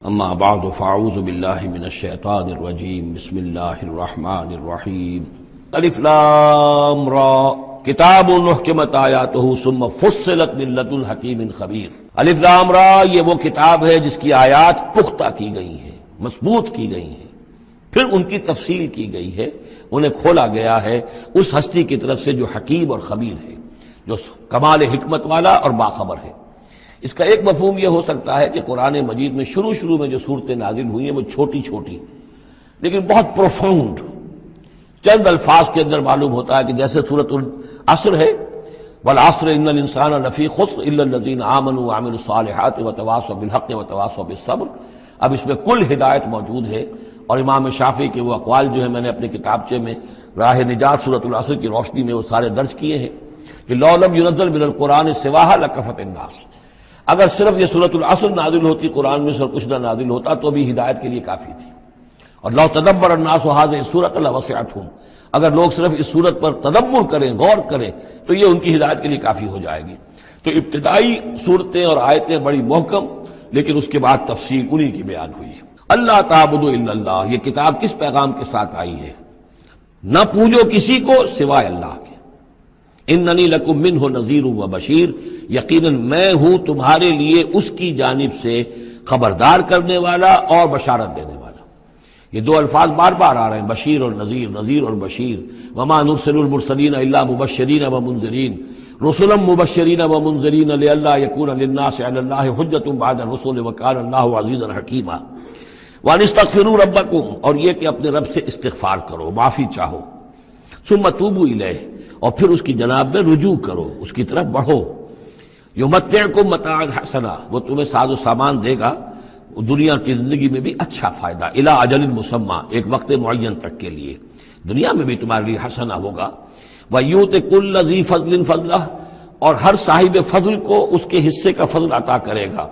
اما بعد فاعوذ باللہ من الشیطان الرجیم بسم اللہ الرحمن الرحیم الف لام را کتاب محکمت آیاتہ ثم فصلت من لدن حکیم خبیر۔ الف لام را یہ وہ کتاب ہے جس کی آیات پختہ کی گئی ہیں، مضبوط کی گئی ہیں، پھر ان کی تفصیل کی گئی ہے، انہیں کھولا گیا ہے اس ہستی کی طرف سے جو حکیم اور خبیر ہے، جو کمال حکمت والا اور باخبر ہے۔ اس کا ایک مفہوم یہ ہو سکتا ہے کہ قرآن مجید میں شروع میں جو صورتیں نازل ہوئی ہیں وہ چھوٹی چھوٹی لیکن بہت پروفاؤنڈ، چند الفاظ کے اندر معلوم ہوتا ہے کہ جیسے سورۃ العصر ہے، والعصر ان الانسان لفی خسر الا الذین آمنوا وعملوا الصالحات وتواصوا بالحق وتواصوا بالصبر۔ اب اس میں کل ہدایت موجود ہے، اور امام شافعی کے وہ اقوال جو ہے میں نے اپنے کتابچے میں راہ نجات سورۃ العصر کی روشنی میں وہ سارے درج کیے ہیں کہ لو لم ینزل من القرآن سواہا لکفت الناس، اگر صرف یہ سورۃ العصر نازل ہوتی، قرآن میں سے کچھ نہ نازل ہوتا تو بھی ہدایت کے لیے کافی تھی۔ اور لو تدبر الناس هذه السورۃ لوسعتهم، اگر لوگ صرف اس سورت پر تدبر کریں، غور کریں، تو یہ ان کی ہدایت کے لیے کافی ہو جائے گی۔ تو ابتدائی صورتیں اور آیتیں بڑی محکم، لیکن اس کے بعد تفصیل انہی کی بیان ہوئی ہے۔ اللہ تعبدوا الا اللہ، یہ کتاب کس پیغام کے ساتھ آئی ہے؟ نہ پوجو کسی کو سوائے اللہ کے۔ اننی لکم منہ نذیر و بشیر، یقیناً میں ہوں تمہارے لیے اس کی جانب سے خبردار کرنے والا اور بشارت دینے والا۔ یہ دو الفاظ بار بار آ رہے ہیں، بشیر اور نذیر، نذیر اور بشیر۔ وما نرسل المرسلین الا مبشرین ومنذرین، رسلا مبشرین ومنذرین لئلا یکون للناس علی اللہ حجۃ بعد الرسل وکان اللہ عزیزا حکیما۔ وان استغفروا ربکم، اور یہ کہ اپنے رب سے استغفار کرو، معافی چاہو۔ ثم توبوا الیہ، اور پھر اس کی جناب میں رجوع کرو، اس کی طرف بڑھو۔ یمتعکم متاعا حسنا، وہ تمہیں ساز و سامان دے گا دنیا کی زندگی میں بھی اچھا فائدہ، الی اجل مسمی، ایک وقت معین تک کے لیے، دنیا میں بھی تمہارے لیے حسنا ہوگا۔ ویؤت کل ذی فضل فضلہ، اور ہر صاحب فضل کو اس کے حصے کا فضل عطا کرے گا۔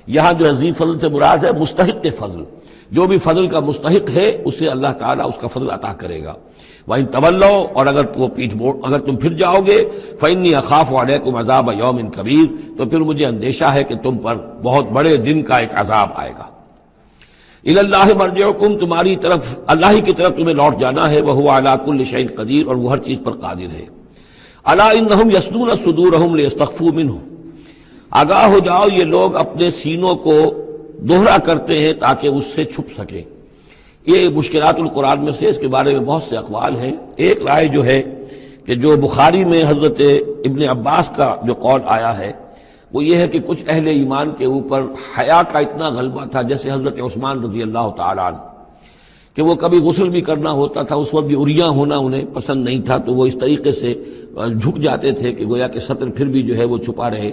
یہاں جو ذی فضل سے مراد ہے مستحق فضل، جو بھی فضل کا مستحق ہے اسے اللہ تعالیٰ اس کا فضل عطا کرے گا۔ وَإِن تَوَلَّوْا، اور اگر تم پھر جاؤ گے، فَإِنِّي أَخَافُ عَلَيْكُمْ عَذَابَ يَوْمٍ كَبِيرٍ، تو پھر مجھے اندیشہ ہے کہ تم پر بہت بڑے دن کا ایک عذاب آئے گا۔ إِلَى اللَّهِ مَرْجِعُكُمْ، تمہاری طرف اللہ ہی کی طرف تمہیں لوٹ جانا ہے، وَهُوَ عَلَى كُلِّ شَيْءٍ قَدِيرٌ، اور وہ ہر چیز پر قادر ہے۔ أَلَا إِنَّهُمْ يَثْنُونَ صُدُورَهُمْ لِيَسْتَخْفُوا مِنْهُ، آگاہ ہو جاؤ یہ لوگ اپنے سینوں کو دوہرا کرتے ہیں تاکہ اس سے چھپ سکیں۔ یہ مشکلات القرآن میں سے، اس کے بارے میں بہت سے اقوال ہیں۔ ایک رائے جو ہے کہ جو بخاری میں حضرت ابن عباس کا جو قول آیا ہے وہ یہ ہے کہ کچھ اہل ایمان کے اوپر حیا کا اتنا غلبہ تھا، جیسے حضرت عثمان رضی اللہ تعالیٰ عنہ، کہ وہ کبھی غسل بھی کرنا ہوتا تھا، اس وقت بھی عریاں ہونا انہیں پسند نہیں تھا، تو وہ اس طریقے سے جھک جاتے تھے کہ گویا کہ سطر پھر بھی جو ہے وہ چھپا رہے،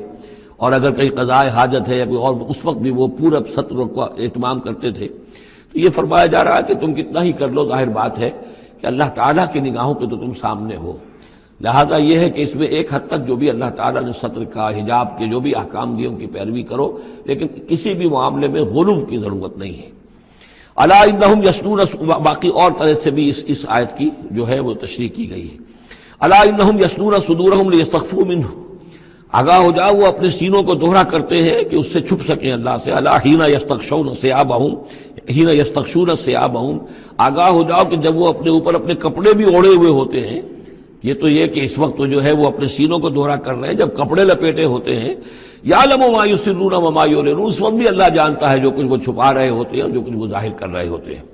اور اگر کہیں قضاء حاجت ہے یا کوئی اور، اس وقت بھی وہ پورا سطر کا اہتمام کرتے تھے۔ تو یہ فرمایا جا رہا ہے کہ تم کتنا ہی کر لو، ظاہر بات ہے کہ اللہ تعالیٰ کی نگاہوں کے تو تم سامنے ہو، لہذا یہ ہے کہ اس میں ایک حد تک جو بھی اللہ تعالیٰ نے سطر کا، حجاب کے جو بھی احکام دیے ان کی پیروی کرو، لیکن کسی بھی معاملے میں غلو کی ضرورت نہیں ہے۔ الا انہم یثنون، باقی اور طرح سے بھی اس آیت کی جو ہے وہ تشریح کی گئی ہے۔ الا انہم یثنون صدورہم لیستخفوا منہ، آگاہ ہو جاؤ وہ اپنے سینوں کو دوہرا کرتے ہیں کہ اس سے چھپ سکیں اللہ سے۔ الا حین یستغشون ثیابہم، حین یستغشون ثیابہم، آگاہ ہو جاؤ کہ جب وہ اپنے اوپر اپنے کپڑے بھی اوڑھے ہوئے ہوتے ہیں، یہ تو یہ کہ اس وقت تو جو ہے وہ اپنے سینوں کو دوہرا کر رہے ہیں، جب کپڑے لپیٹے ہوتے ہیں، یعلم ما یسرون وما یعلنون، اس وقت بھی اللہ جانتا ہے جو کچھ وہ چھپا رہے ہوتے ہیں اور جو کچھ وہ ظاہر کر رہے ہوتے ہیں۔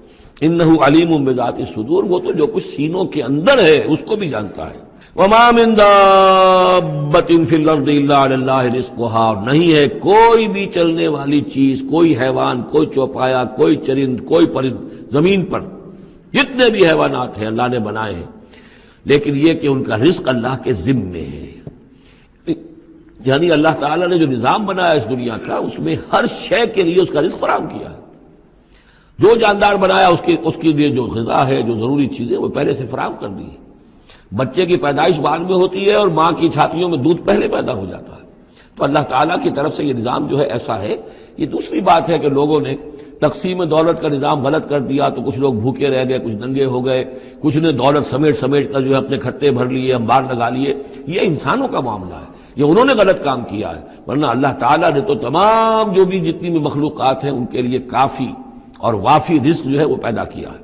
انہ علیم بذات الصدور، وہ تو جو کچھ سینوں کے اندر ہے اس کو بھی جانتا ہے۔ وما من دابۃ فی الارض الا علی اللہ رزقها، اور نہیں ہے کوئی بھی چلنے والی چیز، کوئی حیوان، کوئی چوپایا، کوئی چرند، کوئی پرند زمین پر جتنے بھی حیوانات ہیں اللہ نے بنائے ہیں، لیکن یہ کہ ان کا رزق اللہ کے ذمے ہے۔ یعنی اللہ تعالیٰ نے جو نظام بنایا اس دنیا کا، اس میں ہر شے کے لیے اس کا رزق فراہم کیا ہے۔ جو جاندار بنایا اس کے لیے جو غذا ہے، جو ضروری چیزیں، وہ پہلے سے فراہم کر دی ہے۔ بچے کی پیدائش بعد میں ہوتی ہے اور ماں کی چھاتیوں میں دودھ پہلے پیدا ہو جاتا ہے، تو اللہ تعالیٰ کی طرف سے یہ نظام جو ہے ایسا ہے۔ یہ دوسری بات ہے کہ لوگوں نے تقسیم دولت کا نظام غلط کر دیا، تو کچھ لوگ بھوکے رہ گئے، کچھ ننگے ہو گئے، کچھ نے دولت سمیٹ کر جو ہے اپنے کھتے بھر لیے، انبار لگا لیے۔ یہ انسانوں کا معاملہ ہے، یہ انہوں نے غلط کام کیا ہے، ورنہ اللہ تعالیٰ نے تو تمام جو بھی جتنی بھی مخلوقات ہیں ان کے لیے کافی اور وافی رزق جو ہے وہ پیدا کیا ہے۔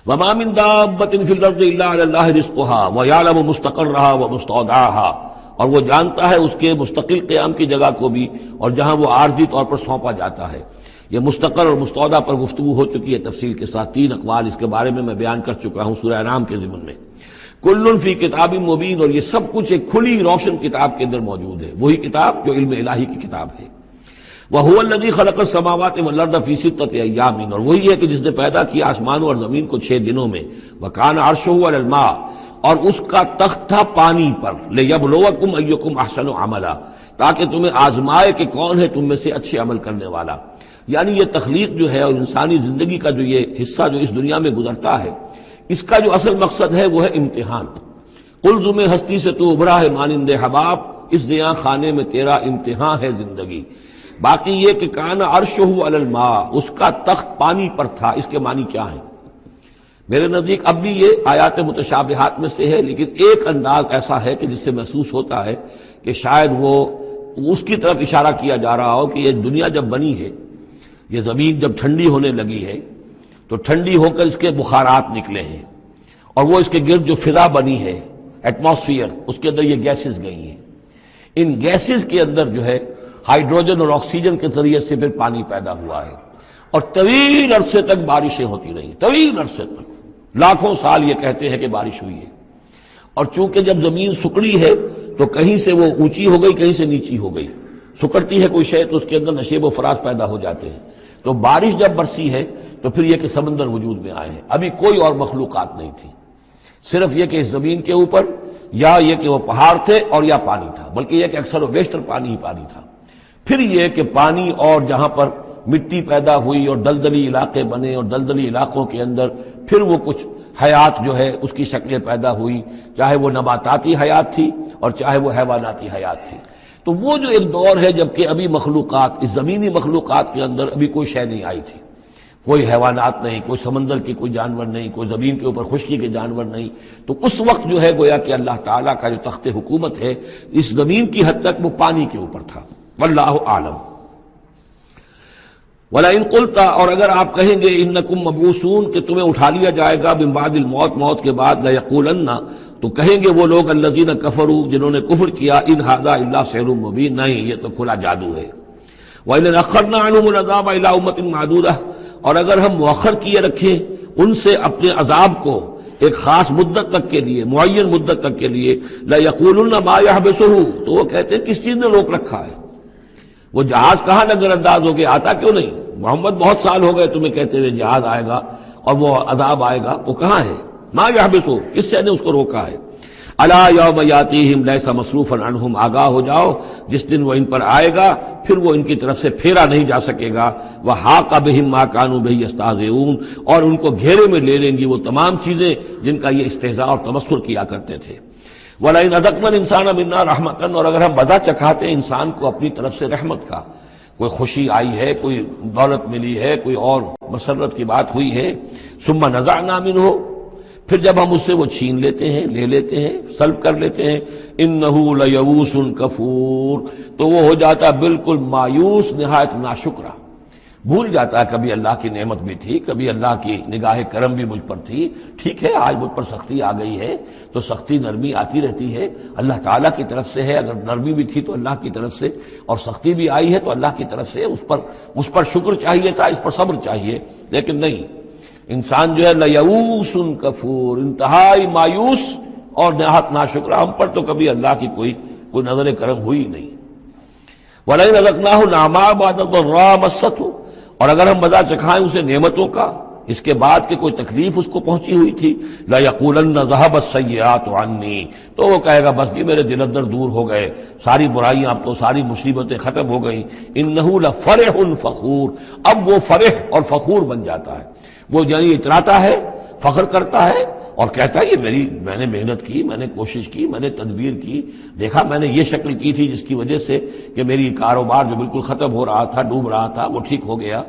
وَمَا مِن دَابَّةٍ فِي الْأَرْضِ إِلَّا عَلَى اللَّهِ رِزْقُهَا وَيَعْلَمُ مُسْتَقَرَّهَا وَمُسْتَوْدَعَهَا، اور وہ جانتا ہے اس کے مستقل قیام کی جگہ کو بھی اور جہاں وہ عارضی طور پر سونپا جاتا ہے۔ یہ مستقر اور مستودع پر گفتگو ہو چکی ہے تفصیل کے ساتھ، 3 اقوال اس کے بارے میں بیان کر چکا ہوں سورہ انعام کے ضمن میں۔ کل فی کتاب مبین، اور یہ سب کچھ ایک کھلی روشن کتاب کے اندر موجود ہے، وہی کتاب جو علم الہی کی کتاب ہے۔ وَهُوَ الَّذِي خَلَقَ السَّمَاوَاتِ وَالْأَرْضَ فِي سِتَّةِ أَيَّامٍ، اور وہی ہے کہ جس نے پیدا کیا آسمانوں اور زمین کو 6 دنوں میں۔ وَكَانَ عَرْشُهُ عَلَى الْمَاءِ، اور اس کا تخت تھا پانی پر۔ لِيَبْلُوَكُمْ أَيُّكُمْ أَحْسَنُ عَمَلًا، تاکہ تمہیں آزمائے کہ کون ہے تم میں سے اچھے عمل کرنے والا۔ یعنی یہ تخلیق جو ہے اور انسانی زندگی کا جو یہ حصہ جو اس دنیا میں گزرتا ہے، اس کا جو اصل مقصد ہے وہ ہے امتحان۔ قلزم ہستی سے تو ابھرا ہے مانند حباب، اس زیاں خانے میں تیرا امتحان ہے زندگی۔ باقی یہ کہ کان عرشہ علی الماء، اس کا تخت پانی پر تھا، اس کے معنی کیا ہیں؟ میرے نزدیک اب بھی یہ آیات متشابہات میں سے ہے، لیکن ایک انداز ایسا ہے کہ جس سے محسوس ہوتا ہے کہ شاید وہ اس کی طرف اشارہ کیا جا رہا ہو کہ یہ دنیا جب بنی ہے، یہ زمین جب ٹھنڈی ہونے لگی ہے تو ٹھنڈی ہو کر اس کے بخارات نکلے ہیں، اور وہ اس کے گرد جو فضا بنی ہے، ایٹماسفیئر، اس کے اندر یہ گیسز گئی ہیں۔ ان گیسز کے اندر جو ہے ہائیڈروجن اور آکسیجن کے ذریعے سے پھر پانی پیدا ہوا ہے، اور طویل عرصے تک بارشیں ہوتی رہیں، طویل عرصے تک، لاکھوں سال یہ کہتے ہیں کہ بارش ہوئی ہے۔ اور چونکہ جب زمین سکڑی ہے تو کہیں سے وہ اونچی ہو گئی، کہیں سے نیچی ہو گئی، سکڑتی ہے کوئی شے تو اس کے اندر نشیب و فراز پیدا ہو جاتے ہیں۔ تو بارش جب برسی ہے تو پھر یہ کہ سمندر وجود میں آئے ہیں۔ ابھی کوئی اور مخلوقات نہیں تھی، صرف یہ کہ اس زمین کے اوپر یا یہ کہ وہ پہاڑ تھے اور یا پانی تھا، بلکہ یہ کہ اکثر و بیشتر پانی ہی پانی تھا۔ پھر یہ کہ پانی اور جہاں پر مٹی پیدا ہوئی اور دلدلی علاقے بنے، اور دلدلی علاقوں کے اندر پھر وہ کچھ حیات جو ہے اس کی شکلیں پیدا ہوئی، چاہے وہ نباتاتی حیات تھی اور چاہے وہ حیواناتی حیات تھی۔ تو وہ جو ایک دور ہے جب کہ ابھی مخلوقات، اس زمینی مخلوقات کے اندر ابھی کوئی شے نہیں آئی تھی، کوئی حیوانات نہیں، کوئی سمندر کے کوئی جانور نہیں، کوئی زمین کے اوپر خشکی کے جانور نہیں۔ تو اس وقت جو ہے گویا کہ اللہ تعالیٰ کا جو تخت حکومت ہے اس زمین کی حد تک وہ پانی کے اوپر تھا۔ واللہ اعلم۔ وَلَئِن قُلْتَ، اور اگر آپ کہیں گے اِنَّكُمْ مَبْعُوثُونَ کہ تمہیں اٹھا لیا جائے گا من بعد الموت، موت کے بعد، لَيَقُولَنَّ تو کہیں گے وہ لوگ الذین کفروا جنہوں نے کفر کیا، ان ھذا الا سحر مبین، نہیں یہ تو کھلا جادو ہے۔ وَإِنْ أَخَّرْنَا عَنْهُمُ الْعَذَابَ إِلَىٰ أُمَّةٍ مَّعْدُودَةٍ، اور اگر ہم مؤخر کیے رکھیں ان سے اپنے عذاب کو ایک خاص مدت تک کے لیے، معین مدت تک کے لیے، لَيَقُولُنَّ مَا يَحْبِسُهُ، تو وہ کہتے ہیں کس چیز نے روک رکھا ہے؟ وہ جہاز کہاں نظر انداز ہو گیا، آتا کیوں نہیں؟ محمد بہت سال ہو گئے تمہیں کہتے ہوئے جہاز آئے گا اور وہ عذاب آئے گا، وہ کہاں ہے؟ ما یحبسو، کس سے نے اس کو روکا ہے؟ الا یوم یاتیہم لیس مصروفا عنہم، آگاہ ہو جاؤ جس دن وہ ان پر آئے گا پھر وہ ان کی طرف سے پھیرا نہیں جا سکے گا۔ وحاق بہم ما کانوا بہ یستہزئون، اور ان کو گھیرے میں لے لیں گی وہ تمام چیزیں جن کا یہ استہزاء اور تمسخر کیا کرتے تھے۔ وَلَئِنْ أَذَقْنَا الْإِنسَانَ مِنَّا رَحْمَةً، اور اگر ہم مزہ چکھاتے ہیں انسان کو اپنی طرف سے رحمت کا، کوئی خوشی آئی ہے، کوئی دولت ملی ہے، کوئی اور مسرت کی بات ہوئی ہے، ثُمَّ نَزَعْنَا مِنْهُ، پھر جب ہم اس سے وہ چھین لیتے ہیں، لے لیتے ہیں، سلب کر لیتے ہیں، إِنَّهُ لَيَئُوسٌ كَفُورٌ، تو وہ ہو جاتا بالکل مایوس، نہایت ناشکرہ، بھول جاتا ہے کبھی اللہ کی نعمت بھی تھی، کبھی اللہ کی نگاہ کرم بھی مجھ پر تھی، ٹھیک ہے آج مجھ پر سختی آ گئی ہے تو سختی نرمی آتی رہتی ہے، اللہ تعالیٰ کی طرف سے ہے، اگر نرمی بھی تھی تو اللہ کی طرف سے، اور سختی بھی آئی ہے تو اللہ کی طرف سے، اس پر شکر چاہیے تھا، اس پر صبر چاہیے، لیکن نہیں، انسان جو ہے لیئوس کفور، انتہائی مایوس اور نہایت ناشکرہ، ہم پر تو کبھی اللہ کی کوئی نظر کرم ہوئی نہیں۔ وَلَئِنْ أَذَقْنَاهُ نَعْمَاءَ بَعْدَ ضَرَّاءَ مَسَّتْهُ، اور اگر ہم مزہ چکھائیں اسے نعمتوں کا اس کے بعد کہ کوئی تکلیف اس کو پہنچی ہوئی تھی، لَيَقُولَنَّ ذَهَبَ السَّيِّئَاتُ عَنِّي، تو وہ کہے گا بس جی میرے دل اندر دور ہو گئے، ساری برائیاں اب تو، ساری مصیبتیں ختم ہو گئیں۔ إِنَّهُ لَفَرِحٌ فَخُورٌ، اب وہ فرح اور فخور بن جاتا ہے، وہ یعنی اتراتا ہے، فخر کرتا ہے اور کہتا ہے یہ میں نے محنت کی، میں نے کوشش کی، میں نے تدبیر کی، دیکھا میں نے یہ شکل کی تھی جس کی وجہ سے کہ میری کاروبار جو بالکل ختم ہو رہا تھا، ڈوب رہا تھا، وہ ٹھیک ہو گیا۔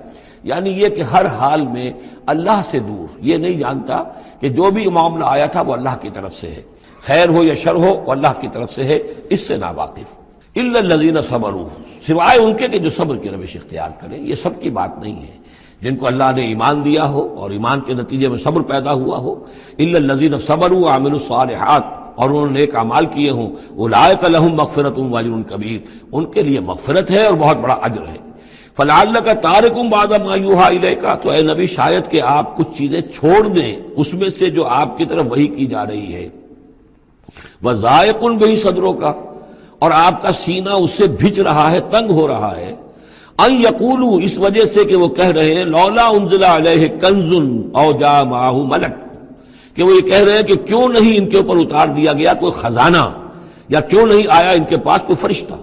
یعنی یہ کہ ہر حال میں اللہ سے دور، یہ نہیں جانتا کہ جو بھی معاملہ آیا تھا وہ اللہ کی طرف سے ہے، خیر ہو یا شر ہو وہ اللہ کی طرف سے ہے، اس سے ناواقف۔ الا الذین صبروا، سوائے ان کے کہ جو صبر کی روش اختیار کریں۔ یہ سب کی بات نہیں ہے، جن کو اللہ نے ایمان دیا ہو اور ایمان کے نتیجے میں صبر پیدا ہوا ہو۔ الا الذین صبروا وعملوا الصالحات، اور انہوں نے نیک اعمال کیے ہوں، اولئک لہم مغفرۃ واجر کبیر، ان کے لیے مغفرت ہے اور بہت بڑا اجر ہے۔ فلعلک تارک بعض ما یوحی الیک، تو اے نبی شاید کہ آپ کچھ چیزیں چھوڑ دیں اس میں سے جو آپ کی طرف وحی کی جا رہی ہے۔ وضائق بہ صدرک، اور آپ کا سینہ اس سے بھج رہا ہے، تنگ ہو رہا ہے۔ ان یقولوا، اس وجہ سے کہ وہ کہہ رہے ہیں لولا انزل علیہ کنز او جاء معہ ملک، کہ وہ یہ کہہ رہے ہیں کہ کیوں نہیں ان کے اوپر اتار دیا گیا کوئی خزانہ، یا کیوں نہیں آیا ان کے پاس کوئی فرشتہ،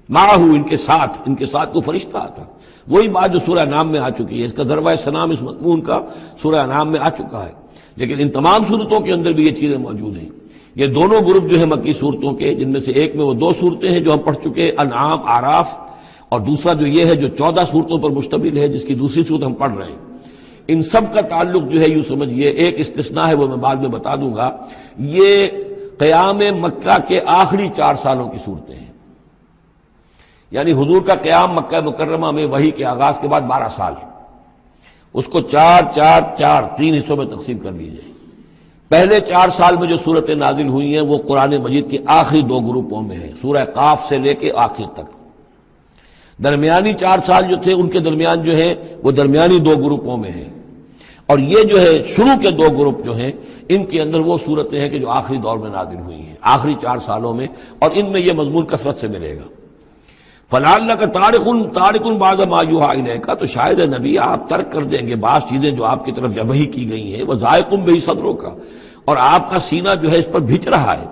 معہ ان کے ساتھ کوئی فرشتہ آتا۔ وہی بات جو سورہ نام میں آ چکی ہے، اس کا ذروہ سنام اس مضمون کا سورہ نام میں آ چکا ہے، لیکن ان تمام صورتوں کے اندر بھی یہ چیزیں موجود ہیں۔ یہ دونوں گروپ جو ہے مکی صورتوں کے، جن میں سے ایک میں وہ 2 صورتیں ہیں جو ہم پڑھ چکے، انعام، اعراف، اور دوسرا جو یہ ہے جو 14 صورتوں پر مشتمل ہے جس کی دوسری صورت ہم پڑھ رہے ہیں، ان سب کا تعلق جو ہے یوں سمجھیے، ایک استثناء ہے وہ میں بعد میں بتا دوں گا، یہ قیام مکہ کے آخری 4 سالوں کی صورتیں ہیں۔ یعنی حضور کا قیام مکہ مکرمہ میں وحی کے آغاز کے بعد 12 سال، اس کو 4 حصوں میں تقسیم کر لیجیے۔ پہلے 4 سال میں جو صورتیں نازل ہوئی ہیں وہ قرآن مجید کے آخری 2 گروپوں میں ہیں، سورہ قاف سے لے کے آخر تک۔ درمیانی 4 سال جو تھے ان کے درمیان جو ہیں وہ درمیانی 2 گروپوں میں ہیں، اور یہ جو ہے شروع کے 2 گروپ جو ہیں ان کے اندر وہ صورتیں ہیں کہ جو آخری دور میں نازل ہوئی ہیں، آخری 4 سالوں میں، اور ان میں یہ مضمون کثرت سے ملے گا۔ فلعلک تارک بعض ما یوحی الیک، تو شاید ہے نبی آپ ترک کر دیں گے بعض چیزیں جو آپ کی طرف وحی کی گئی ہیں، وضائق بہ صدرک، اور آپ کا سینہ جو ہے اس پر بھچ رہا ہے۔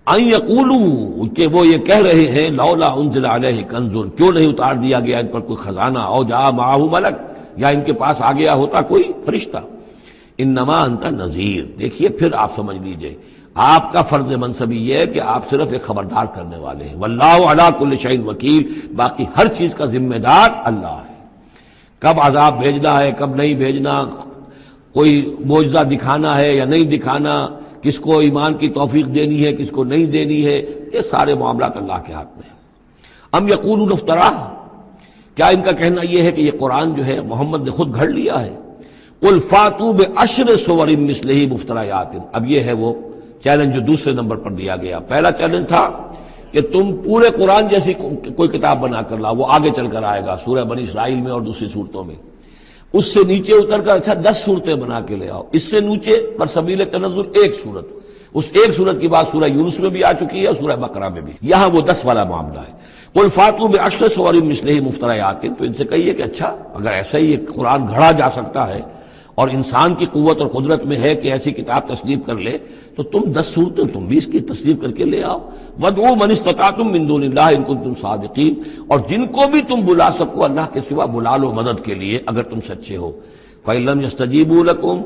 ان یقولوا، کہ وہ یہ کہہ رہے ہیں لولا انزل علیہ کنز، کیوں نہیں اتار دیا گیا ان پر کوئی خزانہ، او جاء معہ ملک، یا ان کے پاس آ گیا ہوتا کوئی فرشتہ۔ انما انت نذیر، دیکھیے پھر آپ سمجھ لیجئے آپ کا فرض منصبی یہ ہے کہ آپ صرف ایک خبردار کرنے والے ہیں۔ واللہ علی کل شیء وکیل، باقی ہر چیز کا ذمہ دار اللہ ہے۔ کب عذاب بھیجنا ہے، کب نہیں بھیجنا، کوئی معجزہ دکھانا ہے یا نہیں دکھانا، کس کو ایمان کی توفیق دینی ہے کس کو نہیں دینی ہے، یہ سارے معاملات اللہ کے ہاتھ میں ہیں۔ ام یقولون افتراہ، کیا ان کا کہنا یہ ہے کہ یہ قرآن جو ہے محمد نے خود گھڑ لیا ہے؟ قل فاتوا بعشر سور مثلہ مفتریات، اب یہ ہے وہ چیلنج جو دوسرے نمبر پر دیا گیا۔ پہلا چیلنج تھا کہ تم پورے قرآن جیسی کوئی کتاب بنا کر لاؤ، وہ آگے چل کر آئے گا سورہ بنی اسرائیل میں اور دوسری صورتوں میں۔ اس سے نیچے اتر کر اچھا 10 صورتیں بنا کے لے آؤ، اس سے نیچے پر سبیل تنزل 1 صورت، اس 1 صورت کی بات سورہ یونس میں بھی آ چکی ہے اور سورہ بقرہ میں بھی، یہاں وہ 10 والا معاملہ ہے۔ قل فاتوا بعشر سور مثلہ مفتریات، تو ان سے کہیے کہ اچھا اگر ایسا ہی یہ قرآن گھڑا جا سکتا ہے اور انسان کی قوت اور قدرت میں ہے کہ ایسی کتاب تصنیف کر لے، تو تم 10 صورتیں تم بھی اس کی تصنیف کر کے لے آؤ۔ وَادْعُوا مَنِ اسْتَطَعْتُم مِّن دُونِ اللَّهِ إِن كُنتُمْ صَادِقِينَ، اور جن کو بھی تم بلا سکو اللہ کے سوا بلا لو مدد کے لیے اگر تم سچے ہو۔ فَإِن لَّمْ يَسْتَجِيبُوا لَكُمْ،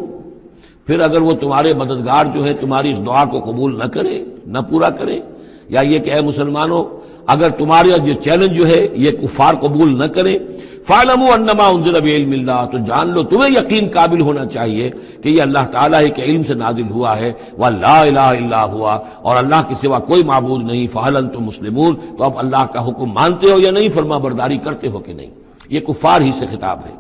پھر اگر وہ تمہارے مددگار جو ہے تمہاری اس دعا کو قبول نہ کرے، نہ پورا کرے، یا یہ کہ اے مسلمانوں اگر تمہارا یہ چیلنج جو ہے یہ کفار قبول نہ کریں، فَاعْلَمُوا أَنَّمَا أُنزِلَ بِعِلْمِ اللَّهِ، تو جان لو تمہیں یقین قابل ہونا چاہیے کہ یہ اللہ تعالیٰ ہی کے علم سے نازل ہوا ہے، وَلَا إِلَٰهَ إِلَّا هُوَ، اور اللہ کے سوا کوئی معبود نہیں، فَهَلْ أَنْتُم مُسْلِمُونَ، تو اب اللہ کا حکم مانتے ہو یا نہیں، فرما برداری کرتے ہو کہ نہیں۔ یہ کفار ہی سے خطاب ہے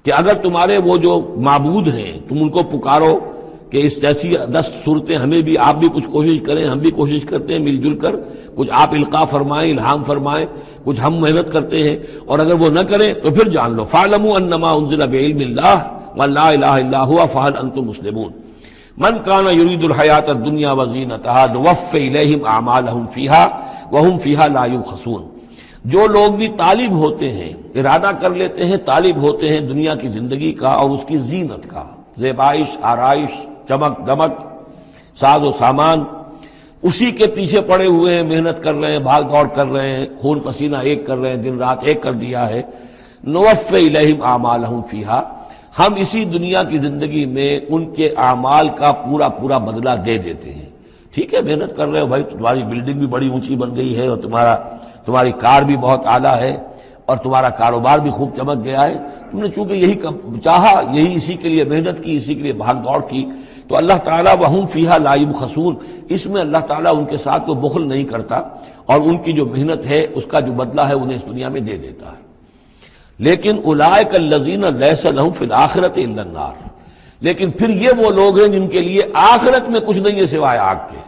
کہ اگر تمہارے وہ جو معبود ہیں تم ان کو پکارو کہ اس جیسی 10 صورتیں ہمیں بھی، آپ بھی کچھ کوشش کریں، ہم بھی کوشش کرتے ہیں مل جل کر، کچھ آپ القاء فرمائیں، الہام فرمائیں، کچھ ہم محنت کرتے ہیں، اور اگر وہ نہ کریں تو پھر جان لو فَاعْلَمُوا أَنَّمَا أُنزِلَ بِعِلْمِ اللَّهِ وَلَا إِلَٰهَ إِلَّا هُوَ فَهَلْ أَنْتُم مُسْلِمُونَ مَنْ كَانَ يُرِيدُ الْحَيَاةَ الدُّنْيَا وَزِينَتَهَا نُوَفِّ إِلَيْهِمْ أَعْمَالَهُمْ فِيهَا وَهُمْ فِيهَا لَا يُبْخَسُونَ، جو لوگ بھی طالب ہوتے ہیں، ارادہ کر لیتے ہیں، طالب ہوتے ہیں دنیا کی زندگی کا اور اس کی زینت کا، زیبائش، آرائش، چمک دمک، ساز و سامان، اسی کے پیچھے پڑے ہوئے ہیں، محنت کر رہے ہیں، بھاگ دوڑ کر رہے ہیں، خون پسینہ ایک کر رہے ہیں، دن رات ایک کر دیا ہے۔ نوفِ الیہم اعمالہم فیہا، ہم اسی دنیا کی زندگی میں ان کے اعمال کا پورا پورا بدلہ دے دیتے ہیں۔ ٹھیک ہے محنت کر رہے ہو بھائی، تمہاری بلڈنگ بھی بڑی اونچی بن گئی ہے اور تمہاری کار بھی بہت اعلیٰ ہے، اور تمہارا کاروبار بھی خوب چمک گیا ہے، تم نے چونکہ یہی چاہا، یہی اسی کے لیے محنت کی، اسی کے لیے بھاگ دوڑ کی، تو اللہ تعالیٰ وَهُمْ فِيهَا لَا يُبْخَسُونَ، اس میں اللہ تعالیٰ ان کے ساتھ کوئی بخل نہیں کرتا، اور ان کی جو محنت ہے اس کا جو بدلہ ہے انہیں اس دنیا میں دے دیتا ہے۔ لیکن اولئک الذین لیس لہم فی الآخرۃ الا النار، لیکن پھر یہ وہ لوگ ہیں جن کے لیے آخرت میں کچھ نہیں ہے سوائے آگ کے،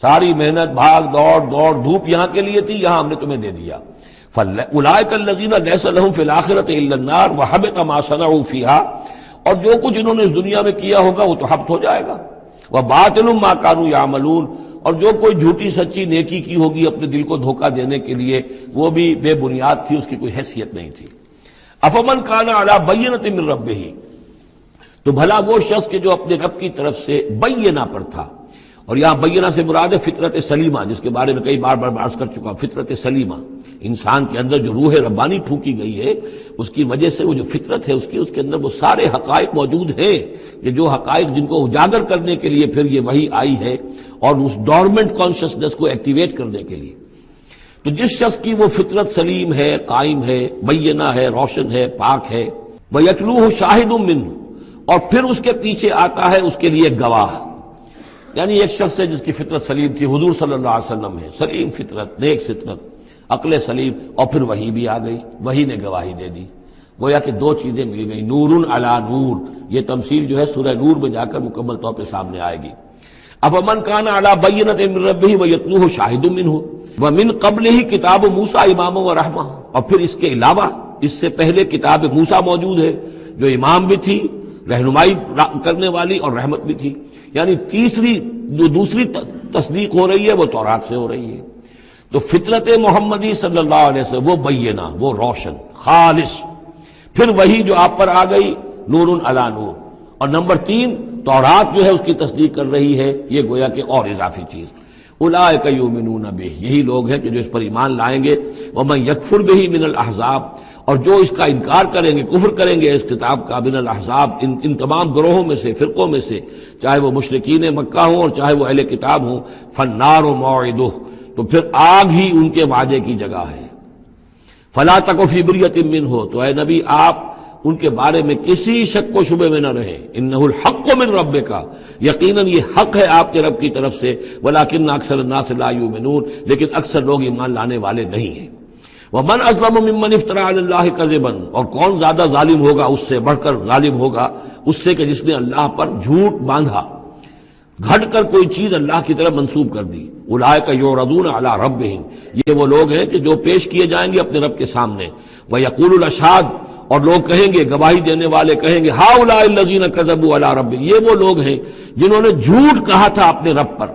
ساری محنت بھاگ دوڑ دھوپ یہاں کے لیے تھی، یہاں ہم نے تمہیں دے دیا۔ اولئک الذین لیس لہم فی الآخرۃ الا النار وحبط ما صنعوا فیہا، اور جو کچھ انہوں نے اس دنیا میں کیا ہوگا وہ تو حبط ہو جائے گا، وباطل ما کانوا یعملون، اور جو کوئی جھوٹی سچی نیکی کی ہوگی اپنے دل کو دھوکہ دینے کے لیے وہ بھی بے بنیاد تھی، اس کی کوئی حیثیت نہیں تھی۔ افمن کان علی بینۃ من ربہ، تو بھلا وہ شخص کہ جو اپنے رب کی طرف سے بینہ پر تھا، اور یہاں بینہ سے مراد ہے فطرت سلیمہ، جس کے بارے میں کئی بار عرض کر چکا ہوں، فطرت سلیمہ، انسان کے اندر جو روح ربانی پھونکی گئی ہے اس کی وجہ سے وہ جو فطرت ہے اس کے اندر وہ سارے حقائق موجود ہیں، یہ جو حقائق جن کو اجاگر کرنے کے لیے پھر یہ وحی آئی ہے اور اس ڈورمنٹ کانشسنس کو ایکٹیویٹ کرنے کے لیے۔ تو جس شخص کی وہ فطرت سلیم ہے، قائم ہے، بینہ ہے، روشن ہے، پاک ہے، وَيَتْلُوهُ شَاهِدٌ مِّنْهُ، اور پھر اس کے پیچھے آتا ہے اس کے لیے گواہ، یعنی ایک شخص ہے جس کی فطرت سلیم تھی، حضور صلی اللہ علیہ وسلم ہے، سلیم فطرت، نیک فطرت، عقل سلیم، اور پھر وحی بھی آ گئی، وحی نے گواہی دے دی، گویا کہ دو چیزیں مل گئی، نور علی نور، یہ تمثیل جو ہے سورہ نور میں جا کر مکمل طور پہ سامنے آئے گی۔ افمن کان علی بینۃ من ربہ ویتلوہ شاہد منہ ومن قبلہ کتاب موسیٰ اماما ورحمہ، اور پھر اس کے علاوہ اس سے پہلے کتاب موسیٰ موجود ہے جو امام بھی تھی، رہنمائی کرنے والی، اور رحمت بھی تھی، یعنی دوسری تصدیق ہو رہی ہے وہ تورات سے ہو رہی ہے۔ تو فطرت محمدی صلی اللہ علیہ وسلم وہ بینہ، وہ روشن خالص، پھر وہی جو آپ پر آ گئی نور علی نور، اور نمبر 3 تورات جو ہے اس کی تصدیق کر رہی ہے، یہ گویا کہ اور اضافی چیز۔ اولئک یؤمنون بہ، یہی لوگ ہیں کہ جو اس پر ایمان لائیں گے، ومن یکفر بہ من الاحزاب، اور جو اس کا انکار کریں گے، کفر کریں گے اس کتاب کا، من الاحزاب، ان تمام گروہوں میں سے، فرقوں میں سے، چاہے وہ مشرکین مکہ ہوں اور چاہے وہ اہل کتاب ہوں، فالنار موعدہ، تو پھر آگ ہی ان کے وعدے کی جگہ ہے۔ فلا تک فی بریۃ منہ، تو اے نبی آپ ان کے بارے میں کسی شک و شبے میں نہ رہیں، انہ الحق من ربک، یقیناً یہ حق ہے آپ کے رب کی طرف سے، ولکن اکثر الناس لا یؤمنون، لیکن اکثر لوگ ایمان لانے والے نہیں ہیں۔ ومن اظلم ممن افترى علی اللہ کذبا، اور کون زیادہ ظالم ہوگا، اس سے بڑھ کر ظالم ہوگا اس سے کہ جس نے اللہ پر جھوٹ باندھا، گھڑ کر کوئی چیز اللہ کی طرف منسوب کر دی۔ اولئک یعرضون علی ربہم، یہ وہ لوگ ہیں کہ جو پیش کیے جائیں گے اپنے رب کے سامنے، ویقول الاشہاد، اور لوگ کہیں گے، گواہی دینے والے کہیں گے، ہؤلاء الذین کذبوا علی ربہم، یہ وہ لوگ ہیں جنہوں نے جھوٹ کہا تھا اپنے رب پر۔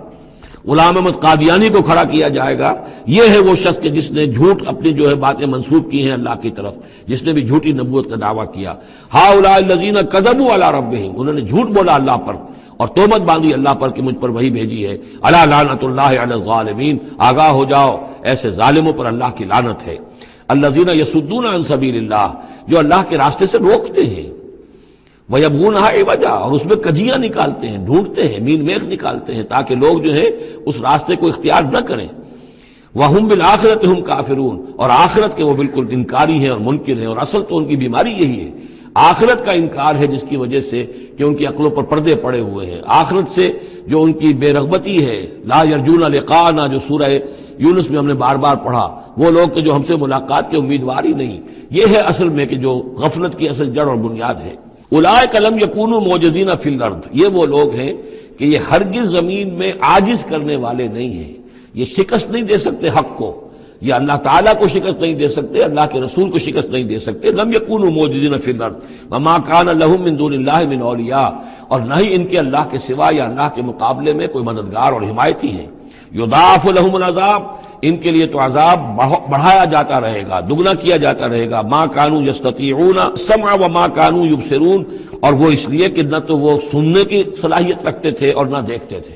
غلام احمد قادیانی کو کھڑا کیا جائے گا، یہ ہے وہ شخص کہ جس نے جھوٹ اپنی جو ہے باتیں منسوب کی ہیں اللہ کی طرف، جس نے بھی جھوٹی نبوت کا دعویٰ کیا۔ ہؤلاء الذین کذبوا علی ربہم، انہوں نے جھوٹ بولا اللہ پر اور تہمت باندھی اللہ پر کہ مجھ پر وہی بھیجی ہے۔ الا لعنت اللہ علی الظالمین، آگاہ ہو جاؤ ایسے ظالموں پر اللہ کی لعنت ہے۔ الذین یصدون عن سبیل اللہ، جو اللہ کے راستے سے روکتے ہیں، وَيَبْغُونَهَا عِوَجًا، اور اس میں کجیاں نکالتے ہیں، ڈھونڈتے ہیں، مین میخ نکالتے ہیں تاکہ لوگ جو ہے اس راستے کو اختیار نہ کریں۔ وَهُمْ بِالْآخِرَةِ هُمْ كَافِرُونَ، اور آخرت کے وہ بالکل انکاری ہیں اور منکر ہیں، اور اصل تو ان کی بیماری یہی ہے، آخرت کا انکار ہے، جس کی وجہ سے کہ ان کی عقلوں پر پردے پڑے ہوئے ہیں۔ آخرت سے جو ان کی بے رغبتی ہے، لا یرجون لقاءنا، جو سورہ یونس میں ہم نے بار بار پڑھا، وہ لوگ کہ جو ہم سے ملاقات کے امیدوار ہی نہیں، یہ ہے اصل میں کہ جو غفلت کی اصل جڑ اور بنیاد ہے۔ اولئک لم یکونوا معجزین فی الارض، یہ وہ لوگ ہیں کہ یہ ہرگز زمین میں عاجز کرنے والے نہیں ہیں، یہ شکست نہیں دے سکتے حق کو، یہ اللہ تعالیٰ کو شکست نہیں دے سکتے، اللہ کے رسول کو شکست نہیں دے سکتے۔ لم یکونوا معجزین فی الارض وما کان لهم من دون اللہ من اولیاء، اور نہ ہی ان کے اللہ کے سوا یا اللہ کے مقابلے میں کوئی مددگار اور حمایتی ہیں۔ یضاعف لهم العذاب، ان کے لیے تو عذاب بڑھایا جاتا رہے گا، دگنا کیا جاتا رہے گا۔ ما كانوا يستطيعون السمع وما كانوا يبصرون، اور وہ اس لیے کہ نہ تو وہ سننے کی صلاحیت رکھتے تھے اور نہ دیکھتے تھے،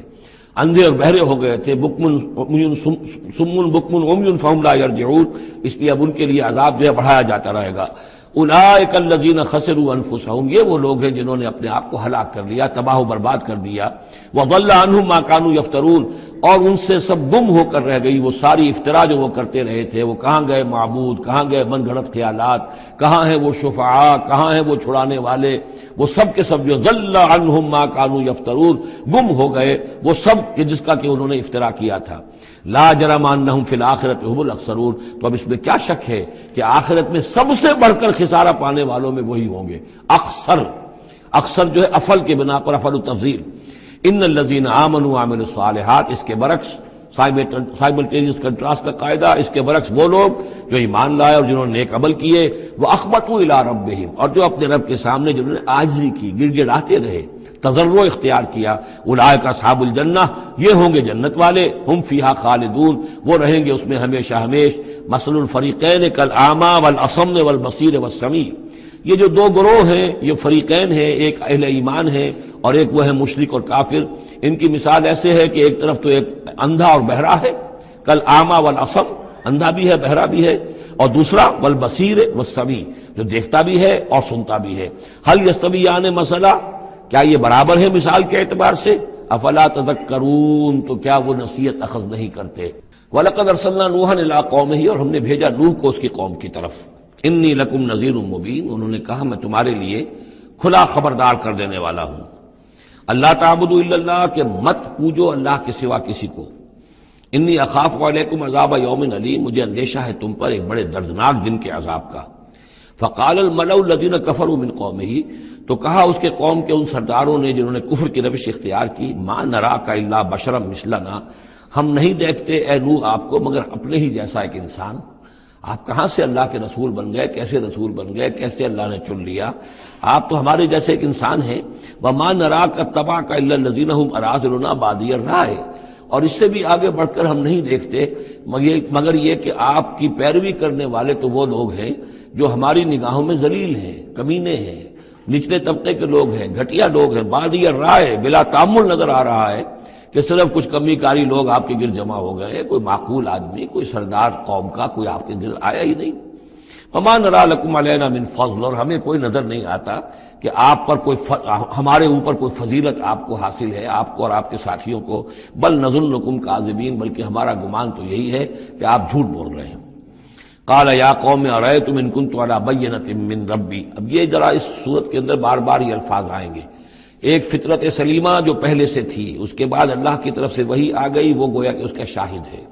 اندھے اور بہرے ہو گئے تھے۔ سم بکم عمی فهم لا يرجعون، اس لیے اب ان کے لیے عذاب جو ہے بڑھایا جاتا رہے گا۔ اولئک الذین خسروا انفسهم، یہ وہ لوگ ہیں جنہوں نے اپنے آپ کو ہلاک کر لیا، تباہ و برباد کر دیا۔ وضل عنہم ما كانوا یفترون، اور ان سے سب گم ہو کر رہ گئی وہ ساری افترا جو وہ کرتے رہے تھے۔ وہ کہاں گئے معبود، کہاں گئے من گھڑت خیالات، کہاں ہیں وہ شفعاء، کہاں ہیں وہ چھڑانے والے، وہ سب کے سب جو ضل عنہم ما كانوا یفترون، گم ہو گئے وہ سب کہ جس کا کہ انہوں نے افترا کیا تھا۔ لا جرم انہم فی الآخرۃ هم الاخسرون، تو اب اس میں کیا شک ہے کہ آخرت میں سب سے بڑھ کر خسارہ پانے والوں میں وہی ہوں گے۔ اکثر، اکثر جو ہے افل کے بنا پر، افل التفضیل۔ ان الذین آمنوا وعملوا الصالحات، اس کے برعکس سائملٹینیس کنٹراسٹ کا قاعدہ، اس کے برعکس وہ لوگ جو ایمان لائے اور جنہوں نے نیک عمل کیے، وَأَخْبَتُوا إِلَىٰ رَبِّهِمْ، اور جو اپنے رب کے سامنے جنہوں نے عاجزی کی، گڑ گڑاتے رہے، تضرع اختیار کیا، اولئک اصحاب الجنہ، یہ ہوں گے جنت والے، ہم فیہا خالدون، وہ رہیں گے اس میں ہمیشہ ہمیش۔ مثل الفریقین کالاعمی والاصم والبصیر والسمیع، یہ جو دو گروہ ہیں، یہ فریقین ہیں، ایک اہل ایمان ہے اور ایک وہ ہے مشرک اور کافر۔ ان کی مثال ایسے ہے کہ ایک طرف تو ایک اندھا اور بہرا ہے، کالاعمی والاصم، اندھا بھی ہے بہرا بھی ہے، اور دوسرا والبصیر والسمیع، جو دیکھتا بھی ہے اور سنتا بھی ہے۔ هل یستویان مثلا، کیا یہ برابر ہے مثال کے اعتبار سے؟ افلا تذکرون، تو کیا وہ نصیحت اخذ نہیں کرتے؟ وَلَقَدْ أَرْسَلْنَا نُوحًا إِلَىٰ قَوْمِهِ، اور ہم نے بھیجا نوح کو اس کی قوم کی طرف۔ انی لکم نذیر مبین، انہوں نے کہا میں تمہارے لیے کھلا خبردار کر دینے والا ہوں۔ اللہ تعبدوا الا اللہ، کہ مت پوجو اللہ کے سوا کسی کو۔ انی اخاف علیکم عذاب یوم علیم، مجھے اندیشہ ہے تم پر ایک بڑے دردناک دن کے عذاب کا۔ فقال الملأ الذین کفروا من قومہ، تو کہا اس کے قوم کے ان سرداروں نے جنہوں نے کفر کی روش اختیار کی، ما نراک الا بشرا مثلنا، ہم نہیں دیکھتے اے نوح آپ کو مگر اپنے ہی جیسا ایک انسان۔ آپ کہاں سے اللہ کے رسول بن گئے، کیسے رسول بن گئے، کیسے اللہ نے چن لیا؟ آپ تو ہمارے جیسے ایک انسان ہیں۔ وما نراک اتبعک الا الذین هم اراذلنا بادی الرائے، اور اس سے بھی آگے بڑھ کر ہم نہیں دیکھتے مگر یہ کہ آپ کی پیروی کرنے والے تو وہ لوگ ہیں جو ہماری نگاہوں میں ذلیل ہیں، کمینے ہیں، نچلے طبقے کے لوگ ہیں، گھٹیا لوگ ہیں، بادی الرائے، بلا تعمل نظر آ رہا ہے کہ صرف کچھ کمی کاری لوگ آپ کے گرد جمع ہو گئے، کوئی معقول آدمی، کوئی سردار قوم کا کوئی آپ کے گرد آیا ہی نہیں۔ وما نرى لكم علينا من فضل، اور ہمیں کوئی نظر نہیں آتا کہ آپ پر کوئی ہمارے اوپر کوئی فضیلت آپ کو حاصل ہے، آپ کو اور آپ کے ساتھیوں کو۔ بل نظنکم کاذبین، بلکہ ہمارا گمان تو یہی ہے کہ آپ جھوٹ بول رہے ہیں۔ قال یا قوم ارأیتم ان کنت علی بینۃ من ربی، اب یہ ذرا اس صورت کے اندر بار بار یہ الفاظ آئیں گے۔ ایک فطرت سلیمہ جو پہلے سے تھی، اس کے بعد اللہ کی طرف سے وحی آ گئی، وہ گویا کہ اس کا شاہد ہے۔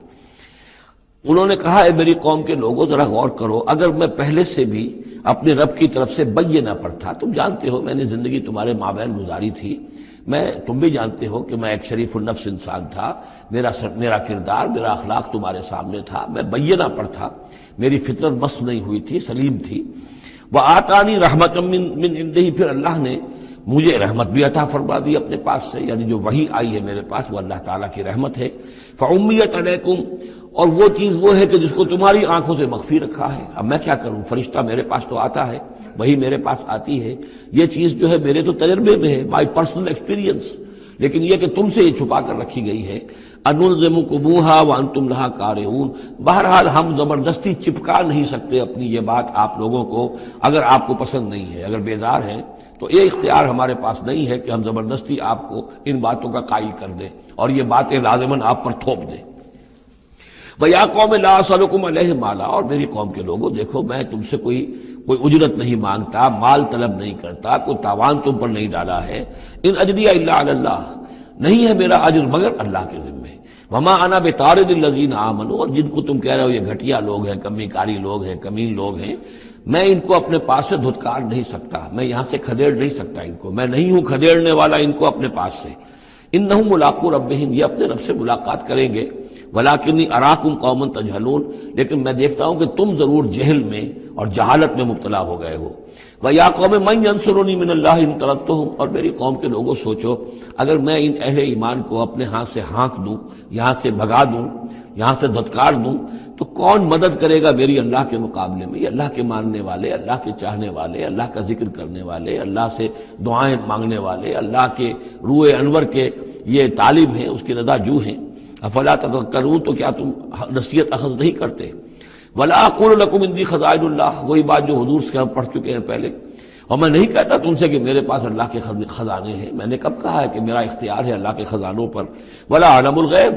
انہوں نے کہا اے میری قوم کے لوگوں ذرا غور کرو، اگر میں پہلے سے بھی اپنے رب کی طرف سے بینہ پر تھا، تم جانتے ہو میں نے زندگی تمہارے مابین گزاری تھی، تم بھی جانتے ہو کہ میں ایک شریف النفس انسان تھا، میرا کردار، میرا اخلاق تمہارے سامنے تھا، میں بینہ پر تھا، میری فطرت بس نہیں ہوئی تھی، سلیم تھی۔ وآتانی رحمۃ من عنده، پھر اللہ نے مجھے رحمت بھی عطا فرما دی اپنے پاس سے، یعنی جو وحی آئی ہے میرے پاس وہ اللہ تعالیٰ کی رحمت ہے۔ فعمیت علیکم، اور وہ چیز وہ ہے کہ جس کو تمہاری آنکھوں سے مخفی رکھا ہے، اب میں کیا کروں، فرشتہ میرے پاس تو آتا ہے، وہی میرے پاس آتی ہے، یہ چیز جو ہے میرے تو تجربے میں ہے، مائی پرسنل ایکسپیرینس، لیکن یہ کہ تم سے یہ چھپا کر رکھی گئی ہے۔ انلزمکموہا وانتم لہا کارہون، بہرحال ہم زبردستی چپکا نہیں سکتے اپنی یہ بات آپ لوگوں کو، اگر آپ کو پسند نہیں ہے، اگر بیزار ہیں تو یہ اختیار ہمارے پاس نہیں ہے کہ ہم زبردستی آپ کو ان باتوں کا قائل کر دیں اور یہ باتیں لازماً آپ پر تھوپ دیں۔ وَيَا قَوْمِ لَا أَسْأَلُكُمْ عَلَيْهِ مَالًا، اور میری قوم کے لوگوں دیکھو میں تم سے کوئی اجرت نہیں مانگتا، مال طلب نہیں کرتا، کوئی تاوان تم پر نہیں ڈالا ہے۔ ان اجریہ الا علی اللہ، نہیں ہے میرا اجر مگر اللہ کے ذمہ۔ وما انا بطارد الذین آمنوا، اور جن کو تم کہہ رہے ہو یہ گھٹیا لوگ ہیں، کمی کاری لوگ ہیں، کمین لوگ ہیں، میں ان کو اپنے پاس سے دھتکار نہیں سکتا، میں یہاں سے کھدیڑ نہیں سکتا ان کو، میں نہیں ہوں کھدیڑنے والا ان کو اپنے پاس سے۔ انہم ملاقو ربہم، یہ اپنے رب سے ملاقات کریں گے۔ ولیکنی اراکم قوما تجہلون، لیکن میں دیکھتا ہوں کہ تم ضرور جہل میں اور جہالت میں مبتلا ہو گئے ہو۔ وَيَا قَوْمِ مَن يَنصُرُنِي مِنَ اللَّهِ إِن طَرَدتُّهُمْ، اور میری قوم کے لوگوں سوچو اگر میں ان اہل ایمان کو اپنے ہاں سے ہانک دوں، یہاں سے بھگا دوں، یہاں سے دھتکار دوں، تو کون مدد کرے گا میری اللہ کے مقابلے میں؟ یہ اللہ کے ماننے والے، اللہ کے چاہنے والے، اللہ کا ذکر کرنے والے، اللہ سے دعائیں مانگنے والے، اللہ کے روح انور کے یہ طالب ہیں، اس کی رضا جو ہیں۔ افلا تذکرون، تو کیا تم نصیحت اخذ نہیں کرتے؟ ولا اقول لکم عندی خزائن اللہ، وہی بات جو حضور سے ہم پڑھ چکے ہیں پہلے، اور میں نہیں کہتا تم سے کہ میرے پاس اللہ کے خزانے ہیں، میں نے کب کہا ہے کہ میرا اختیار ہے اللہ کے خزانوں پر، ولا اعلم الغیب،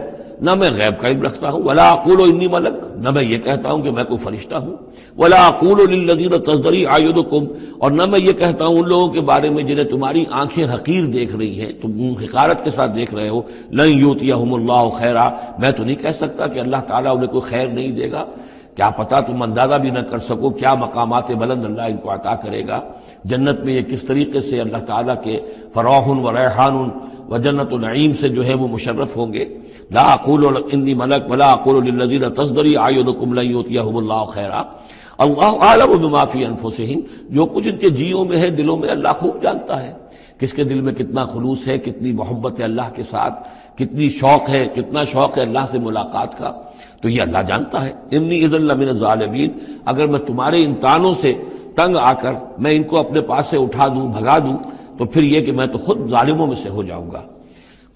نہ میں غیب کا علم رکھتا ہوں، ولا اقول انی ملک، نہ میں یہ کہتا ہوں کہ میں کوئی فرشتہ ہوں، ولا اقول للذین تزدری اعینکم، اور نہ میں یہ کہتا ہوں ان لوگوں کے بارے میں جنہیں تمہاری آنکھیں حقیر دیکھ رہی ہیں، تم حقارت کے ساتھ دیکھ رہے ہو، لن یؤتیہم اللہ خیرا، میں تو نہیں کہہ سکتا کہ اللہ تعالیٰ انہیں کوئی خیر نہیں دے گا، کیا پتا تم اندازہ بھی نہ کر سکو کیا مقامات بلند اللہ ان کو عطا کرے گا، جنت میں یہ کس طریقے سے اللہ تعالیٰ کے فراح و ریحان و جنت و نعیم سے جو ہے وہ مشرف ہوں گے۔ لا اقول انی ملک ولا اقول للذین تزدری اعینکم لن یؤتیہم اللہ خیرا، اللہ اعلم بما فی انفسہم، جو کچھ ان کے جیوں میں ہے دلوں میں اللہ خوب جانتا ہے، کس کے دل میں کتنا خلوص ہے، کتنی محبت ہے اللہ کے ساتھ، کتنی شوق ہے، کتنا شوق ہے اللہ سے ملاقات کا، تو یہ اللہ جانتا ہے۔ انی اذا لمن الظالمین، اگر میں تمہارے ان تانوں سے تنگ آ کر میں ان کو اپنے پاس سے اٹھا دوں، بھگا دوں، تو پھر یہ کہ میں تو خود ظالموں میں سے ہو جاؤں گا۔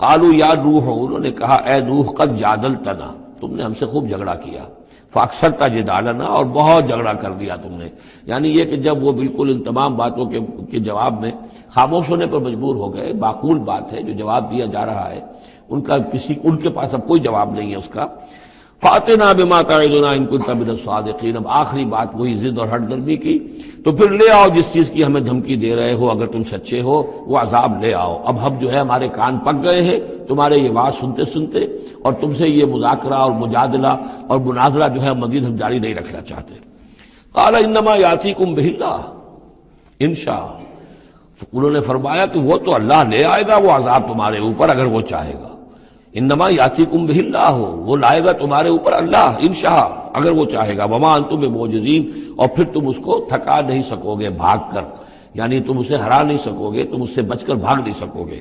قالوا یا نوح، انہوں نے کہا اے نوح قد جادلتنا، تم نے ہم سے خوب جھگڑا کیا، فاکثرت جدالنا، اور بہت جھگڑا کر دیا تم نے، یعنی یہ کہ جب وہ بالکل ان تمام باتوں کے جواب میں خاموش ہونے پر مجبور ہو گئے، معقول بات ہے جو جواب دیا جا رہا ہے، ان کے پاس اب کوئی جواب نہیں ہے اس کا۔ فاتنا بما تعدنا ان کنت من الصادقین، اب آخری بات وہی ضد اور ہٹ درمی کی، تو پھر لے آؤ جس چیز کی ہمیں دھمکی دے رہے ہو، اگر تم سچے ہو وہ عذاب لے آؤ۔ اب ہم جو ہے ہمارے کان پک گئے ہیں تمہارے یہ بات سنتے سنتے، اور تم سے یہ مذاکرہ اور مجادلہ اور مناظرہ جو ہے مزید ہم جاری نہیں رکھنا چاہتے۔ قال انما یاتیکم بہ اللہ ان شاء، انہوں نے فرمایا کہ وہ تو اللہ لے آئے گا وہ عذاب تمہارے اوپر اگر وہ چاہے گا، انما یاتیکم بہ اللہ، وہ لائے گا تمہارے اوپر اللہ انشاء اگر وہ چاہے گا، وما انتم بمعجزین، اور پھر تم اس کو تھکا نہیں سکو گے بھاگ کر، یعنی تم اسے ہرا نہیں سکو گے، تم اس سے بچ کر بھاگ نہیں سکو گے۔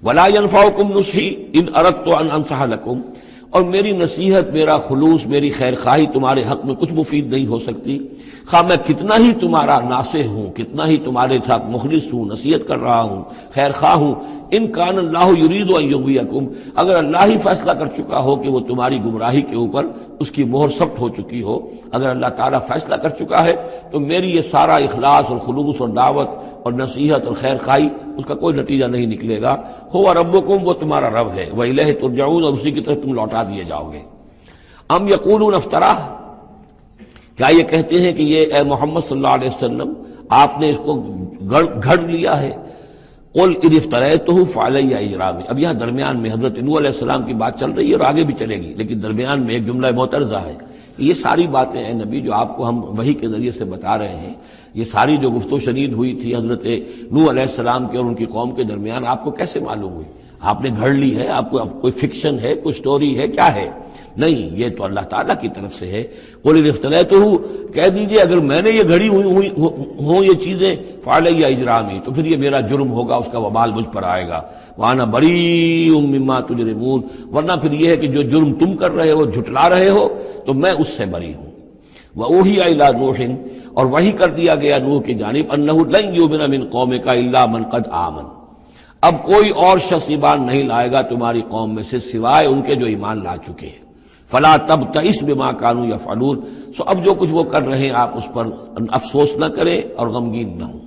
ولا ينفعکم نصحی ان اردت ان انصح لکم، اور میری نصیحت، میرا خلوص، میری خیر خواہی تمہارے حق میں کچھ مفید نہیں ہو سکتی، خواہ میں کتنا ہی تمہارا ناصح ہوں، کتنا ہی تمہارے ساتھ مخلص ہوں، نصیحت کر رہا ہوں، خیر خواہ ہوں، ان کان اللہ یرید ان یغویکم، اگر اللہ ہی فیصلہ کر چکا ہو کہ وہ تمہاری گمراہی کے اوپر اس کی مہر ثبت ہو چکی ہو، اگر اللہ تعالیٰ فیصلہ کر چکا ہے تو میری یہ سارا اخلاص اور خلوص اور دعوت اور نصیحت اور خیر خواہی اس کا کوئی نتیجہ نہیں نکلے گا۔ ہو ربکم، وہ تمہارا رب ہے، وإلیہ ترجعون، اور اسی کی طرف تم لوٹا دیے جاؤ گے۔ ام یقولون افتراہ، کیا یہ کہتے ہیں کہ یہ اے محمد صلی اللہ علیہ وسلم آپ نے اس کو گھڑ لیا ہے؟ قل ان افتریتہ فعلی اجرامی، اب یہاں درمیان میں حضرت نوح علیہ السلام کی بات چل رہی ہے اور آگے بھی چلے گی، لیکن درمیان میں ایک جملہ معترضہ ہے۔ یہ ساری باتیں اے نبی جو آپ کو ہم وحی کے ذریعے سے بتا رہے ہیں، یہ ساری جو گفت و شنید ہوئی تھی حضرت نوح علیہ السلام کے اور ان کی قوم کے درمیان، آپ کو کیسے معلوم ہوئی؟ آپ نے گھڑ لی ہے؟ آپ کو کوئی فکشن ہے، کوئی سٹوری ہے، کیا ہے؟ نہیں، یہ تو اللہ تعالیٰ کی طرف سے ہے۔ قل ان افتریتہ، کہہ دیجئے اگر میں نے یہ گھڑی ہوئی ہوں یہ چیزیں، فعلی اجرامی، تو پھر یہ میرا جرم ہوگا، اس کا وبال مجھ پر آئے گا، وانا بریء مما تجرمون، ورنہ پھر یہ ہے کہ جو جرم تم کر رہے ہو، جھٹلا رہے ہو، تو میں اس سے بری ہوں۔ وأوحی الی نوح، اور وحی کر دیا گیا نوح کی جانب، انہ لن یؤمن من قومک الا من قد آمن، اب کوئی اور شخص ایمان نہیں لائے گا تمہاری قوم میں سے سوائے ان کے جو ایمان لا چکے ہیں۔ فلا تبتئس بما كانوا يفعلون، سو اب جو کچھ وہ کر رہے ہیں آپ اس پر افسوس نہ کریں اور غمگین نہ ہوں۔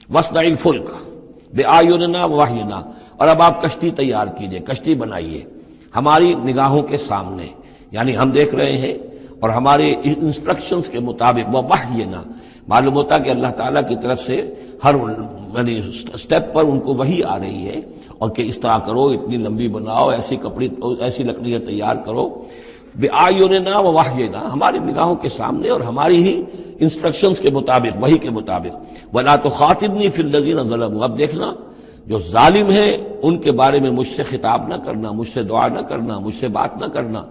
واصنع الفلک بأعیننا ووحینا، اور اب آپ کشتی تیار کیجئے، کشتی بنائیے ہماری نگاہوں کے سامنے، یعنی ہم دیکھ رہے ہیں اور ہمارے انسٹرکشنز کے مطابق، ووحینا معلوم ہوتا کہ اللہ تعالیٰ کی طرف سے ہر یعنی سٹیپ پر ان کو وحی آ رہی ہے، اور کہ اس طرح کرو، اتنی لمبی بناؤ، ایسی لکڑیاں تیار کرو، بِأَعْيُنِنَا وَوَحْيِنَا، ہماری نگاہوں کے سامنے اور ہماری ہی انسٹرکشنز کے مطابق، وحی کے مطابق۔ وَلَا تُخَاطِبْنِي فِي الَّذِينَ ظَلَمُوا، اب دیکھنا جو ظالم ہیں ان کے بارے میں مجھ سے خطاب نہ کرنا، مجھ سے دعا نہ کرنا، مجھ سے بات نہ کرنا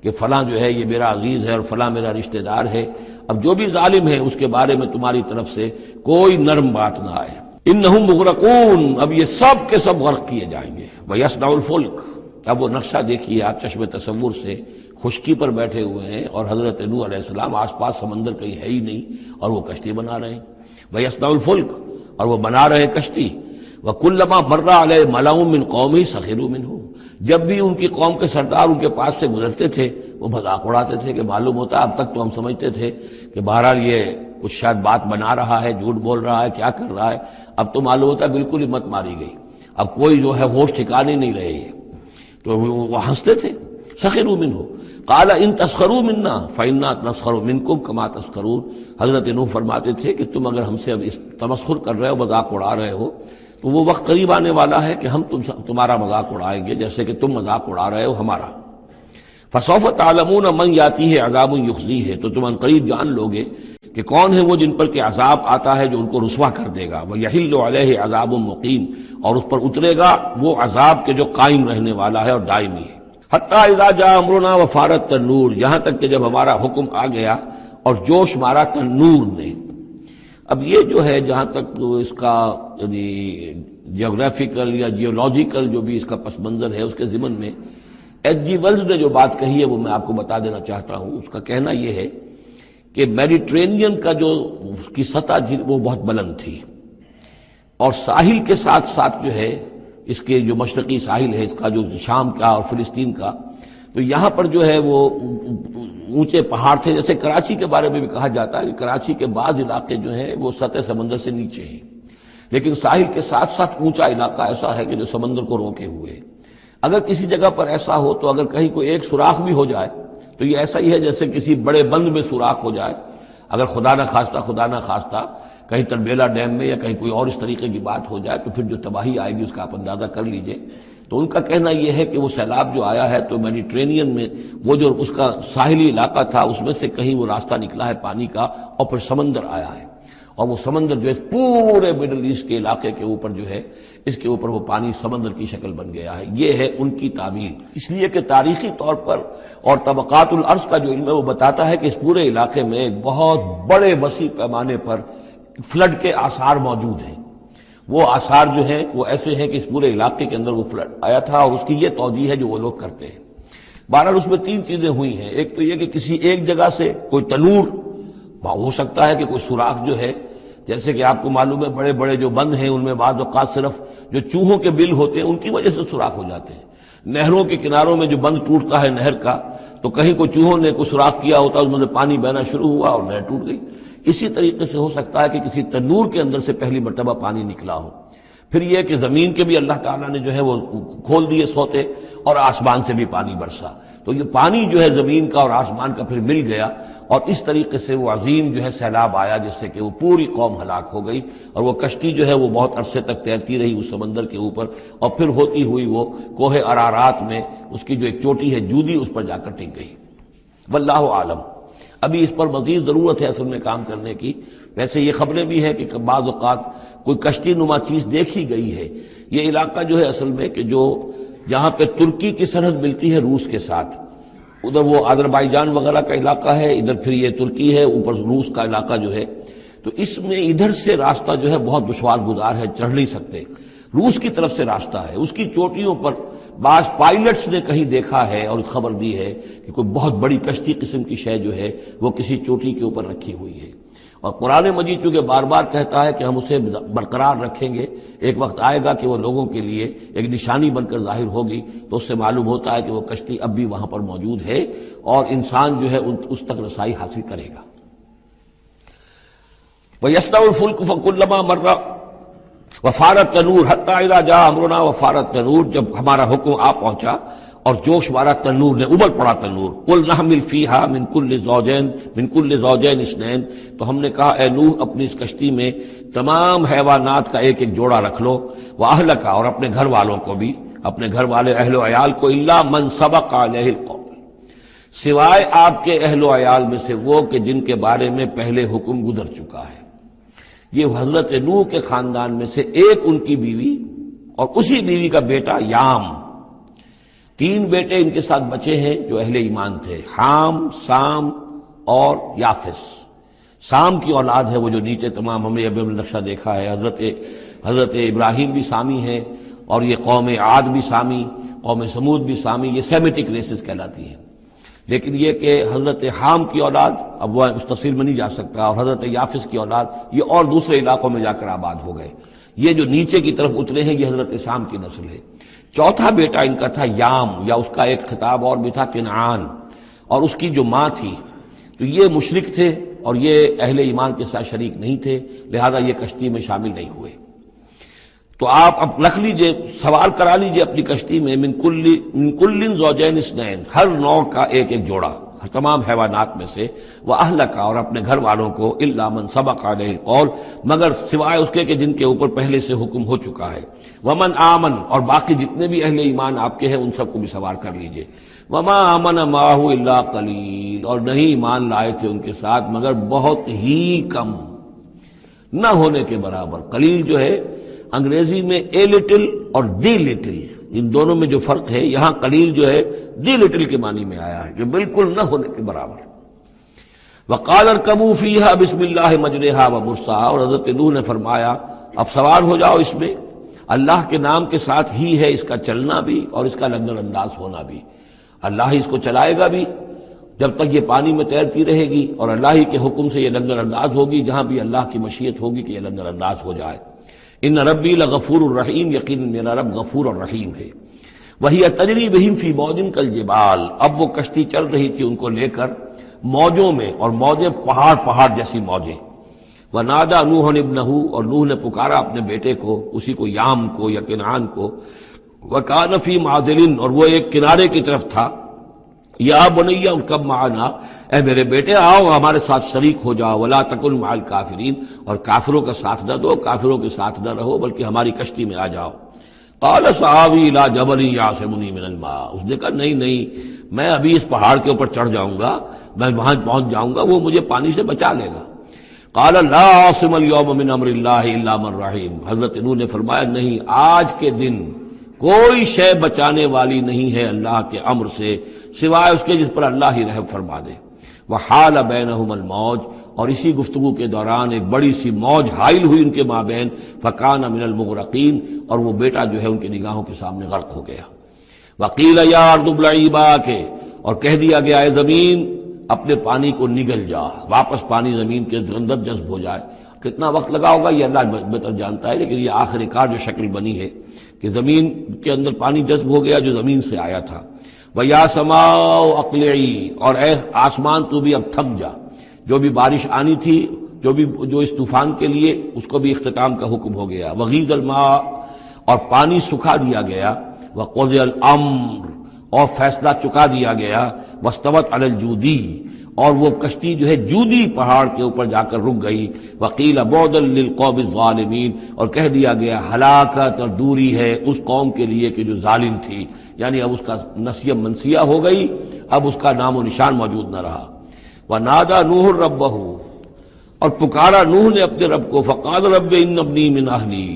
کہ فلاں جو ہے یہ میرا عزیز ہے اور فلاں میرا رشتہ دار ہے۔ اب جو بھی ظالم ہے اس کے بارے میں تمہاری طرف سے کوئی نرم بات نہ آئے۔ انہم مغرقون، اب یہ سب کے سب غرق کیے جائیں گے۔ وَيَصْنَعُ الْفُلْكَ، اب وہ نقشہ دیکھیے آپ چشم تصور سے، خشکی پر بیٹھے ہوئے ہیں اور حضرت نوح علیہ السلام آس پاس سمندر کہیں ہے ہی نہیں اور وہ کشتی بنا رہے ہیں۔ وَيَصْنَعُ الْفُلْكَ، اور وہ بنا رہے ہیں کشتی۔ وَكُلَّمَا مَرَّ عَلَيْهِ مَلَأٌ مِّن قَوْمِهِ سَخِرُوا مِنْهُ، جب بھی ان کی قوم کے سردار ان کے پاس سے گزرتے تھے وہ مذاق اڑاتے تھے کہ معلوم ہوتا ہے اب تک تو ہم سمجھتے تھے کہ بہرحال یہ کچھ شاید بات بنا رہا ہے، جھوٹ بول رہا ہے، کیا کر رہا ہے، اب تو معلوم ہوتا ہے بالکل ہی مت ماری گئی، اب کوئی جو ہے ہوش ٹھکانے نہیں رہے یہ۔ تو وہ ہنستے تھے، سخروا منہ قال ان تسخروا منا فإنا نسخر منکم کما تسخرون۔ حضرت نوح فرماتے تھے کہ تم اگر ہم سے اب اس تمسخر کر رہے ہو، مذاق اڑا رہے ہو، تو وہ وقت قریب آنے والا ہے کہ ہم تمہارا مذاق اڑائیں گے جیسے کہ تم مذاق اڑا رہے ہو ہمارا۔ فسوف تعلمون من یاتیہ عذاب یخزیہ، تو تم ان قریب جان لوگے کہ کون ہے وہ جن پر کہ عذاب آتا ہے جو ان کو رسوا کر دے گا، ویحل علیہ عذاب مقیم، اور اس پر اترے گا وہ عذاب کے جو قائم رہنے والا ہے اور دائمی ہے۔ حتی اذا جاء امرنا وفارت التنور، یہاں تک کہ جب ہمارا حکم آ گیا اور جوش مارا تنور نے۔ اب یہ جو ہے جہاں تک اس کا یعنی جیوگرافیکل یا جیولوجیکل جو بھی اس کا پس منظر ہے، اس کے ضمن میں ایچ جی ویلز نے جو بات کہی ہے وہ میں آپ کو بتا دینا چاہتا ہوں۔ اس کا کہنا یہ ہے کہ میڈیٹرینین کا جو اس کی سطح وہ بہت بلند تھی، اور ساحل کے ساتھ ساتھ جو ہے اس کے جو مشرقی ساحل ہے اس کا جو شام کا اور فلسطین کا، تو یہاں پر جو ہے وہ اونچے پہاڑ تھے۔ جیسے کراچی کے بارے میں بھی کہا جاتا ہے کہ کراچی کے بعض علاقے جو ہیں وہ سطح سمندر سے نیچے ہیں، لیکن ساحل کے ساتھ ساتھ اونچا علاقہ ایسا ہے کہ جو سمندر کو روکے ہوئے ہے۔ اگر کسی جگہ پر ایسا ہو تو اگر کہیں کوئی ایک سوراخ بھی ہو جائے تو یہ ایسا ہی ہے جیسے کسی بڑے بند میں سوراخ ہو جائے۔ اگر خدا نہ خواستہ کہیں تربیلا ڈیم میں یا کہیں کوئی اور اس طریقے کی بات ہو جائے تو پھر جو تباہی آئے گی اس کا آپ اندازہ کر لیجئے۔ تو ان کا کہنا یہ ہے کہ وہ سیلاب جو آیا ہے تو میڈیٹرینین میں وہ جو اس کا ساحلی علاقہ تھا اس میں سے کہیں وہ راستہ نکلا ہے پانی کا، اور پھر سمندر آیا ہے، اور وہ سمندر جو ہے پورے مڈل ایسٹ کے علاقے کے اوپر جو ہے اس کے اوپر وہ پانی سمندر کی شکل بن گیا ہے۔ یہ ہے ان کی تعبیر، اس لیے کہ تاریخی طور پر اور طبقات الارض کا جو علم ہے وہ بتاتا ہے کہ اس پورے علاقے میں ایک بہت بڑے وسیع پیمانے پر فلڈ کے آثار موجود ہیں۔ وہ آثار جو ہیں وہ ایسے ہیں کہ اس پورے علاقے کے اندر وہ فلڈ آیا تھا، اور اس کی یہ توجیہ ہے جو وہ لوگ کرتے ہیں۔ بہرحال اس میں تین چیزیں ہوئی ہیں، ایک تو یہ کہ کسی ایک جگہ سے کوئی تنور، ہو سکتا ہے کہ کوئی سوراخ جو ہے، جیسے کہ آپ کو معلوم ہے بڑے بڑے جو بند ہیں ان میں بعض اوقات صرف جو چوہوں کے بل ہوتے ہیں ان کی وجہ سے سوراخ ہو جاتے ہیں۔ نہروں کے کناروں میں جو بند ٹوٹتا ہے نہر کا، تو کہیں کوئی چوہوں نے کوئی سوراخ کیا ہوتا، اس میں سے پانی بہنا شروع ہوا اور نہر ٹوٹ گئی۔ اسی طریقے سے ہو سکتا ہے کہ کسی تنور کے اندر سے پہلی مرتبہ پانی نکلا ہو۔ پھر یہ کہ زمین کے بھی اللہ تعالیٰ نے جو ہے وہ کھول دیے سوتے، اور آسمان سے بھی پانی برسا، تو یہ پانی جو ہے زمین کا اور آسمان کا پھر مل گیا، اور اس طریقے سے وہ عظیم جو ہے سیلاب آیا جس سے کہ وہ پوری قوم ہلاک ہو گئی، اور وہ کشتی جو ہے وہ بہت عرصے تک تیرتی رہی اس سمندر کے اوپر، اور پھر ہوتی ہوئی وہ کوہ ارارات میں اس کی جو ایک چوٹی ہے جودی، اس پر جا کر ٹک گئی۔ واللہ عالم، ابھی اس پر مزید ضرورت ہے اصل میں کام کرنے کی۔ ویسے یہ خبریں بھی ہیں کہ بعض اوقات کوئی کشتی نما چیز دیکھی گئی ہے۔ یہ علاقہ جو ہے اصل میں کہ جو جہاں پہ ترکی کی سرحد ملتی ہے روس کے ساتھ، ادھر وہ آذربائیجان وغیرہ کا علاقہ ہے، ادھر پھر یہ ترکی ہے، اوپر روس کا علاقہ جو ہے، تو اس میں ادھر سے راستہ جو ہے بہت دشوار گزار ہے، چڑھ نہیں سکتے۔ روس کی طرف سے راستہ ہے، اس کی چوٹیوں پر بعض پائلٹس نے کہیں دیکھا ہے اور خبر دی ہے کہ کوئی بہت بڑی کشتی قسم کی شے جو ہے وہ کسی چوٹی کے اوپر رکھی ہوئی ہے، اور قرآن مجید چونکہ بار بار کہتا ہے کہ ہم اسے برقرار رکھیں گے، ایک وقت آئے گا کہ وہ لوگوں کے لیے ایک نشانی بن کر ظاہر ہوگی، تو اس سے معلوم ہوتا ہے کہ وہ کشتی اب بھی وہاں پر موجود ہے اور انسان جو ہے اس تک رسائی حاصل کرے گا۔ وَيَصْنَعُ الْفُلْكَ فَكُلَّمَا مَرَّ وَفَارَ التَّنُورُ حَتَّىٰ إِذَا جَاءَ أَمْرُنَا وَفَارَ التَّنُورُ، جب ہمارا حکم آ پہنچا اور جوش مارا تنور نے، ابل پڑا تنور۔ قُلْ نَحْمِلُ فِيهَا مِن كُلِّ زَوْجَيْنِ اثْنَيْنِ، تو ہم نے کہا اے نوح اپنی اس کشتی میں تمام حیوانات کا ایک ایک جوڑا رکھ لو، وَأَهْلَكَ، اور اپنے گھر والوں کو بھی، اپنے گھر والے اہل و عیال کو، إِلَّا مَنْ سَبَقَ عَلَيْهِ الْقَوْلُ، سوائے آپ کے اہل و عیال میں سے وہ کہ جن کے بارے میں پہلے حکم گزر چکا ہے۔ یہ حضرت نوح کے خاندان میں سے ایک ان کی بیوی اور اسی بیوی کا بیٹا یام، تین بیٹے ان کے ساتھ بچے ہیں جو اہل ایمان تھے، حام، سام اور یافس۔ سام کی اولاد ہے وہ جو نیچے تمام ہم نے ابھی نقشہ دیکھا ہے، حضرت ابراہیم بھی سامی ہیں، اور یہ قوم عاد بھی سامی، قوم سمود بھی سامی، یہ سیمیٹک ریسز کہلاتی ہیں۔ لیکن یہ کہ حضرت حام کی اولاد، اب وہ اس تفصیل میں نہیں جا سکتا، اور حضرت یافس کی اولاد یہ اور دوسرے علاقوں میں جا کر آباد ہو گئے۔ یہ جو نیچے کی طرف اترے ہیں یہ حضرت سام کی نسل ہے۔ چوتھا بیٹا ان کا تھا یام، یا اس کا ایک خطاب اور بھی تھا کنعان، اور اس کی جو ماں تھی، تو یہ مشرک تھے اور یہ اہل ایمان کے ساتھ شریک نہیں تھے، لہذا یہ کشتی میں شامل نہیں ہوئے۔ تو آپ اب رکھ لیجئے، سوال کرا لیجئے اپنی کشتی میں من کل زوجین اثنین، ہر نوع کا ایک ایک جوڑا تمام حیوانات میں سے، وَأَهْلَكَ، اور اپنے گھر والوں کو، إِلَّا مَنْ سَبَقَ عَلَيْهِ الْقَوْلُ، مگر سوائے اس کے کہ جن کے اوپر پہلے سے حکم ہو چکا ہے، وَمَنْ آمَنَ، اور باقی جتنے بھی اہل ایمان آپ کے ہیں ان سب کو بھی سوار کر لیجئے، وَمَا آمَنَ مَعَهُ إِلَّا قَلِيلٌ، اور نہیں ایمان لائے تھے ان کے ساتھ مگر بہت ہی کم، نہ ہونے کے برابر۔ قلیل جو ہے انگریزی میں اے لٹل اور دی لٹل، ان دونوں میں جو فرق ہے، یہاں قلیل جو ہے دی لٹل کے معنی میں آیا ہے کہ بالکل نہ ہونے کے برابر۔ وقال اركبوا فيها بسم الله مجريها ومرساها، اور حضرت نوح نے فرمایا اب سوار ہو جاؤ اس میں، اللہ کے نام کے ساتھ ہی ہے اس کا چلنا بھی اور اس کا لنگر انداز ہونا بھی، اللہ ہی اس کو چلائے گا بھی جب تک یہ پانی میں تیرتی رہے گی، اور اللہ ہی کے حکم سے یہ لنگر انداز ہوگی جہاں بھی اللہ کی مشیت ہوگی کہ یہ لنگر انداز ہو جائے۔ ان ربی لغفور الرحیم، یقین میرا رب غفور الرحیم ہے۔ وہی تجری بہم فی موج کالجبال، اب وہ کشتی چل رہی تھی ان کو لے کر موجوں میں، اور موجیں پہاڑ پہاڑ جیسی موجیں۔ ونادى نوح ابنہ، اور نوح نے پکارا اپنے بیٹے کو، اسی کو یام کو یا کنعان کو، وکان فی معزل، اور وہ ایک کنارے کی طرف تھا، یا بنی ارکب معنا، اے میرے بیٹے آؤ ہمارے ساتھ شریک ہو جاؤ، ولا تکن مع الکافرین، اور کافروں کا ساتھ نہ دو، کافروں کے ساتھ نہ رہو بلکہ ہماری کشتی میں آ جاؤ۔ قال سآوی الی جبل یعصمنی من الماء، اس نے کہا نہیں نہیں، میں ابھی اس پہاڑ کے اوپر چڑھ جاؤں گا، میں وہاں پہنچ جاؤں گا، وہ مجھے پانی سے بچا لے گا۔ قال لا عاصم اليوم من امر اللہ الا من رحم، حضرت نوح نے فرمایا نہیں، آج کے دن کوئی شے بچانے والی نہیں ہے اللہ کے امر سے سوائے اس کے جس پر اللہ ہی رحم فرما دے۔ وحال بینہم الموج، اور اسی گفتگو کے دوران ایک بڑی سی موج حائل ہوئی ان کے مابین، فکان من المغرقین، اور وہ بیٹا جو ہے ان کی نگاہوں کے سامنے غرق ہو گیا۔ وقیل یا ارض ابلعی ماءک، اور کہہ دیا گیا اے زمین اپنے پانی کو نگل جا، واپس پانی زمین کے اندر جذب ہو جائے۔ کتنا وقت لگا ہوگا یہ اللہ بہتر جانتا ہے، لیکن یہ آخر کار جو شکل بنی ہے کہ زمین کے اندر پانی جذب ہو گیا جو زمین سے آیا تھا۔ وَيَا سَمَاءُ أَقْلِعِي، اور اے آسمان تو بھی اب تھم جا، جو بھی بارش آنی تھی، جو اس طوفان کے لیے، اس کو بھی اختتام کا حکم ہو گیا۔ وَغِيضَ الْمَاءُ، اور پانی سکھا دیا گیا۔ وَقُضِيَ الْأَمْرُ، اور فیصلہ چکا دیا گیا۔ وَاسْتَوَتْ عَلَى الْجُودِيِّ، اور وہ کشتی جو ہے جودی پہاڑ کے اوپر جا کر رک گئی۔ وَقِيلَ بُعْدًا لِلْقَوْمِ الظَّالِمِينَ، اور کہہ دیا گیا ہلاکت اور دوری ہے اس قوم کے لیے کہ جو ظالم تھی، یعنی اب اس کا نسیہ منسیہ ہو گئی، اب اس کا نام و نشان موجود نہ رہا۔ وَنَادَى نُوحٌ رَبَّهُ، اور پکارا نوح نے اپنے رب کو، فقال رب ان ابنی من اہلی،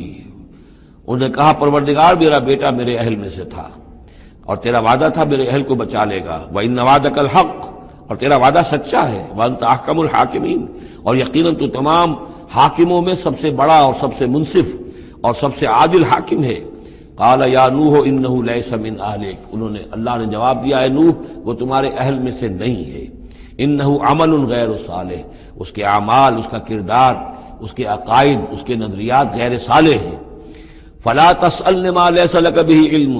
انہوں نے کہا پروردگار میرا بیٹا میرے اہل میں سے تھا، اور تیرا وعدہ تھا میرے اہل کو بچا لے گا۔ وَإِنَّ وَعْدَكَ الْحَقُّ، اور تیرا وعدہ سچا ہے۔ وَأَنْتَ أَحْكَمُ الْحَاكِمِينَ، اور یقیناً تو تمام حاکموں میں سب سے بڑا اور سب سے منصف اور سب سے عادل حاکم ہے۔ قال یا نوح انہ لیس من اہلک، انہوں نے اللہ نے جواب دیا، اے نوح وہ تمہارے اہل میں سے نہیں ہے۔ انہ عمل غیر صالح، اس کے اعمال، اس کا کردار، اس کے عقائد، اس کے نظریات غیر صالح ہیں۔ فلا تسألن ما لیس لک بہ علم،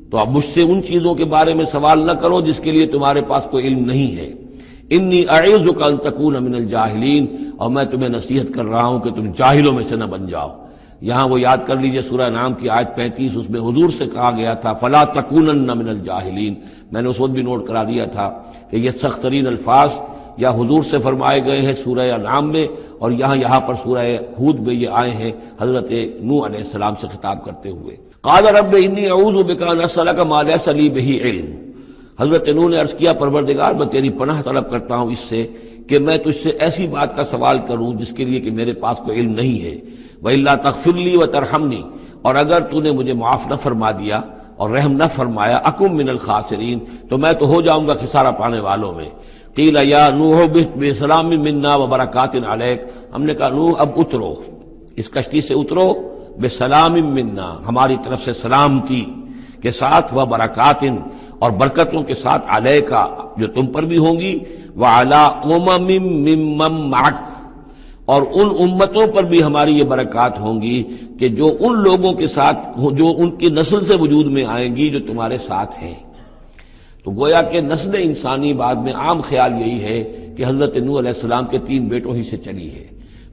تو اب مجھ سے ان چیزوں کے بارے میں سوال نہ کرو جس کے لیے تمہارے پاس کوئی علم نہیں ہے۔ انی اعوذک ان تکون من الجاہلین، اور میں تمہیں نصیحت کر رہا ہوں کہ تم جاہلوں میں سے نہ بن جاؤ۔ یہاں وہ یاد کر لیجئے سورہ نام کی آیت 35، اس میں حضور سے کہا گیا تھا فلا تکونن من الجاہلین، میں نے اس وقت بھی نوٹ کرا دیا تھا کہ یہ سخت ترین الفاظ یا حضور سے فرمائے گئے ہیں سورہ انعام میں، اور یہاں پر سورہ ہود میں یہ آئے ہیں حضرت نوح علیہ السلام سے خطاب کرتے ہوئے۔ قال رب انی اعوذ بک ان اسألک ما لیس لی بہ علم، حضرت نوح نے عرض کیا پروردگار میں تیری پناہ طلب کرتا ہوں اس سے کہ میں تجھ سے ایسی بات کا سوال کروں جس کے لیے کہ میرے پاس کوئی علم نہیں ہے۔ وَإِلَّا تَغْفِرْ لِي وَتَرْحَمْنِي، اور اگر تو نے مجھے معاف نہ فرما دیا اور رحم نہ فرمایا، اکم من الخاسرین، تو میں تو ہو جاؤں گا خسارہ پانے والوں میں۔ قیل یا نوح بسلام منا وبرکات علیک، ہم نے کہا نوح اب اترو، اس کشتی سے اترو، بسلام منا، ہماری طرف سے سلامتی کے ساتھ، وبرکات، اور برکتوں کے ساتھ، علیکا، جو تم پر بھی ہوں گی، وعلی امم ممن معک، اور ان امتوں پر بھی ہماری یہ برکات ہوں گی کہ جو ان لوگوں کے ساتھ جو ان کی نسل سے وجود میں آئیں گی جو تمہارے ساتھ ہیں۔ تو گویا کہ نسل انسانی بعد میں عام خیال یہی ہے کہ حضرت نوح علیہ السلام کے 3 بیٹوں ہی سے چلی ہے.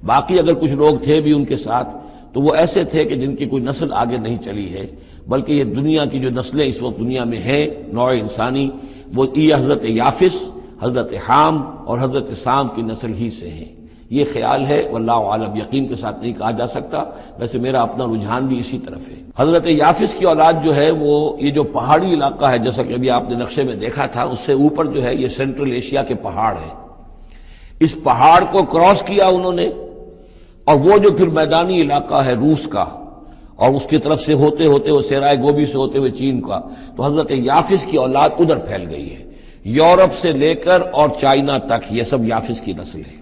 باقی اگر کچھ لوگ تھے بھی ان کے ساتھ تو وہ ایسے تھے کہ جن کی کوئی نسل آگے نہیں چلی ہے، بلکہ یہ دنیا کی جو نسلیں اس وقت دنیا میں ہیں نوع انسانی، وہ یہ حضرت یافس، حضرت حام اور حضرت سام کی نسل ہی سے ہیں. یہ خیال ہے، واللہ عالم، یقین کے ساتھ نہیں کہا جا سکتا، ویسے میرا اپنا رجحان بھی اسی طرف ہے. حضرت یافس کی اولاد جو ہے وہ یہ جو پہاڑی علاقہ ہے، جیسا کہ ابھی آپ نے نقشے میں دیکھا تھا، اس سے اوپر جو ہے یہ سینٹرل ایشیا کے پہاڑ ہیں. اس پہاڑ کو کراس کیا انہوں نے، اور وہ جو پھر میدانی علاقہ ہے روس کا، اور اس کی طرف سے ہوتے ہوتے وہ سیرائے گوبی سے ہوتے ہوئے چین کا، تو حضرت یافس کی اولاد ادھر پھیل گئی ہے. یورپ سے لے کر اور چائنا تک یہ سب یافس کی نسل ہے.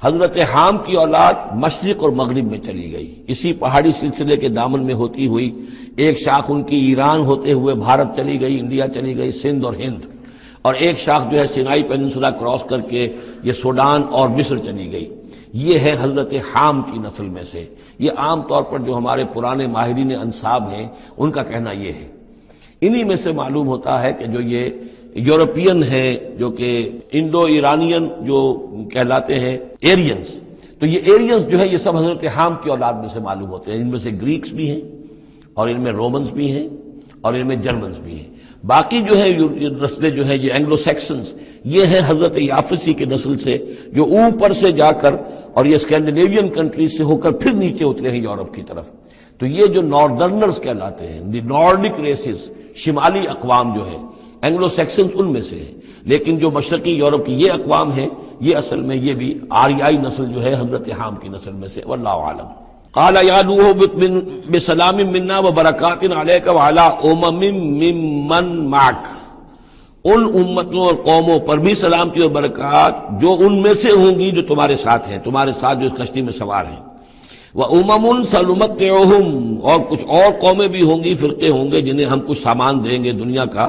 حضرت حام کی اولاد مشرق اور مغرب میں چلی گئی، اسی پہاڑی سلسلے کے دامن میں ہوتی ہوئی. ایک شاخ ان کی ایران ہوتے ہوئے بھارت چلی گئی، انڈیا چلی گئی، سندھ اور ہند، اور ایک شاخ جو ہے سینائی پیننسولا کراس کر کے یہ سوڈان اور مصر چلی گئی. یہ ہے حضرت حام کی نسل میں سے. یہ عام طور پر جو ہمارے پرانے ماہرین انساب ہیں ان کا کہنا یہ ہے. انہی میں سے معلوم ہوتا ہے کہ جو یہ یورپین ہیں، جو کہ انڈو ایرانین جو کہلاتے ہیں ایرینز، تو یہ ایرینز جو ہے یہ سب حضرت حام کی اولاد میں سے معلوم ہوتے ہیں. ان میں سے گریکس بھی ہیں، اور ان میں رومنز بھی ہیں، اور ان میں جرمنز بھی ہیں. باقی جو ہے نسلیں جو ہیں یہ اینگلو سیکسنز، یہ ہیں حضرت یافسی کی نسل سے، جو اوپر سے جا کر اور یہ اسکینڈینیوین کنٹریز سے ہو کر پھر نیچے اترے ہیں یورپ کی طرف. تو یہ جو ناردرنرز کہلاتے ہیں، دی نارڈک ریسز، شمالی اقوام جو ہے اینگلو سیکسنز ان میں سے ہیں. لیکن جو مشرقی یورپ کی یہ اقوام ہیں، یہ اصل میں یہ بھی آریائی نسل جو ہے حضرت حام کی نسل میں سے. واللہ عالم. قال یا نوح بسلام منا وبرکات علیک وعلی امم ممن معک، ان امتوں اور قوموں پر بھی سلامتی اور برکات جو ان میں سے ہوں گی جو تمہارے ساتھ ہیں، تمہارے ساتھ جو اس کشتی میں سوار ہیں. وَأُمَمٌ سَنُمَتِّعُهُمْ، اور کچھ اور قومیں بھی ہوں گی، فرقے ہوں گے جنہیں ہم کچھ سامان دیں گے دنیا کا.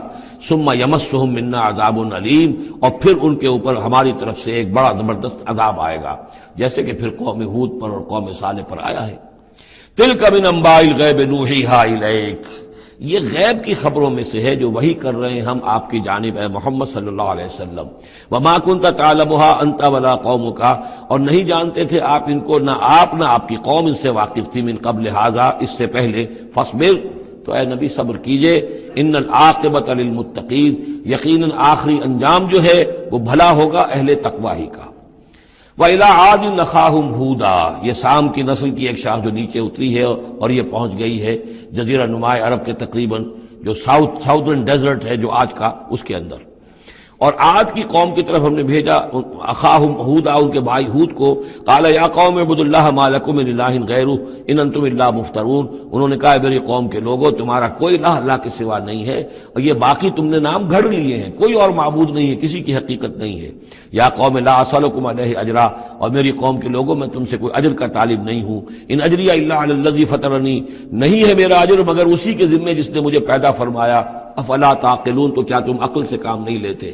ثُمَّ يَمَسُّهُم مِّنَّا عَذَابٌ أَلِيمٌ، اور پھر ان کے اوپر ہماری طرف سے ایک بڑا زبردست عذاب آئے گا، جیسے کہ پھر قوم ہود پر اور قوم صالح پر آیا ہے. تِلْكَ مِنْ أَنبَاءِ الْغَيْبِ نُوحِيهَا إِلَيْكَ، یہ غیب کی خبروں میں سے ہے جو وحی کر رہے ہیں ہم آپ کی جانب اے محمد صلی اللہ علیہ وسلم. وما كنت تعلمها انت ولا قومك، اور نہیں جانتے تھے آپ ان کو، نہ آپ نہ آپ کی قوم ان سے واقف تھی. من قبل هذا، اس سے پہلے. فاصبر، تو اے نبی صبر کیجئے. ان العاقبۃ للمتقین، یقیناً آخری انجام جو ہے وہ بھلا ہوگا اہل تقوی ہی کا. وَإِلَىٰ عَادٍ أَخَاهُمْ هُودًا، یہ سام کی نسل کی ایک شاخ جو نیچے اتری ہے اور یہ پہنچ گئی ہے جزیرہ نماء عرب کے تقریباً جو ساؤتھرن ڈیزرٹ ہے جو آج کا، اس کے اندر. اور عاد کی قوم کی طرف ہم نے بھیجا اخاہم ہودا، ان کے بھائی ہود کو. قال یا قوم اعبدوا اللہ ما لکم من الہ غیرہ ان انتم الا مفترون، انہوں نے کہا میری قوم کے لوگوں تمہارا کوئی الہ اللہ کے سوا نہیں ہے، اور یہ باقی تم نے نام گھڑ لیے ہیں، کوئی اور معبود نہیں ہے، کسی کی حقیقت نہیں ہے. یا قوم لا اسألکم علیہ اجرا، اور میری قوم کے لوگوں میں تم سے کوئی اجر کا طالب نہیں ہوں. ان اجری الا علی الذی فطرنی، نہیں ہے میرا اجر مگر اسی کے ذمے جس نے مجھے پیدا فرمایا. افلا تعقلون، تو کیا تم عقل سے کام نہیں لیتے.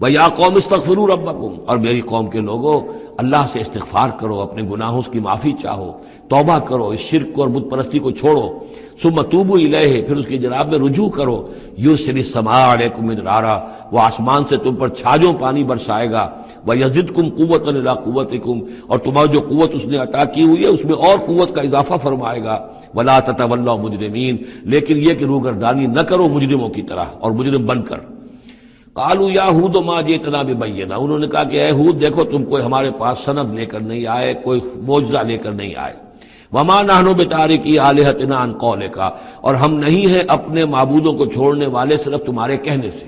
وَيَا قَوْمِ اسْتَغْفِرُوا رَبَّكُمْ، اور میری قوم کے لوگوں اللہ سے استغفار کرو، اپنے گناہوں کی معافی چاہو، توبہ کرو، اس شرک اور بت پرستی کو چھوڑو. ثُمَّ تُوبُوا إِلَيْهِ، پھر اس کی جناب میں رجوع کرو. يُرْسِلِ السَّمَاءَ عَلَيْكُمْ مِدْرَارًا، وہ آسمان سے تم پر چھاجوں پانی برسائے گا. وَيَزِدْكُمْ قُوَّةً إِلَىٰ قُوَّتِكُمْ، اور تمہاری جو قوت اس نے عطا کی ہوئی ہے اس میں اور قوت کا اضافہ فرمائے گا. وَلَا تَتَوَلَّوْا مُجْرِمِينَ، لیکن یہ کہ روگردانی نہ کرو مجرموں کی طرح اور مجرم بن کر. قالوا یا ہود ما جئتنا ببینہ، انہوں نے کہا کہ اے ہود دیکھو تم کوئی ہمارے پاس سند لے کر نہیں آئے، کوئی معجزہ لے کر نہیں آئے. وما نحن بتارکی آلہتنا عن قولک، اور ہم نہیں ہیں اپنے معبودوں کو چھوڑنے والے صرف تمہارے کہنے سے.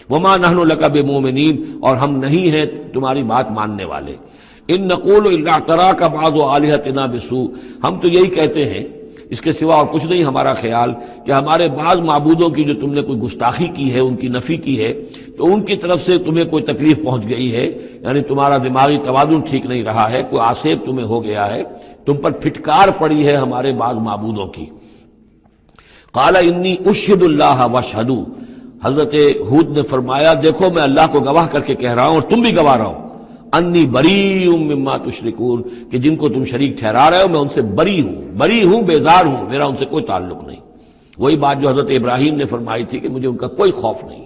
وما نحن لک بمؤمنین، اور ہم نہیں ہیں تمہاری بات ماننے والے. ان نقول الا اعتراک بعض آلہتنا بسوء، ہم تو یہی کہتے ہیں، اس کے سوا اور کچھ نہیں ہمارا خیال، کہ ہمارے بعض معبودوں کی جو تم نے کوئی گستاخی کی ہے، ان کی نفی کی ہے، تو ان کی طرف سے تمہیں کوئی تکلیف پہنچ گئی ہے، یعنی تمہارا دماغی توازن ٹھیک نہیں رہا ہے، کوئی آسیب تمہیں ہو گیا ہے، تم پر پھٹکار پڑی ہے ہمارے بعض معبودوں کی. قال انی اشہد اللہ واشہدوا، حضرت ہود نے فرمایا دیکھو میں اللہ کو گواہ کر کے کہہ رہا ہوں اور تم بھی گواہ رہو، انی بری مما تشرکون، کہ جن کو تم شریک ٹھہرا رہے ہو میں ان سے بری ہوں، بیزار ہوں، میرا ان سے کوئی تعلق نہیں. وہی بات جو حضرت ابراہیم نے فرمائی تھی کہ مجھے ان کا کوئی خوف نہیں،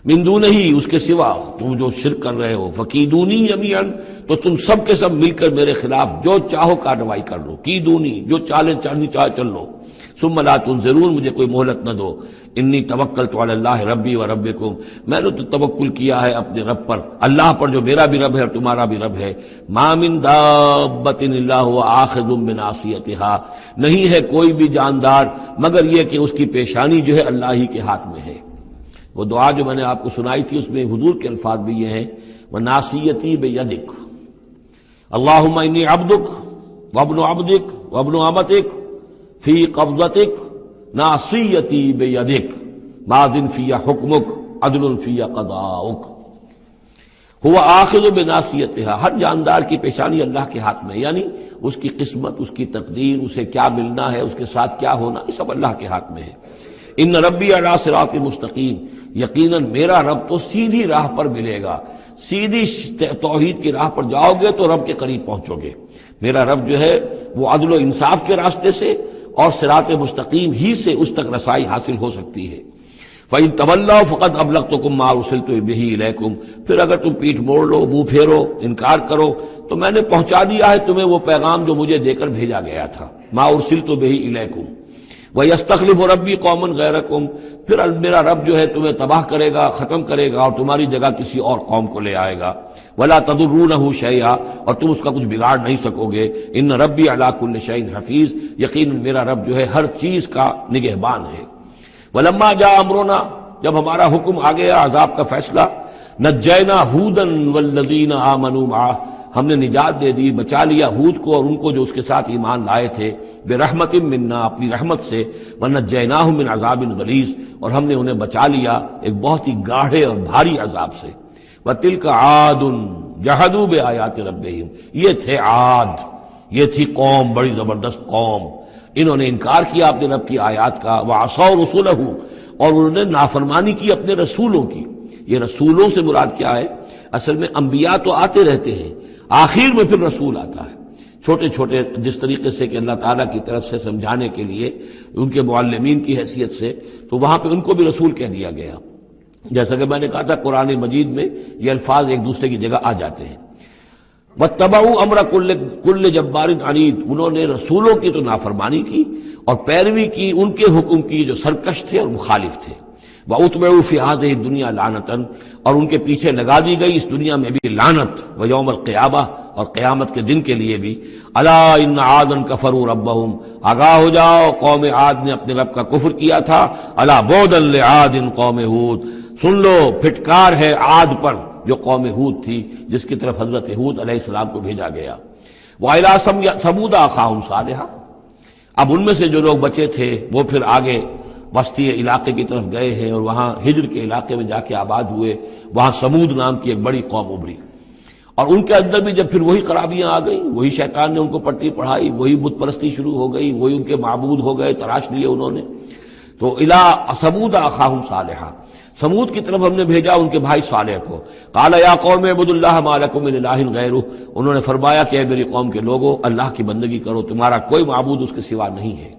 من دون ہی، اس کے سوا تم جو شرک کر رہے ہو، فکیدونی جمیعا، تو تم سب کے سب مل کر میرے خلاف جو چاہو کارروائی کر لو، کیدونی، جو چالیں چلنی چاہے چل لو، ثم لا تنظرون، مجھے کوئی مہلت نہ دو، انی توکلت علی اللہ ربی و ربکم، میں نے تو توکل کیا ہے اپنے رب پر، اللہ پر جو میرا بھی رب ہے اور تمہارا بھی رب ہے، ما من دابۃ الا هو آخذ بناصیتها، نہیں ہے کوئی بھی جاندار مگر یہ کہ اس کی پیشانی جو ہے اللہ ہی کے ہاتھ میں ہے۔ وہ دعا جو میں نے آپ کو سنائی تھی اس میں حضور کے الفاظ بھی یہ ہیں، وَنَاصِيَتِي بِيَدِكَ اللہم انی عبدک وابن عبدک وابن امتک فی قبضتک ناصیتی بیدک ماض فی حکمک عدل فی قضاؤک۔ ہوا آخذ بناصیتها، ہر جاندار کی پیشانی اللہ کے ہاتھ میں، یعنی اس کی قسمت، اس کی تقدیر، اسے کیا ملنا ہے، اس کے ساتھ کیا ہونا، یہ سب اللہ کے ہاتھ میں ہے۔ ان ربی علی صراط مستقیم، یقیناً میرا رب تو سیدھی راہ پر ملے گا، سیدھی توحید کی راہ پر جاؤ گے تو رب کے قریب پہنچو گے۔ میرا رب جو ہے وہ عدل و انصاف کے راستے سے اور صراط مستقیم ہی سے اس تک رسائی حاصل ہو سکتی ہے۔ فَإِن تَوَلَّوْا فَقَدْ أَبْلَغْتُكُم مَّا أُرْسِلْتُ بِهِ إِلَيْكُمْ، پھر اگر تم پیٹھ موڑ لو، منہ پھیرو، انکار کرو، تو میں نے پہنچا دیا ہے تمہیں وہ پیغام جو مجھے دے کر بھیجا گیا تھا، مَا أُرْسِلْتُ بِهِ إِلَيْكُمْ۔ وَيَسْتَخْلِفُ رَبِّي قَوْمًا غَيْرَكُمْ، پھر میرا رب جو ہے تمہیں تباہ کرے گا، ختم کرے گا اور تمہاری جگہ کسی اور قوم کو لے آئے گا۔ وَلَا تَضُرُّونَهُ شَيْئًا، اور تم اس کا کچھ بگاڑ نہیں سکو گے۔ إِنَّ رَبِّي عَلَىٰ كُلِّ شَيْءٍ حَفِيظٌ، یقیناً میرا رب جو ہے ہر چیز کا نگہبان ہے۔ وَلَمَّا جَاءَ أَمْرُنَا، جب ہمارا حکم آ گیا، عذاب کا فیصلہ، نجینا ہودا والذین آمنوا معہ، ہم نے نجات دے دی، بچا لیا ہود کو اور ان کو جو اس کے ساتھ ایمان لائے تھے، برحمت منا، اپنی رحمت سے، ونجیناہم من عذاب غلیظ، اور ہم نے انہیں بچا لیا ایک بہت ہی گاڑھے اور بھاری عذاب سے۔ وتلک عاد جحدوا بآیات ربہم، یہ تھے عاد، یہ تھی قوم، بڑی زبردست قوم، انہوں نے انکار کیا اپنے رب کی آیات کا، وعصوا رسولہ، اور انہوں نے نافرمانی کی اپنے رسولوں کی۔ یہ رسولوں سے مراد کیا ہے؟ اصل میں انبیاء تو آتے رہتے ہیں، آخر میں پھر رسول آتا ہے، چھوٹے چھوٹے، جس طریقے سے کہ اللہ تعالیٰ کی طرف سے سمجھانے کے لیے ان کے معلمین کی حیثیت سے، تو وہاں پہ ان کو بھی رسول کہہ دیا گیا۔ جیسا کہ میں نے کہا تھا قرآن مجید میں یہ الفاظ ایک دوسرے کی جگہ آ جاتے ہیں۔ وَاتَّبَعُوا أَمْرَ كُلِّ جَبَّارٍ عَنِيدٍ، انہوں نے رسولوں کی تو نافرمانی کی اور پیروی کی ان کے حکم کی جو سرکش تھے اور مخالف تھے۔ وَأُتْبِعُوا فِي هَٰذِهِ الدُّنْيَا لَعْنَةً، اور ان کے پیچھے لگا دی گئی اس دنیا میں بھی لعنت، وَيَوْمَ الْقِيَامَةِ، اور قیامت کے دن کے لیے بھی۔ أَلَا إِنَّ عَادًا كَفَرُوا رَبَّهُمْ، آگاہ ہو جاؤ، قوم عاد نے اپنے رب کا کفر کیا تھا۔ أَلَا بُعْدًا لِعَادٍ قوم ہود، سن لو پھٹکار ہے عاد پر جو قوم ہود تھی، جس کی طرف حضرت ہود علیہ السلام کو بھیجا گیا۔ وَإِلَىٰ ثَمُودَ أَخَاهُمْ صَالِحًا، اب ان میں سے جو لوگ بچے تھے وہ پھر آگے وسطی علاقے کی طرف گئے ہیں اور وہاں ہجر کے علاقے میں جا کے آباد ہوئے، وہاں سمود نام کی ایک بڑی قوم ابھری، اور ان کے اندر بھی جب پھر وہی خرابیاں آ گئیں، وہی شیطان نے ان کو پٹی پڑھائی، وہی بت پرستی شروع ہو گئی، وہی ان کے معبود ہو گئے، تراش لیے انہوں نے۔ تو الی ثمود اخاہم صالحا، سمود کی طرف ہم نے بھیجا ان کے بھائی صالح کو۔ قال یا قوم اعبدوا اللہ ما لکم من الہ غیرہ، انہوں نے فرمایا کہ اے میری قوم کے لوگو، اللہ کی بندگی کرو، تمہارا کوئی معبود اس کے سوا نہیں ہے۔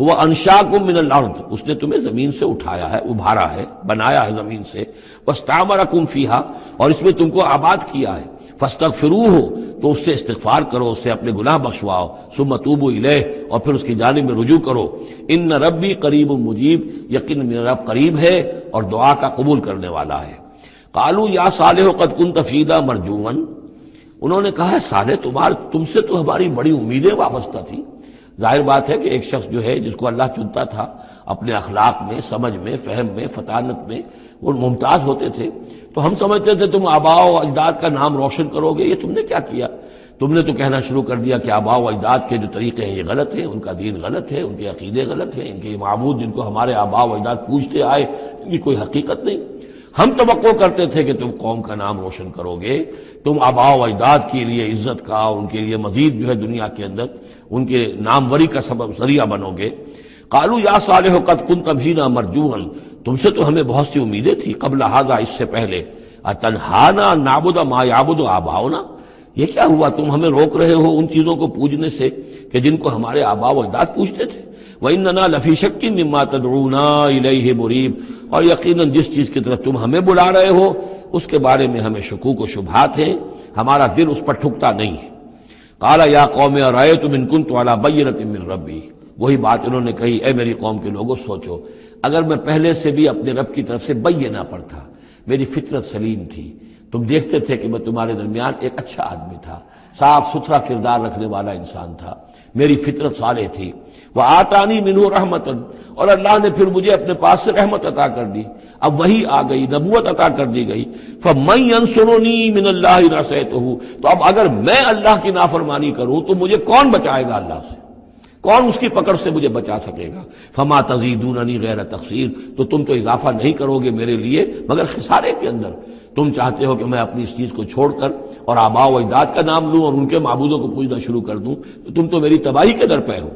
هو انشاکم من الارض، اس نے تمہیں زمین سے اٹھایا ہے، ابھارا ہے، بنایا ہے زمین سے، واستعمرکم فیہا، اور اس میں تم کو آباد کیا ہے، فاستغفروہ، تو اس سے استغفار کرو، اس سے اپنے گناہ بخشواؤ، ثم توبوا الیہ، اور پھر اس کی جانب میں رجوع کرو۔ ان ربی قریب مجیب، یقین میرا رب قریب ہے اور دعا کا قبول کرنے والا ہے۔ قالوا یا صالح قد کنت فینا مرجوا، انہوں نے کہا ہے صالح تم سے تو ہماری بڑی امیدیں وابستہ تھی۔ ظاہر بات ہے کہ ایک شخص جو ہے جس کو اللہ چنتا تھا، اپنے اخلاق میں، سمجھ میں، فہم میں، فطانت میں وہ ممتاز ہوتے تھے، تو ہم سمجھتے تھے تم آباء و اجداد کا نام روشن کرو گے، یہ تم نے کیا کیا؟ تم نے تو کہنا شروع کر دیا کہ آباء و اجداد کے جو طریقے ہیں یہ غلط ہیں، ان کا دین غلط ہے، ان کے عقیدے غلط ہیں، ان کے معبود جن کو ہمارے آباء و اجداد پوجتے آئے ان کی کوئی حقیقت نہیں۔ ہم توقع کرتے تھے کہ تم قوم کا نام روشن کرو گے، تم آباء و اجداد کے لیے عزت کا، ان کے لیے مزید جو ہے دنیا کے اندر ان کے ناموری کا سبب ذریعہ بنو گے۔ قالوا یا صالح قد کنت فینا مرجوا، تم سے تو ہمیں بہت سی امیدیں تھی، قبل ھذا، اس سے پہلے، اتنہانا نعبد ما یعبد آباؤنا، یہ کیا ہوا، تم ہمیں روک رہے ہو ان چیزوں کو پوجنے سے کہ جن کو ہمارے آباء و اجداد پوجتے تھے؟ وَإِنَّنَا لَفِي شَكٍّ مِّمَّا تَدْعُونَا إِلَيْهِ مُرِيبٍ، اور یقیناً جس چیز کی طرف تم ہمیں بلا رہے ہو اس کے بارے میں ہمیں شکوک و شبہات ہیں، ہمارا دل اس پر ٹھکتا نہیں ہے۔ قَالَ يَا قَوْمِ أَرَأَيْتُمْ إِن كُنتُ عَلَىٰ بَيِّنَةٍ مِّن رَّبِّي، وہی بات انہوں نے کہی، اے میری قوم کے لوگوں سوچو، اگر میں پہلے سے بھی اپنے رب کی طرف سے بینہ پر تھا، میری فطرت سلیم تھی، تم دیکھتے تھے کہ میں تمہارے درمیان ایک اچھا آدمی تھا، صاف ستھرا کردار رکھنے والا انسان تھا، میری فطرت صالح تھی، وآتانی منہ رحمتً، اور اللہ نے پھر مجھے اپنے پاس سے رحمت عطا کر دی، اب وہی آ گئی، نبوت عطا کر دی گئی، فَمَن يَنصُرُنِي مِنَ اللَّهِ إِنْ عَصَيْتُهُ، تو اب اگر میں اللہ کی نافرمانی کروں تو مجھے کون بچائے گا اللہ سے، کون اس کی پکڑ سے مجھے بچا سکے گا؟ فما تزیدوننی غیر تقصیر، تو تم تو اضافہ نہیں کرو گے میرے لیے مگر خسارے کے اندر۔ تم چاہتے ہو کہ میں اپنی اس چیز کو چھوڑ کر اور آباء و اجداد کا نام لوں اور ان کے معبودوں کو پوجنا شروع کر دوں، تو تم تو میری تباہی کے در پہ ہو۔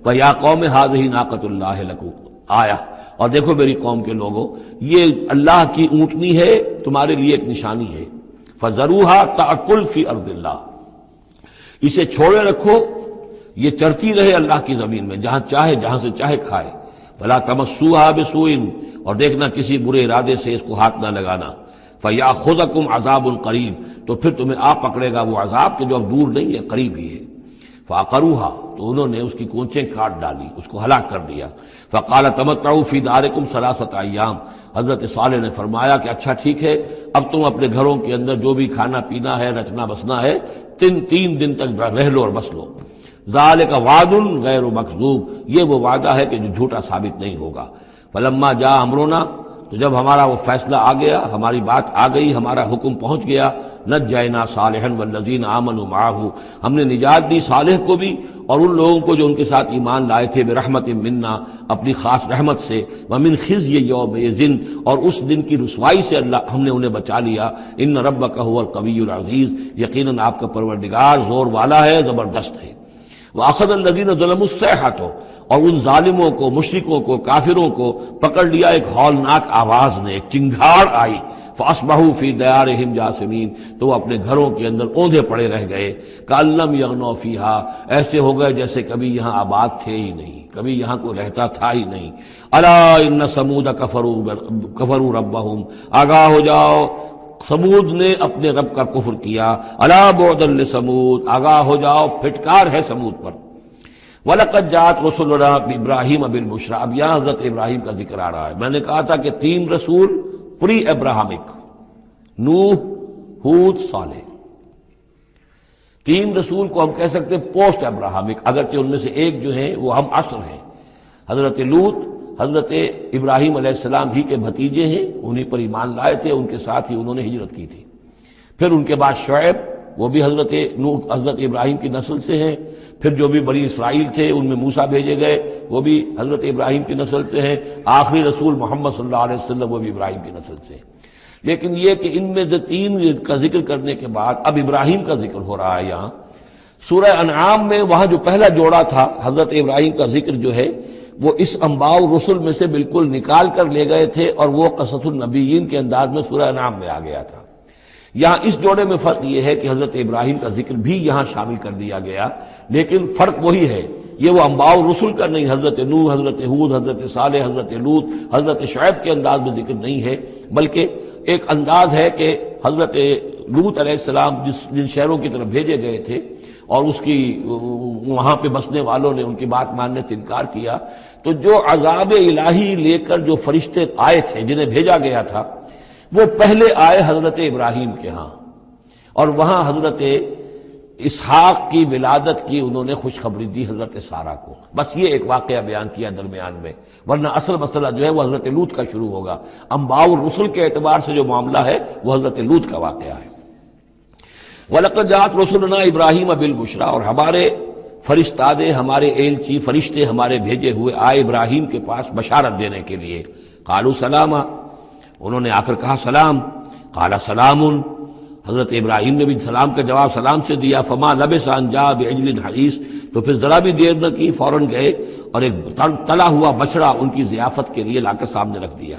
وَيَا قَوْمِ هَٰذِهِ نَاقَةُ اللَّهِ لَكُمْ آیَةٌ، اور دیکھو میری قوم کے لوگوں، یہ اللہ کی اونٹنی ہے، تمہارے لیے ایک نشانی ہے۔ فَذَرُوهَا تَأْكُلْ فِي أَرْضِ اللَّهِ، اسے چھوڑے رکھو، یہ چرتی رہے اللہ کی زمین میں، جہاں چاہے جہاں سے چاہے کھائے۔ وَلَا تَمَسُّوهَا بِسُوءٍ، اور دیکھنا کسی برے ارادے سے اس کو ہاتھ نہ لگانا۔ فَيَأْخُذَكُمْ عَذَابٌ قَرِيبٌ، تو پھر تمہیں آ پکڑے گا وہ عذاب کہ جو اب دور نہیں ہے، قریب ہی ہے۔ فَعَقَرُوهَا، تو انہوں نے اس کی کونچیں کاٹ ڈالی، اس کو ہلاک کر دیا۔ فَقَالَ تَمَتَّعُوا فِي دَارِكُمْ ثَلَاثَةَ أَيَّامٍ، حضرت صالح نے فرمایا کہ اچھا ٹھیک ہے، اب تم اپنے گھروں کے اندر جو بھی کھانا پینا ہے، رچنا بسنا ہے، تین دن تک رہ لو اور بس لو۔ ذالک وعد غیر مکذوب، یہ وہ وعدہ ہے کہ جو جھوٹا ثابت نہیں ہوگا۔ فلما جاء امرنا، تو جب ہمارا وہ فیصلہ آ گیا، ہماری بات آ گئی، ہمارا حکم پہنچ گیا، نجینا صالحا والذین آمنوا معه، ہم نے نجات دی صالح کو بھی اور ان لوگوں کو جو ان کے ساتھ ایمان لائے تھے، برحمت منا، اپنی خاص رحمت سے، ومن خزی یومئذ، اور اس دن کی رسوائی سے اللہ ہم نے انہیں بچا لیا۔ ان ربک هو القوی العزیز، یقیناً آپ کا پروردگار زور والا ہے، زبردست ہے۔ وَأَخَذَ الَّذِينَ ظَلَمُوا الصَّيْحَةُ، اور ان ظالموں کو، مشرکوں کو، کافروں کو پکڑ لیا ایک ہولناک آواز نے، ایک چنگھاڑ آئی۔ فَأَصْبَحُوا فِي دِيَارِهِمْ جَاثِمِينَ، تو وہ اپنے گھروں کے اندر اوندھے پڑے رہ گئے۔ كَأَن لَّمْ يَغْنَوْا فِيهَا، ایسے ہو گئے جیسے کبھی یہاں آباد تھے ہی نہیں، کبھی یہاں کوئی رہتا تھا ہی نہیں۔ أَلَا إِنَّ ثَمُودَ كَفَرُوا رَبَّهُمْ، آگاہ ہو جاؤ، سمود نے اپنے رب کا کفر کیا۔ الا بعدا لثمود، آگاہ ہو جاؤ، پھٹکار ہے سمود پر۔ وَلَقَدْ جَاءَتْ رُسُلُنَا بِإِبْرَاهِيمَ بِالْبُشْرَىٰ، اب یہاں حضرت ابراہیم کا ذکر آ رہا ہے۔ میں نے کہا تھا کہ 3 رسول پری ابراہمک، نوح، ہود، صالح۔ 3 رسول کو ہم کہہ سکتے ہیں پوسٹ ابراہمک، اگرچہ ان میں سے ایک جو ہیں وہ ہم عصر ہیں۔ حضرت لوط حضرت ابراہیم علیہ السلام ہی کے بھتیجے ہیں، انہی پر ایمان لائے تھے، ان کے ساتھ ہی انہوں نے ہجرت کی تھی۔ پھر ان کے بعد شعیب، وہ بھی حضرت نوح حضرت ابراہیم کی نسل سے ہیں۔ پھر جو بھی بنی اسرائیل تھے ان میں موسیٰ بھیجے گئے، وہ بھی حضرت ابراہیم کی نسل سے ہیں۔ آخری رسول محمد صلی اللہ علیہ وسلم وہ بھی ابراہیم کی نسل سے ہیں۔ لیکن یہ کہ ان میں سے 3 کا ذکر کرنے کے بعد اب ابراہیم کا ذکر ہو رہا ہے یہاں سورہ انعام میں۔ وہاں جو پہلا جوڑا تھا حضرت ابراہیم کا ذکر جو ہے وہ اس انباء الرسل میں سے بالکل نکال کر لے گئے تھے، اور وہ قصص النبیین کے انداز میں سورہ انعام میں آ گیا تھا۔ یہاں اس جوڑے میں فرق یہ ہے کہ حضرت ابراہیم کا ذکر بھی یہاں شامل کر دیا گیا، لیکن فرق وہی ہے، یہ وہ انباء الرسل کا نہیں، حضرت نوح، حضرت ہود، حضرت صالح، حضرت لوط، حضرت شعیب کے انداز میں ذکر نہیں ہے، بلکہ ایک انداز ہے کہ حضرت لوط علیہ السلام جن شہروں کی طرف بھیجے گئے تھے اور اس کی وہاں پہ بسنے والوں نے ان کی بات ماننے سے انکار کیا، تو جو عذاب الہی لے کر جو فرشتے آئے تھے جنہیں بھیجا گیا تھا، وہ پہلے آئے حضرت ابراہیم کے ہاں، اور وہاں حضرت اسحاق کی ولادت کی انہوں نے خوشخبری دی حضرت سارہ کو۔ بس یہ ایک واقعہ بیان کیا درمیان میں، ورنہ اصل مسئلہ جو ہے وہ حضرت لوط کا شروع ہوگا۔ انباء الرسل کے اعتبار سے جو معاملہ ہے وہ حضرت لوط کا واقعہ ہے۔ وَلَقَدْ جَاءَتْ رُسُلُنَا إِبْرَاهِيمَ بِالْبُشْرَىٰ، اور ہمارے فرشتادے، ہمارے ایلچی فرشتے ہمارے بھیجے ہوئے آئے ابراہیم کے پاس بشارت دینے کے لیے۔ قالوا سلاما، انہوں نے آ کر کہا سلام۔ قال سلام، حضرت ابراہیم نے بھی سلام کا جواب سلام سے دیا۔ فما لبث ان جاء بعجل حنیذ، تو پھر ذرا بھی دیر نہ کی، فوراً گئے اور ایک تلا ہوا بچڑا ان کی ضیافت کے لیے لا کر سامنے رکھ دیا۔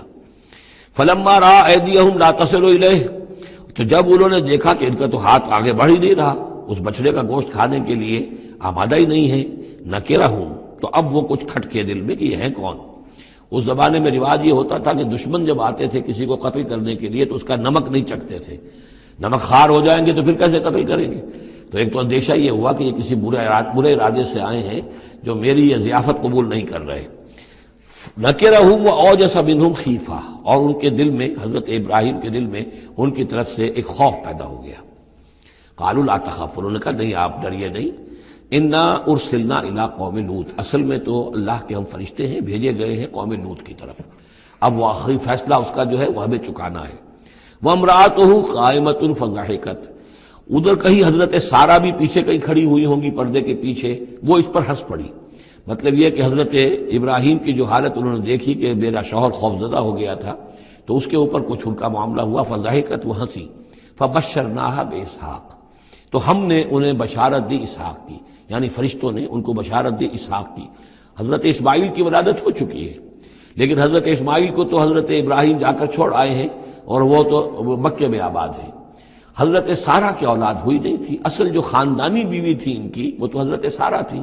فلما رأى أيديهم لا تصل إليه، تو جب انہوں نے دیکھا کہ ان کا تو ہاتھ آگے بڑھ ہی نہیں رہا، اس بچڑے کا گوشت کھانے کے لیے آمادہ ہی نہیں ہے. نکرہم، تو اب وہ کچھ کھٹکے دل میں کہ یہ ہیں کون. اس زمانے میں رواج یہ ہوتا تھا کہ دشمن جب آتے تھے کسی کو قتل کرنے کے لیے تو اس کا نمک نہیں چکھتے تھے. نمک خوار ہو جائیں گے تو پھر کیسے قتل کریں گے. تو ایک تو اندیشہ یہ ہوا کہ یہ کسی برے ارادے سے آئے ہیں جو میری یہ ضیافت قبول نہیں کر رہے. نکرہم واوجس منہم خیفہ، اور ان کے دل میں، حضرت ابراہیم کے دل میں ان کی طرف سے ایک خوف پیدا ہو گیا. قالوا لا تخف، انہوں نے کہا نہیں آپ ڈریے نہیں. انا ارسلنا الی قوم لوط، اصل میں تو اللہ کے ہم فرشتے ہیں، بھیجے گئے ہیں قوم لوط کی طرف. اب وہ آخری فیصلہ اس کا جو ہے وہ ہمیں چکانا ہے. وامرأتہ قائمۃ فضحکت، ادھر کہیں حضرت سارہ بھی پیچھے کہیں کھڑی ہوئی ہوں گی پردے کے پیچھے، وہ اس پر ہنس پڑی. مطلب یہ کہ حضرت ابراہیم کی جو حالت انہوں نے دیکھی کہ میرا شوہر خوفزدہ ہو گیا تھا تو اس کے اوپر کچھ ان کا معاملہ ہوا. فضحکت، وہ ہنسی. فبشرناہا باسحاق، تو ہم نے انہیں بشارت دی اسحاق کی، یعنی فرشتوں نے ان کو بشارت دی اسحاق کی. حضرت اسماعیل کی ولادت ہو چکی ہے لیکن حضرت اسماعیل کو تو حضرت ابراہیم جا کر چھوڑ آئے ہیں اور وہ تو مکے میں آباد ہیں. حضرت سارہ کی اولاد ہوئی نہیں تھی. اصل جو خاندانی بیوی تھی ان کی وہ تو حضرت سارہ تھی.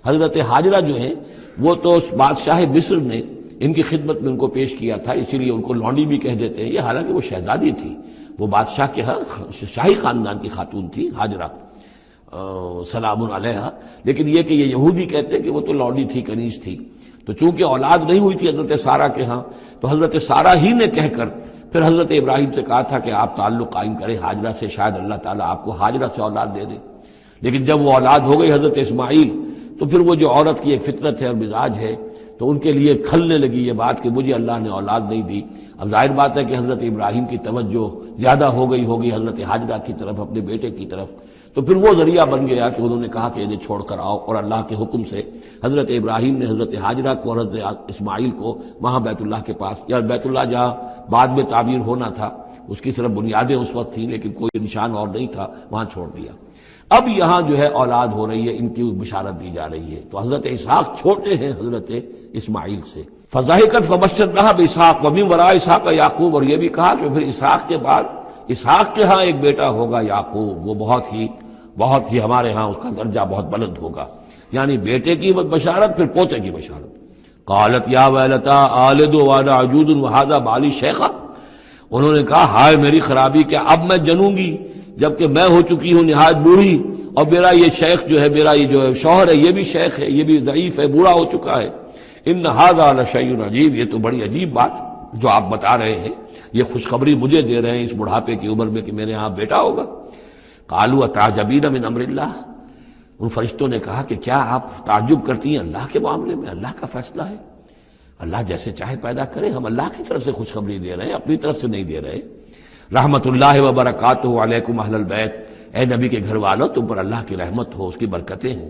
حضرت ہاجرہ جو ہیں وہ تو بادشاہ مصر نے ان کی خدمت میں ان کو پیش کیا تھا، اسی لیے ان کو لونڈی بھی کہہ دیتے ہیں. یہ حالانکہ وہ شہزادی تھی، وہ بادشاہ کے ہاں شاہی خاندان کی خاتون تھی ہاجرہ سلام علیہا. لیکن یہ کہ یہ یہودی کہتے ہیں کہ وہ تو لونڈی تھی، کنیز تھی. تو چونکہ اولاد نہیں ہوئی تھی حضرت سارہ کے ہاں تو حضرت سارہ ہی نے کہہ کر پھر حضرت ابراہیم سے کہا تھا کہ آپ تعلق قائم کریں ہاجرہ سے، شاید اللہ تعالیٰ آپ کو ہاجرہ سے اولاد دے دے. لیکن جب وہ اولاد ہو گئی حضرت اسماعیل تو پھر وہ جو عورت کی ایک فطرت ہے اور مزاج ہے تو ان کے لیے کھلنے لگی یہ بات کہ مجھے اللہ نے اولاد نہیں دی. اب ظاہر بات ہے کہ حضرت ابراہیم کی توجہ زیادہ ہو گئی ہوگی حضرت ہاجرہ کی طرف، اپنے بیٹے کی طرف. تو پھر وہ ذریعہ بن گیا کہ انہوں نے کہا کہ انہیں چھوڑ کر آؤ، اور اللہ کے حکم سے حضرت ابراہیم نے حضرت ہاجرہ کو اور حضرت اسماعیل کو وہاں بیت اللہ کے پاس، یا بیت اللہ جہاں بعد میں تعمیر ہونا تھا اس کی صرف بنیادیں اس وقت تھیں لیکن کوئی نشان اور نہیں تھا، وہاں چھوڑ دیا. اب یہاں جو ہے اولاد ہو رہی ہے، ان کی بشارت دی جا رہی ہے. تو حضرت اسحاق چھوٹے ہیں حضرت اسماعیل سے. فضحکت فبشرناہا باسحاق ومن وراء اسحاق یعقوب، اور یہ بھی کہا کہ پھر اسحاق کے بعد اسحاق کے ہاں ایک بیٹا ہوگا یعقوب، وہ بہت ہی ہمارے ہاں اس کا درجہ بہت بلند ہوگا. یعنی بیٹے کی بشارت پھر پوتے کی بشارت. قالت یا ویلتا آلد وانا عجوز وہذا بالی شیخا، انہوں نے کہا ہائے میری خرابی، کہ اب میں جنوں گی جبکہ میں ہو چکی ہوں نہایت بوڑھی، اور میرا یہ شیخ جو ہے، میرا یہ جو شوہر ہے یہ بھی شیخ ہے، یہ بھی ضعیف ہے، بوڑھا ہو چکا ہے. ان ھذا لشیء عجیب، یہ تو بڑی عجیب بات جو آپ بتا رہے ہیں، یہ خوشخبری مجھے دے رہے ہیں اس بڑھاپے کی عمر میں کہ میرے ہاں بیٹا ہوگا. قالوا اتعجبین من امر اللہ، ان فرشتوں نے کہا کہ کیا آپ تعجب کرتی ہیں اللہ کے معاملے میں؟ اللہ کا فیصلہ ہے، اللہ جیسے چاہے پیدا کرے، ہم اللہ کی طرف سے خوشخبری دے رہے ہیں، اپنی طرف سے نہیں دے رہے. رحمت اللہ وبرکاتہ علیکم اہل البیت، اے نبی کے گھر والوں تم پر اللہ کی رحمت ہو، اس کی برکتیں ہوں.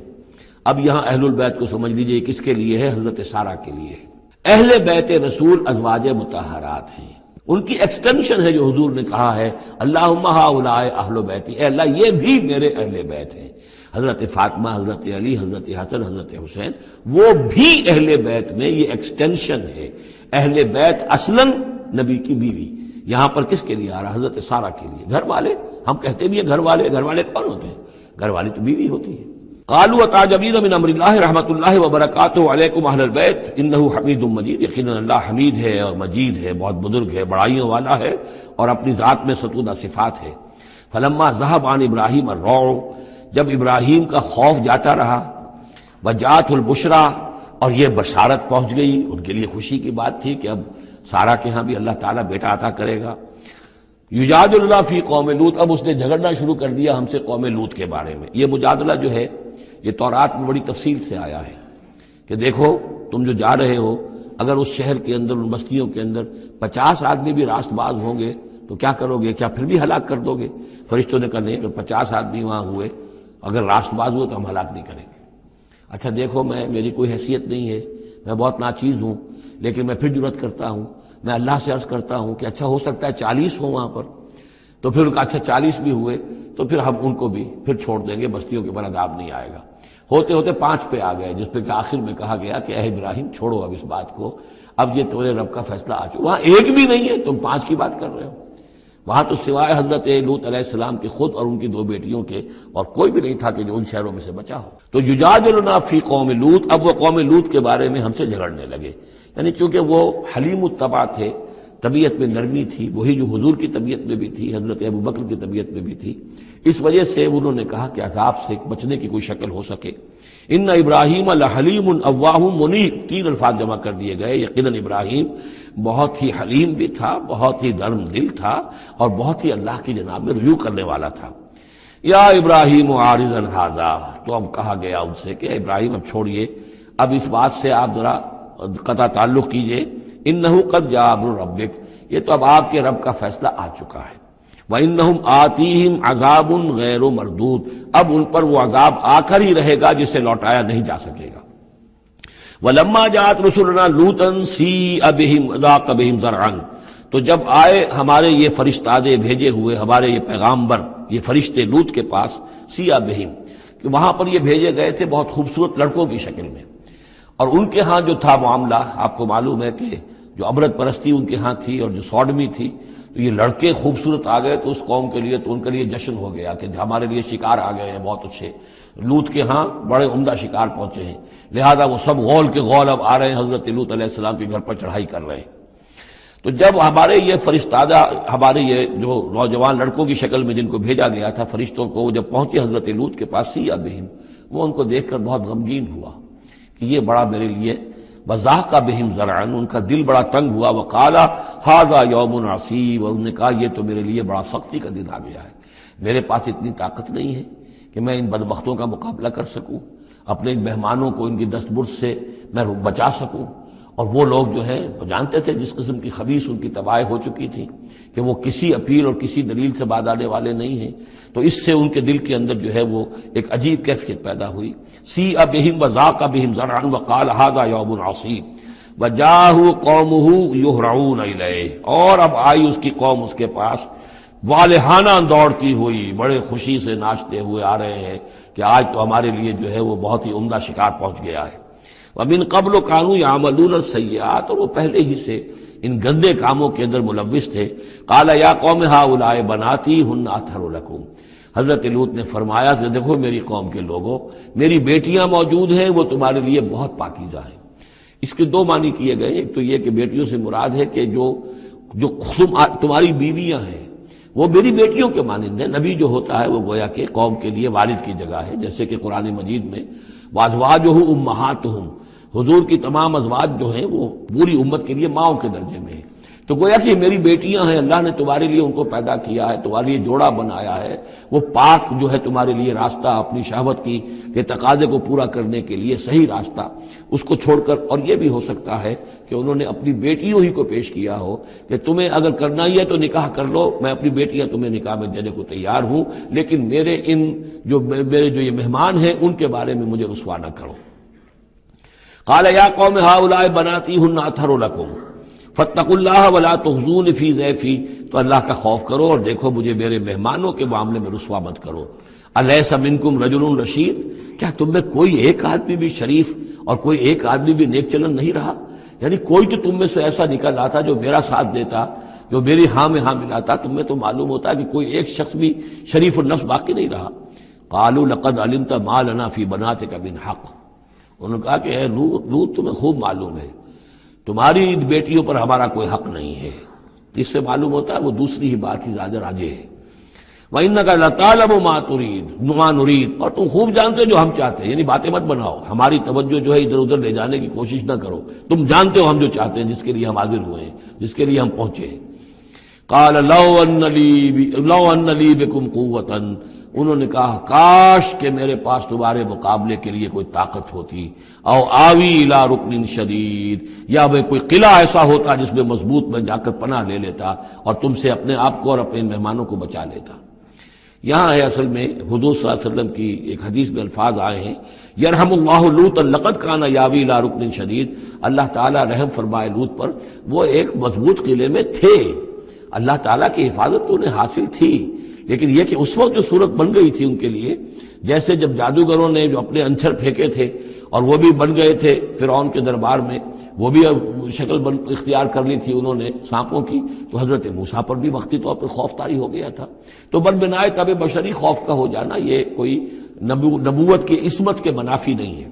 اب یہاں اہل البیت کو سمجھ لیجئے کس کے لیے ہے؟ حضرت سارہ کے لیے ہے. اہل بیت رسول ازواج مطہرات ہیں، ان کی ایکسٹینشن ہے جو حضور نے کہا ہے اللہم ہؤلاء اہل بیتی، اے اللہ یہ بھی میرے اہل بیت ہیں. حضرت فاطمہ، حضرت علی، حضرت حسن، حضرت حسین، وہ بھی اہل بیت میں یہ ایکسٹینشن ہے. اہل بیت اصلاً نبی کی بیوی، یہاں پر کس کے لیے آ رہا؟ حضرت سارہ کے لیے. گھر والے ہم کہتے بھی ہیں گھر والے، گھر والے کون ہوتے ہیں؟ گھر والی تو بیوی ہوتی ہے. قالوا اتعجبین من امر اللہ رحمت اللہ وبرکاتہ علیکم اہل البیت انہ حمید مجید، یقیناً اللہ حمید ہے اور مجید ہے، بہت بزرگ ہے، بڑائیوں والا ہے اور اپنی ذات میں ستودہ صفات ہے. فلما ذهب عن ابراہیم الروع، جب ابراہیم کا خوف جاتا رہا، وجاءت البشرا، اور یہ بشارت پہنچ گئی، ان کے لیے خوشی کی بات تھی کہ اب سارہ کے ہاں بھی اللہ تعالیٰ بیٹا عطا کرے گا. یجادلنا فی قوم لوط، اب اس نے جھگڑنا شروع کر دیا ہم سے قوم لوط کے بارے میں. یہ مجادلہ جو ہے یہ تورات میں بڑی تفصیل سے آیا ہے کہ دیکھو تم جو جا رہے ہو، اگر اس شہر کے اندر، ان بستیوں کے اندر 50 آدمی بھی راست باز ہوں گے تو کیا کرو گے؟ کیا پھر بھی ہلاک کر دو گے؟ فرشتوں نے کہا نہیں، اگر 50 آدمی وہاں ہوئے، اگر راست باز ہوئے تو ہم ہلاک نہیں کریں گے. اچھا دیکھو میری کوئی حیثیت نہیں ہے، میں بہت ناچیز ہوں، لیکن میں پھر جرأت کرتا ہوں، میں اللہ سے عرض کرتا ہوں کہ اچھا ہو سکتا ہے 40 ہوں وہاں پر. تو پھر اچھا 40 بھی ہوئے تو پھر ہم ان کو بھی پھر چھوڑ دیں گے، بستیوں کے اوپر عذاب نہیں آئے گا. ہوتے ہوتے 5 پہ آ گئے، جس پہ کہ آخر میں کہا گیا کہ اے ابراہیم چھوڑو اب اس بات کو، اب یہ تمہارے رب کا فیصلہ آ چکا. وہاں ایک بھی نہیں ہے، تم 5 کی بات کر رہے ہو. وہاں تو سوائے حضرت لوط علیہ السلام کے خود اور ان کی 2 بیٹیوں کے اور کوئی بھی نہیں تھا کہ جو ان شہروں میں سے بچا ہو۔ تو یجادلنا فی قوم لوط، اب وہ قوم لوط کے بارے میں ہم سے جھگڑنے لگے، یعنی چونکہ وہ حلیم الطبع تھے، طبیعت میں نرمی تھی، وہی جو حضور کی طبیعت میں بھی تھی، حضرت ابوبکر کی طبیعت میں بھی تھی، اس وجہ سے انہوں نے کہا کہ عذاب سے بچنے کی کوئی شکل ہو سکے۔ ان ابراہیم لحلیم اواہ منیب، 3 الفاظ جمع کر دیے گئے۔ یقیناً ابراہیم بہت ہی حلیم بھی تھا، بہت ہی نرم دل تھا، اور بہت ہی اللہ کی جناب میں رجوع کرنے والا تھا۔ یا ابراہیم عارضا ھذا، تو اب کہا گیا ان سے کہ ابراہیم اب چھوڑیے، اب اس بات سے آپ ذرا قطع تعلق کیجئے۔ انہ قد جاء امر ربک، یہ تو اب آپ کے رب کا فیصلہ آ چکا ہے۔ وَإِنَّهُمْ آتِيهِمْ عَذَابٌ غَيْرُ مَرْدُودٌ، اب ان پر وہ عذاب آ کر ہی رہے گا جسے لوٹایا نہیں جا سکے گا۔ وَلَمَّا جَاءَتْ رُسُلُنَا لُوطًا سِیءَ بِهِمْ وَضَاقَ بِهِمْ ذَرْعًا، تو جب آئے ہمارے یہ فرشتادے بھیجے ہوئے، ہمارے یہ پیغامبر، یہ فرشتے لوط کے پاس، سِیءَ بِهِمْ، کہ وہاں پر یہ بھیجے گئے تھے بہت خوبصورت لڑکوں کی شکل میں، اور ان کے ہاں جو تھا معاملہ، آپ کو معلوم ہے کہ جو عبرت پرستی ان کے ہاں تھی اور جو سوڈمی تھی، تو یہ لڑکے خوبصورت آ گئے تو اس قوم کے لیے، تو ان کے لیے جشن ہو گیا کہ ہمارے لیے شکار آ گئے ہیں بہت اچھے، لوط کے ہاں بڑے عمدہ شکار پہنچے ہیں، لہذا وہ سب غول کے غول اب آ رہے ہیں، حضرت لوط علیہ السلام کے گھر پر چڑھائی کر رہے ہیں۔ تو جب ہمارے یہ فرشتادہ، ہمارے یہ جو نوجوان لڑکوں کی شکل میں جن کو بھیجا گیا تھا فرشتوں کو، جب پہنچے حضرت لوط کے پاس، سِیءَ بِهِمْ، وہ ان کو دیکھ کر بہت غمگین ہوا کہ یہ بڑا میرے لیے، وَضَاقَ بِهِمْ ذَرْعًا، ان کا دل بڑا تنگ ہوا، وَقَالَ هَذَا يَوْمٌ عَصِیبٌ، اور انہوں نے کہا یہ تو میرے لیے بڑا سختی کا دن آ گیا ہے، میرے پاس اتنی طاقت نہیں ہے کہ میں ان بدبختوں کا مقابلہ کر سکوں، اپنے ان مہمانوں کو ان کی دست برد سے میں بچا سکوں۔ اور وہ لوگ جو ہیں وہ جانتے تھے جس قسم کی خبیث ان کی تباہی ہو چکی تھی کہ وہ کسی اپیل اور کسی دلیل سے باز آنے والے نہیں ہیں، تو اس سے ان کے دل کے اندر جو ہے وہ ایک عجیب کیفیت پیدا ہوئی۔ سِیءَ بِهِمْ وَضَاقَ بِهِمْ ذَرْعًا وَقَالَ هَذَا يَوْمٌ عَصِیبٌ وَجَاءَهُ قَوْمُهُ يُهْرَعُونَ إِلَیْهِ، اور اب آئی اس کی قوم اس کے پاس والہانہ دوڑتی ہوئی، بڑے خوشی سے ناچتے ہوئے آ رہے ہیں کہ آج تو ہمارے لیے جو ہے وہ بہت ہی عمدہ شکار پہنچ گیا ہے۔ وَمِن قَبْلُ كَانُوا يَعْمَلُونَ السَّیِّئَاتِ، اور وہ پہلے ہی سے ان گندے کاموں کے اندر ملوث تھے۔ قَالَ يَا قَوْمِ هَؤُلَاءِ بَنَاتِي هُنَّ أَطْهَرُ لَكُمْ، حضرت لوط نے فرمایا کہ دیکھو میری قوم کے لوگوں، میری بیٹیاں موجود ہیں، وہ تمہارے لیے بہت پاکیزہ ہیں۔ اس کے 2 معنی کیے گئے، ایک تو یہ کہ بیٹیوں سے مراد ہے کہ جو تمہاری بیویاں ہیں وہ میری بیٹیوں کے مانند ہیں۔ نبی جو ہوتا ہے وہ گویا کہ قوم کے لیے والد کی جگہ ہے، جیسے کہ قرآن مجید میں وَأَزْوَاجُهُ أُمَّهَاتُهُمْ، حضور کی تمام ازواج جو ہیں وہ پوری امت کے لیے ماؤں کے درجے میں ہیں، تو گویا کہ میری بیٹیاں ہیں، اللہ نے تمہارے لیے ان کو پیدا کیا ہے، تمہارے لیے جوڑا بنایا ہے، وہ پاک جو ہے تمہارے لیے راستہ، اپنی شہوت کی کے تقاضے کو پورا کرنے کے لیے صحیح راستہ اس کو چھوڑ کر، اور یہ بھی ہو سکتا ہے کہ انہوں نے اپنی بیٹیوں ہی کو پیش کیا ہو کہ تمہیں اگر کرنا ہی ہے تو نکاح کر لو، میں اپنی بیٹیاں تمہیں نکاح میں دینے کو تیار ہوں، لیکن میرے جو یہ مہمان ہیں ان کے بارے میں مجھے رسوا نہ کرو۔ قال یا قوم هؤلاء بناتی هن اطہر لکم فاتقوا اللہ ولا تخزون فی ضیفی، تو اللہ کا خوف کرو اور دیکھو مجھے میرے مہمانوں کے معاملے میں رسوا مت کرو۔ الیس منکم رجل رشید، کیا تم میں کوئی ایک آدمی بھی شریف اور کوئی ایک آدمی بھی نیک چلن نہیں رہا؟ یعنی کوئی تو تم میں سے ایسا نکل آتا جو میرا ساتھ دیتا، جو میری ہاں میں ہاں ملاتا، تم میں تو معلوم ہوتا ہے کہ کوئی ایک شخص بھی شریف النفس باقی نہیں رہا۔ قالوا لقد علمت ما لنا فی بناتک من حق، انہوں نے کہا کہ اے لوط تمہیں خوب معلوم ہے تمہاری بیٹیوں پر ہمارا کوئی حق نہیں ہے۔ اس سے معلوم ہوتا ہے وہ دوسری ہی بات ہی زیادہ راجح ہے۔ وَإِنَّكَ لَتَعْلَمُ مَا نُرِيدُ، اور تم خوب جانتے جو ہم چاہتے ہیں، یعنی باتیں مت بناؤ، ہماری توجہ جو ہے ادھر ادھر لے جانے کی کوشش نہ کرو، تم جانتے ہو ہم جو چاہتے ہیں، جس کے لیے ہم حاضر ہوئے ہیں، جس کے لیے ہم پہنچے ہیں۔ قَالَ لَوْ أَنَّ لِي بِكُمْ قُوَّةً، انہوں نے کہا کاش کہ میرے پاس تمہارے مقابلے کے لیے کوئی طاقت ہوتی، او آوی الی رکن شدید، یا میں کوئی قلعہ ایسا ہوتا جس میں مضبوط میں جا کر پناہ لے لیتا اور تم سے اپنے آپ کو اور اپنے مہمانوں کو بچا لیتا۔ یہاں ہے اصل میں حضور صلی اللہ علیہ وسلم کی ایک حدیث میں الفاظ آئے ہیں، یرحم اللہ لوطا لقد کان یاوی الی رکن شدید، اللہ تعالیٰ رحم فرمائے لوط پر، وہ ایک مضبوط قلعے میں تھے، اللہ تعالیٰ کی حفاظت تو انہیں حاصل تھی، لیکن یہ کہ اس وقت جو صورت بن گئی تھی ان کے لیے، جیسے جب جادوگروں نے جو اپنے انچر پھینکے تھے اور وہ بھی بن گئے تھے فرعون کے دربار میں، وہ بھی شکل اختیار کر لی تھی انہوں نے سانپوں کی، تو حضرت موسیٰ پر بھی وقتی طور پر خوف طاری ہو گیا تھا۔ تو بدبنائے طبع بشری خوف کا ہو جانا یہ کوئی نبوت کی عصمت کے منافی نہیں ہے۔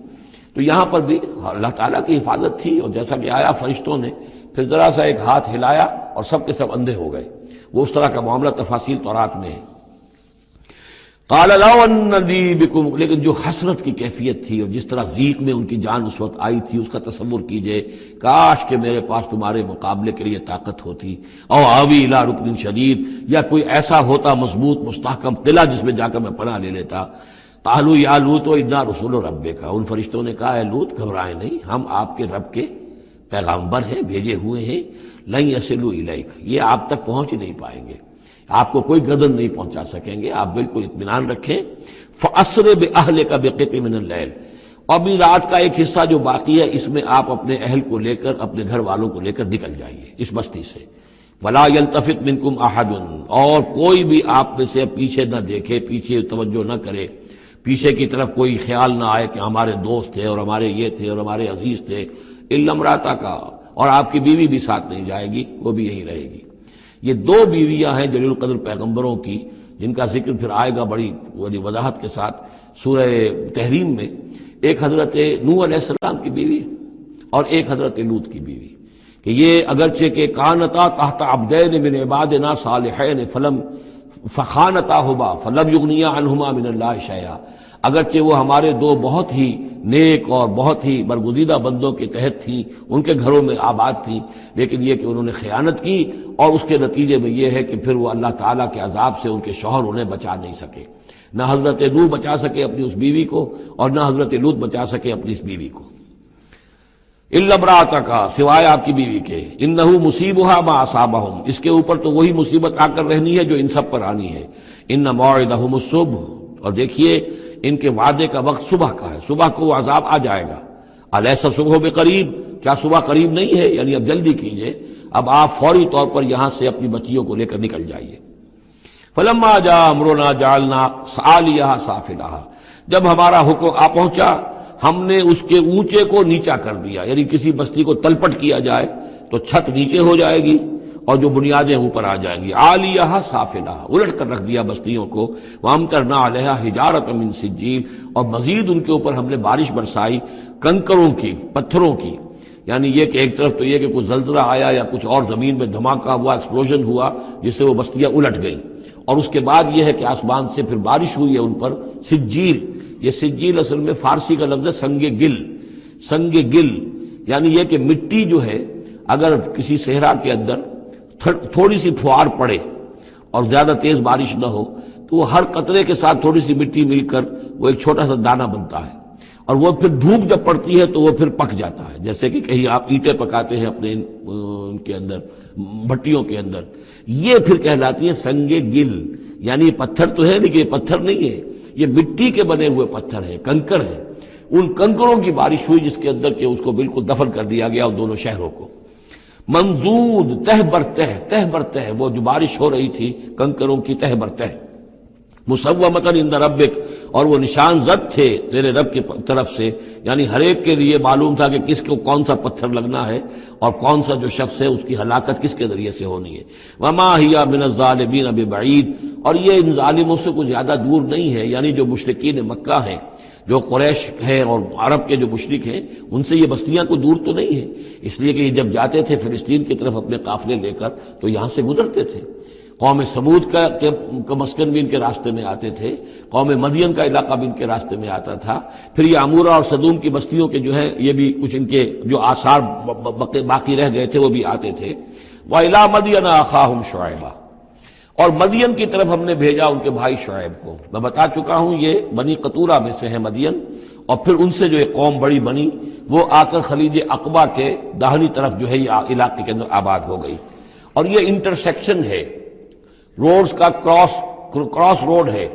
تو یہاں پر بھی اللہ تعالیٰ کی حفاظت تھی، اور جیسا کہ آیا فرشتوں نے پھر ذرا سا ایک ہاتھ ہلایا اور سب کے سب اندھے ہو گئے۔ وہ اس طرح کا معاملہ تفاصیل تورات میں ہے۔ قال لو ان لی بکم، لیکن جو حسرت کی کیفیت تھی اور جس طرح ضیق میں ان کی جان اس وقت آئی تھی، اس کا تصور کیجئے، کاش کہ میرے پاس تمہارے مقابلے کے لیے طاقت ہوتی، او آوی الی رکن شدید، یا کوئی ایسا ہوتا مضبوط مستحکم قلعہ جس میں جا کر میں پناہ لے لیتا۔ قالوا یا لوط انا رسول ربک، ان فرشتوں نے کہا اے لوط گھبرائیں نہیں، ہم آپ کے رب کے پیغامبر ہیں، بھیجے ہوئے ہیں، لن یصلوا الیک، یہ آپ تک پہنچ ہی نہیں پائیں گے، آپ کو کوئی گردن نہیں پہنچا سکیں گے، آپ بالکل اطمینان رکھیں۔ فَأَسْرِ بِأَهْلِكَ بِقِطْعٍ مِّنَ اللَّيْلِ، اور ابھی رات کا ایک حصہ جو باقی ہے اس میں آپ اپنے اہل کو لے کر، اپنے گھر والوں کو لے کر نکل جائیے اس بستی سے۔ وَلَا يَلْتَفِتْ مِنْكُمْ أَحَدٌ، اور کوئی بھی آپ میں سے پیچھے نہ دیکھے، پیچھے توجہ نہ کرے، پیچھے کی طرف کوئی خیال نہ آئے کہ ہمارے دوست تھے اور ہمارے یہ تھے اور ہمارے عزیز تھے، إِلَّا امْرَأَتَكَ، اور آپ کی بیوی بھی ساتھ نہیں جائے گی، وہ بھی یہیں رہے گی۔ یہ دو بیویاں ہیں جلیل القدر پیغمبروں کی، جن کا ذکر پھر آئے گا بڑی وضاحت کے ساتھ سورہ تحریم میں۔ ایک حضرت نوح علیہ السلام کی بیوی اور ایک حضرت لوط کی بیوی، کہ یہ اگرچہ کہ کانتا تحت عبدین من عبادنا صالحین فخانتاہما فلم یغنیا عنہما من اللہ شیئا، اگرچہ وہ ہمارے دو بہت ہی نیک اور بہت ہی برگزیدہ بندوں کے تحت تھیں، ان کے گھروں میں آباد تھیں، لیکن یہ کہ انہوں نے خیانت کی، اور اس کے نتیجے میں یہ ہے کہ پھر وہ اللہ تعالیٰ کے عذاب سے ان کے شوہر انہیں بچا نہیں سکے، نہ حضرت نوح بچا سکے اپنی اس بیوی کو، اور نہ حضرت لوط بچا سکے اپنی اس بیوی کو۔ الا امرأتک، سوائے آپ کی بیوی کے، انہ مصیبھا ما اصابہم، اس کے اوپر تو وہی مصیبت آ کر رہنی ہے جو ان سب پر آنی ہے۔ ان موعدہم الصبح، اور دیکھیے ان کے وعدے کا وقت صبح کا ہے، صبح کو وہ عذاب آ جائے گا۔ الیس الصبح بقریب، کیا صبح قریب نہیں ہے؟ یعنی اب جلدی کیجئے، اب آپ فوری طور پر یہاں سے اپنی بچیوں کو لے کر نکل جائیے۔ فلما جاء امرنا جعلنا عالیہا سافلہا، جب ہمارا حکم آ پہنچا ہم نے اس کے اونچے کو نیچا کر دیا، یعنی کسی بستی کو تلپٹ کیا جائے تو چھت نیچے ہو جائے گی اور جو بنیادیں اوپر آ جائیں گی، عالیہا سافلہا، الٹ کر رکھ دیا بستیوں کو۔ وامطرنا علیہا حجارۃ من سجیل، اور مزید ان کے اوپر ہم نے بارش برسائی کنکروں کی، پتھروں کی، یعنی یہ کہ ایک طرف تو یہ کہ کچھ زلزلہ آیا یا کچھ اور زمین میں دھماکہ ہوا، ایکسپلوژن ہوا جس سے وہ بستیاں الٹ گئیں، اور اس کے بعد یہ ہے کہ آسمان سے پھر بارش ہوئی ہے ان پر سجیل۔ یہ سجیل اصل میں فارسی کا لفظ ہے سنگ گل، سنگ گل یعنی یہ کہ مٹی جو ہے اگر کسی صحرا کے اندر تھوڑی سی پھوار پڑے اور زیادہ تیز بارش نہ ہو تو وہ ہر قطرے کے ساتھ تھوڑی سی مٹی مل کر وہ ایک چھوٹا سا دانہ بنتا ہے، اور وہ پھر دھوپ جب پڑتی ہے تو وہ پھر پک جاتا ہے، جیسے کہ کہیں آپ اینٹیں پکاتے ہیں اپنے ان کے اندر بھٹیوں کے اندر، یہ پھر کہلاتی ہے سنگ گل، یعنی پتھر تو ہے لیکن یہ پتھر نہیں ہے، یہ مٹی کے بنے ہوئے پتھر ہیں، کنکر ہیں۔ ان کنکروں کی بارش ہوئی جس کے اندر کہ اس کو بالکل دفن کر دیا گیا ان دونوں شہروں کو۔ منضود، تہ بر تہ، تہ بر تہ، وہ جو بارش ہو رہی تھی کنکروں کی تہ بر تہ، مسومۃ عند ربک، اور وہ نشان زد تھے تیرے رب کی طرف سے، یعنی ہر ایک کے لیے معلوم تھا کہ کس کو کون سا پتھر لگنا ہے اور کون سا جو شخص ہے اس کی ہلاکت کس کے ذریعے سے ہونی ہے۔ وما ہی من الظالمین ببعید، اور یہ ان ظالموں سے کوئی زیادہ دور نہیں ہے، یعنی جو مشرکین مکہ ہیں، جو قریش ہیں اور عرب کے جو مشرک ہیں، ان سے یہ بستیاں کوئی دور تو نہیں ہیں، اس لیے کہ یہ جب جاتے تھے فلسطین کی طرف اپنے قافلے لے کر تو یہاں سے گزرتے تھے۔ قوم سمود کا مسکن بھی ان کے راستے میں آتے تھے، قوم مدین کا علاقہ بھی ان کے راستے میں آتا تھا، پھر یہ عمورہ اور صدوم کی بستیوں کے جو ہے یہ بھی کچھ ان کے جو آثار باقی رہ گئے تھے وہ بھی آتے تھے۔ وَإِلَىٰ مَدْيَنَ أَخَاهُمْ شُعَيْبًا، اور مدین کی طرف ہم نے بھیجا ان کے بھائی شعیب کو۔ میں بتا چکا ہوں یہ بنی قطورہ میں سے ہے مدین، اور پھر ان سے جو ایک قوم بڑی بنی وہ آ کر خلیج عقبہ کے داہنی طرف جو ہے یہ علاقے کے اندر آباد ہو گئی، اور یہ انٹرسیکشن ہے، روڈز کا کراس روڈ ہے۔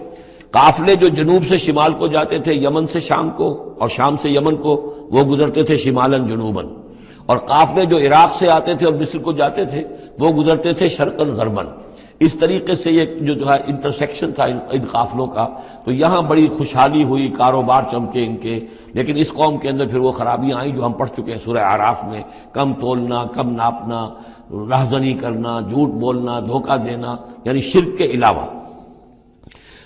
قافلے جو جنوب سے شمال کو جاتے تھے یمن سے شام کو، اور شام سے یمن کو، وہ گزرتے تھے شمالاً جنوباً، اور قافلے جو عراق سے آتے تھے اور مصر کو جاتے تھے وہ گزرتے تھے شرقاً غرباً۔ اس طریقے سے یہ جو ہے انٹرسیکشن تھا ان قافلوں کا، تو یہاں بڑی خوشحالی ہوئی، کاروبار چمکے ان کے، لیکن اس قوم کے اندر پھر وہ خرابیاں آئیں جو ہم پڑھ چکے ہیں سورہ اعراف میں، کم تولنا، کم ناپنا، رہزنی کرنا، جھوٹ بولنا، دھوکہ دینا، یعنی شرک کے علاوہ۔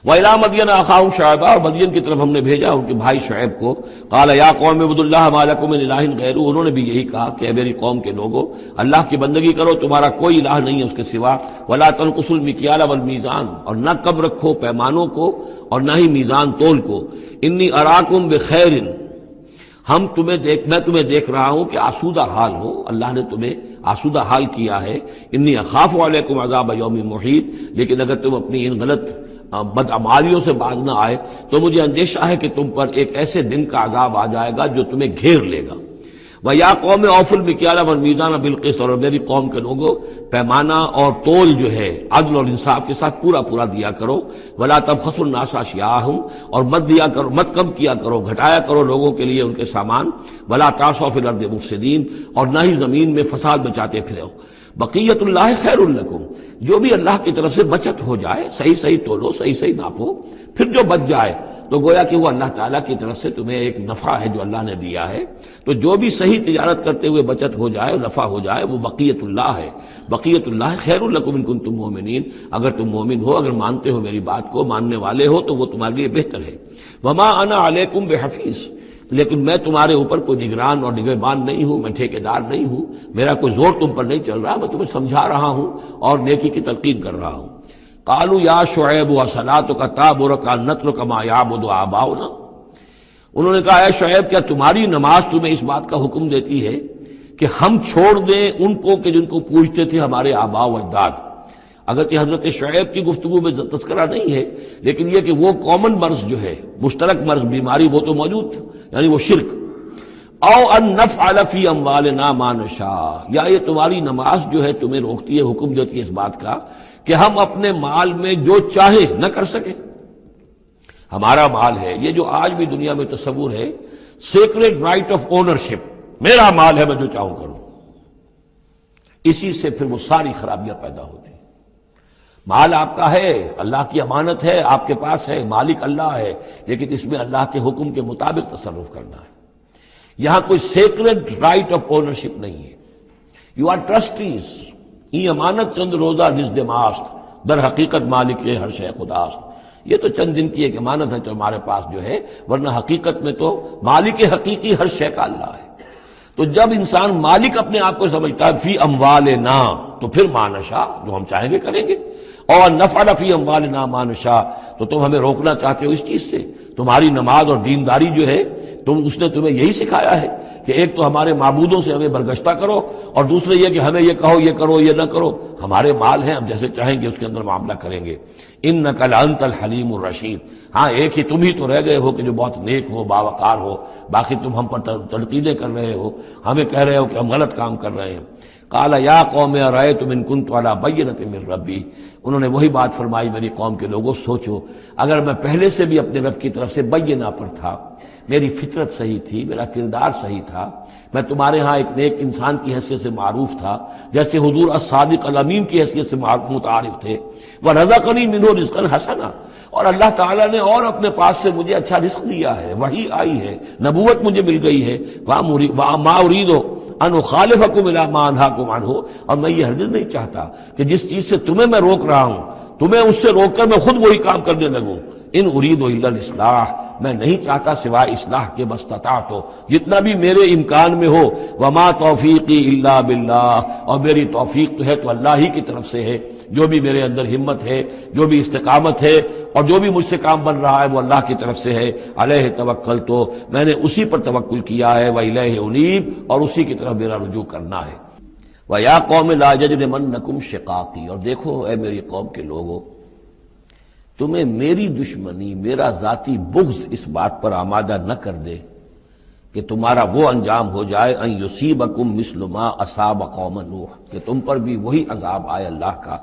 وَإِلَىٰ مَدْيَنَ أَخَاهُمْ شُعَيْبًا، اور مدین کی طرف ہم نے بھیجا ان کے بھائی شعیب کو۔ قَالَ يَا قَوْمِ اعْبُدُوا اللَّهَ مَا لَكُم مِّنْ إِلَٰهٍ غَيْرُهُ، انہوں نے بھی یہی کہا کہ اے میری قوم کے لوگو، اللہ کی بندگی کرو، تمہارا کوئی الہ نہیں ہے اس کے سوا۔ وَلَا تَنقُصُوا الْمِكْيَالَ وَالْمِيزَانَ، اور نہ کم رکھو پیمانوں کو اور نہ ہی میزان تول کو۔ إِنِّي أَرَاكُمْ بِخَيْرٍ، میں تمہیں دیکھ رہا ہوں کہ آسودہ حال ہو، اللہ نے تمہیں آسودہ حال کیا ہے۔ انی اخاف علیکم عذاب یوم محیط، لیکن اگر تم اپنی ان غلط بدعمالیوں سے باز نہ آئے تو مجھے اندیشہ ہے کہ تم پر ایک ایسے دن کا عذاب آ جائے گا جو تمہیں گھیر لے گا۔ وَيَا قَوْمِ أَوْفُوا الْمِكْيَالَ وَالْمِيزَانَ بِالْقِسْطِ، اور میری قوم کے لوگوں پیمانہ اور تول جو ہے عدل اور انصاف کے ساتھ پورا پورا دیا کرو۔ وَلَا تَبْخَسُوا النَّاسَ أَشْيَاءَهُمْ، اور مت کم کیا کرو، گھٹایا کرو لوگوں کے لیے ان کے سامان۔ وَلَا تَعْثَوْا فِي الْأَرْضِ مُفْسِدِينَ، اور نہ ہی زمین میں فساد مچاتے پھرو۔ بقیت اللہ خیر لکم، جو بھی اللہ کی طرف سے بچت ہو جائے، صحیح صحیح تولو، صحیح صحیح ناپو، پھر جو بچ جائے تو گویا کہ وہ اللہ تعالیٰ کی طرف سے تمہیں ایک نفع ہے جو اللہ نے دیا ہے۔ تو جو بھی صحیح تجارت کرتے ہوئے بچت ہو جائے، نفع ہو جائے، وہ بقیت اللہ ہے۔ بقیت اللہ خیر لکم ان کنتم مؤمنین، اگر تم مومن ہو، اگر مانتے ہو میری بات کو، ماننے والے ہو، تو وہ تمہارے لیے بہتر ہے۔ وما انا علیکم بحفیظ، لیکن میں تمہارے اوپر کوئی نگران اور نگہبان نہیں ہوں، میں ٹھیکیدار نہیں ہوں، میرا کوئی زور تم پر نہیں چل رہا، میں تمہیں سمجھا رہا ہوں اور نیکی کی تلقین کر رہا ہوں۔ قالوا یا شعیب وصلاتک تأمرک ان نترک ما یعبد آباؤنا، انہوں نے کہا اے شعیب، کیا تمہاری نماز تمہیں اس بات کا حکم دیتی ہے کہ ہم چھوڑ دیں ان کو کہ جن کو پوجتے تھے ہمارے آباء و اجداد؟ اگرچہ حضرت شعیب کی گفتگو میں تذکرہ نہیں ہے، لیکن یہ کہ وہ کامن مرض جو ہے، مشترک مرض، بیماری، وہ تو موجود تھا، یعنی وہ شرک۔ او ان نفعل فی اموالنا ما نشاء، یا یہ تمہاری نماز جو ہے تمہیں روکتی ہے، حکم دیتی ہے اس بات کا کہ ہم اپنے مال میں جو چاہے نہ کر سکیں۔ ہمارا مال ہے، یہ جو آج بھی دنیا میں تصور ہے، سیکریٹ رائٹ آف اونرشپ، میرا مال ہے، میں جو چاہوں کروں، اسی سے پھر وہ ساری خرابیاں پیدا ہوتی ہیں۔ مال آپ کا ہے، اللہ کی امانت ہے، آپ کے پاس ہے، مالک اللہ ہے، لیکن اس میں اللہ کے حکم کے مطابق تصرف کرنا ہے۔ یہاں کوئی سیکریٹ رائٹ آف اونرشپ نہیں ہے۔ یو آر ٹرسٹیز، یہ امانت چند روزہ نزد ماست، در حقیقت مالک ہر شے خداست۔ یہ تو چند دن کی ایک امانت ہے جو ہمارے پاس جو ہے، ورنہ حقیقت میں تو مالک حقیقی ہر شے کا اللہ ہے۔ تو جب انسان مالک اپنے آپ کو سمجھتا ہے فی اموالنا، تو پھر ما نشاء، جو ہم چاہیں گے کریں گے۔ اور نفعل فی اموالنا ما نشاء، تو تم ہمیں روکنا چاہتے ہو اس چیز سے۔ تمہاری نماز اور دینداری جو ہے، اس نے تمہیں یہی سکھایا ہے کہ ایک تو ہمارے معبودوں سے ہمیں برگشتہ کرو، اور دوسرے یہ کہ ہمیں یہ کہو یہ کرو یہ نہ کرو، ہمارے مال ہیں، ہم جیسے چاہیں گے اس کے اندر معاملہ کریں گے۔ انک لانت الحلیم الرشید، ہاں ایک ہی تم ہی تو رہ گئے ہو کہ جو بہت نیک ہو، باوقار ہو، باقی تم ہم پر تنقیدیں کر رہے ہو، ہمیں کہہ رہے ہو کہ ہم غلط کام کر رہے ہیں۔ قال یا قوم ارأیتم ان کنت علی بینۃ من ربی، انہوں نے وہی بات فرمائی میری قوم کے لوگوں، سوچو اگر میں پہلے سے بھی اپنے رب کی طرف سے بینہ پر تھا، میری فطرت صحیح تھی، میرا کردار صحیح تھا، میں تمہارے ہاں ایک نیک انسان کی حیثیت سے معروف تھا، جیسے حضور الصادق الامین کی حیثیت سے متعارف تھے، وَرَزَقَنِي مِنْهُ رِزْقًا حَسَنًا، اور اللہ تعالیٰ نے اور اپنے پاس سے مجھے اچھا رزق دیا ہے، وحی آئی ہے، نبوت مجھے مل گئی ہے، وَمَا أُرِيدُ أَنْ أُخَالِفَكُمْ إِلَىٰ مَا أَنْهَاكُمْ عَنْهُ، اور میں یہ ہرگز نہیں چاہتا کہ جس چیز سے تمہیں میں روک رہا ہوں، تمہیں اس سے روک کر میں خود وہی کام کرنے لگوں۔ ان اريد الا الاصلاح، میں نہیں چاہتا سوائے اصلاح کے، بس استطعت، جتنا بھی میرے امکان میں ہو۔ وما توفیقی الا باللہ، اور میری توفیق تو ہے تو اللہ ہی کی طرف سے ہے، جو بھی میرے اندر ہمت ہے، جو بھی استقامت ہے، اور جو بھی مجھ سے کام بن رہا ہے وہ اللہ کی طرف سے ہے۔ علیہ توکلت، تو میں نے اسی پر توکل کیا ہے، وإلیہ انیب، اور اسی کی طرف میرا رجوع کرنا ہے۔ وَيَا قَوْمِ لَا يَجْرِمَنَّكُمْ شِقَاقِي، اور دیکھو اے میری قوم کے لوگوں، تمہیں میری دشمنی، میرا ذاتی بغض اس بات پر آمادہ نہ کر دے کہ تمہارا وہ انجام ہو جائے ان یصیبکم مثل ما اصاب قوم نوح، کہ تم پر بھی وہی عذاب آئے اللہ کا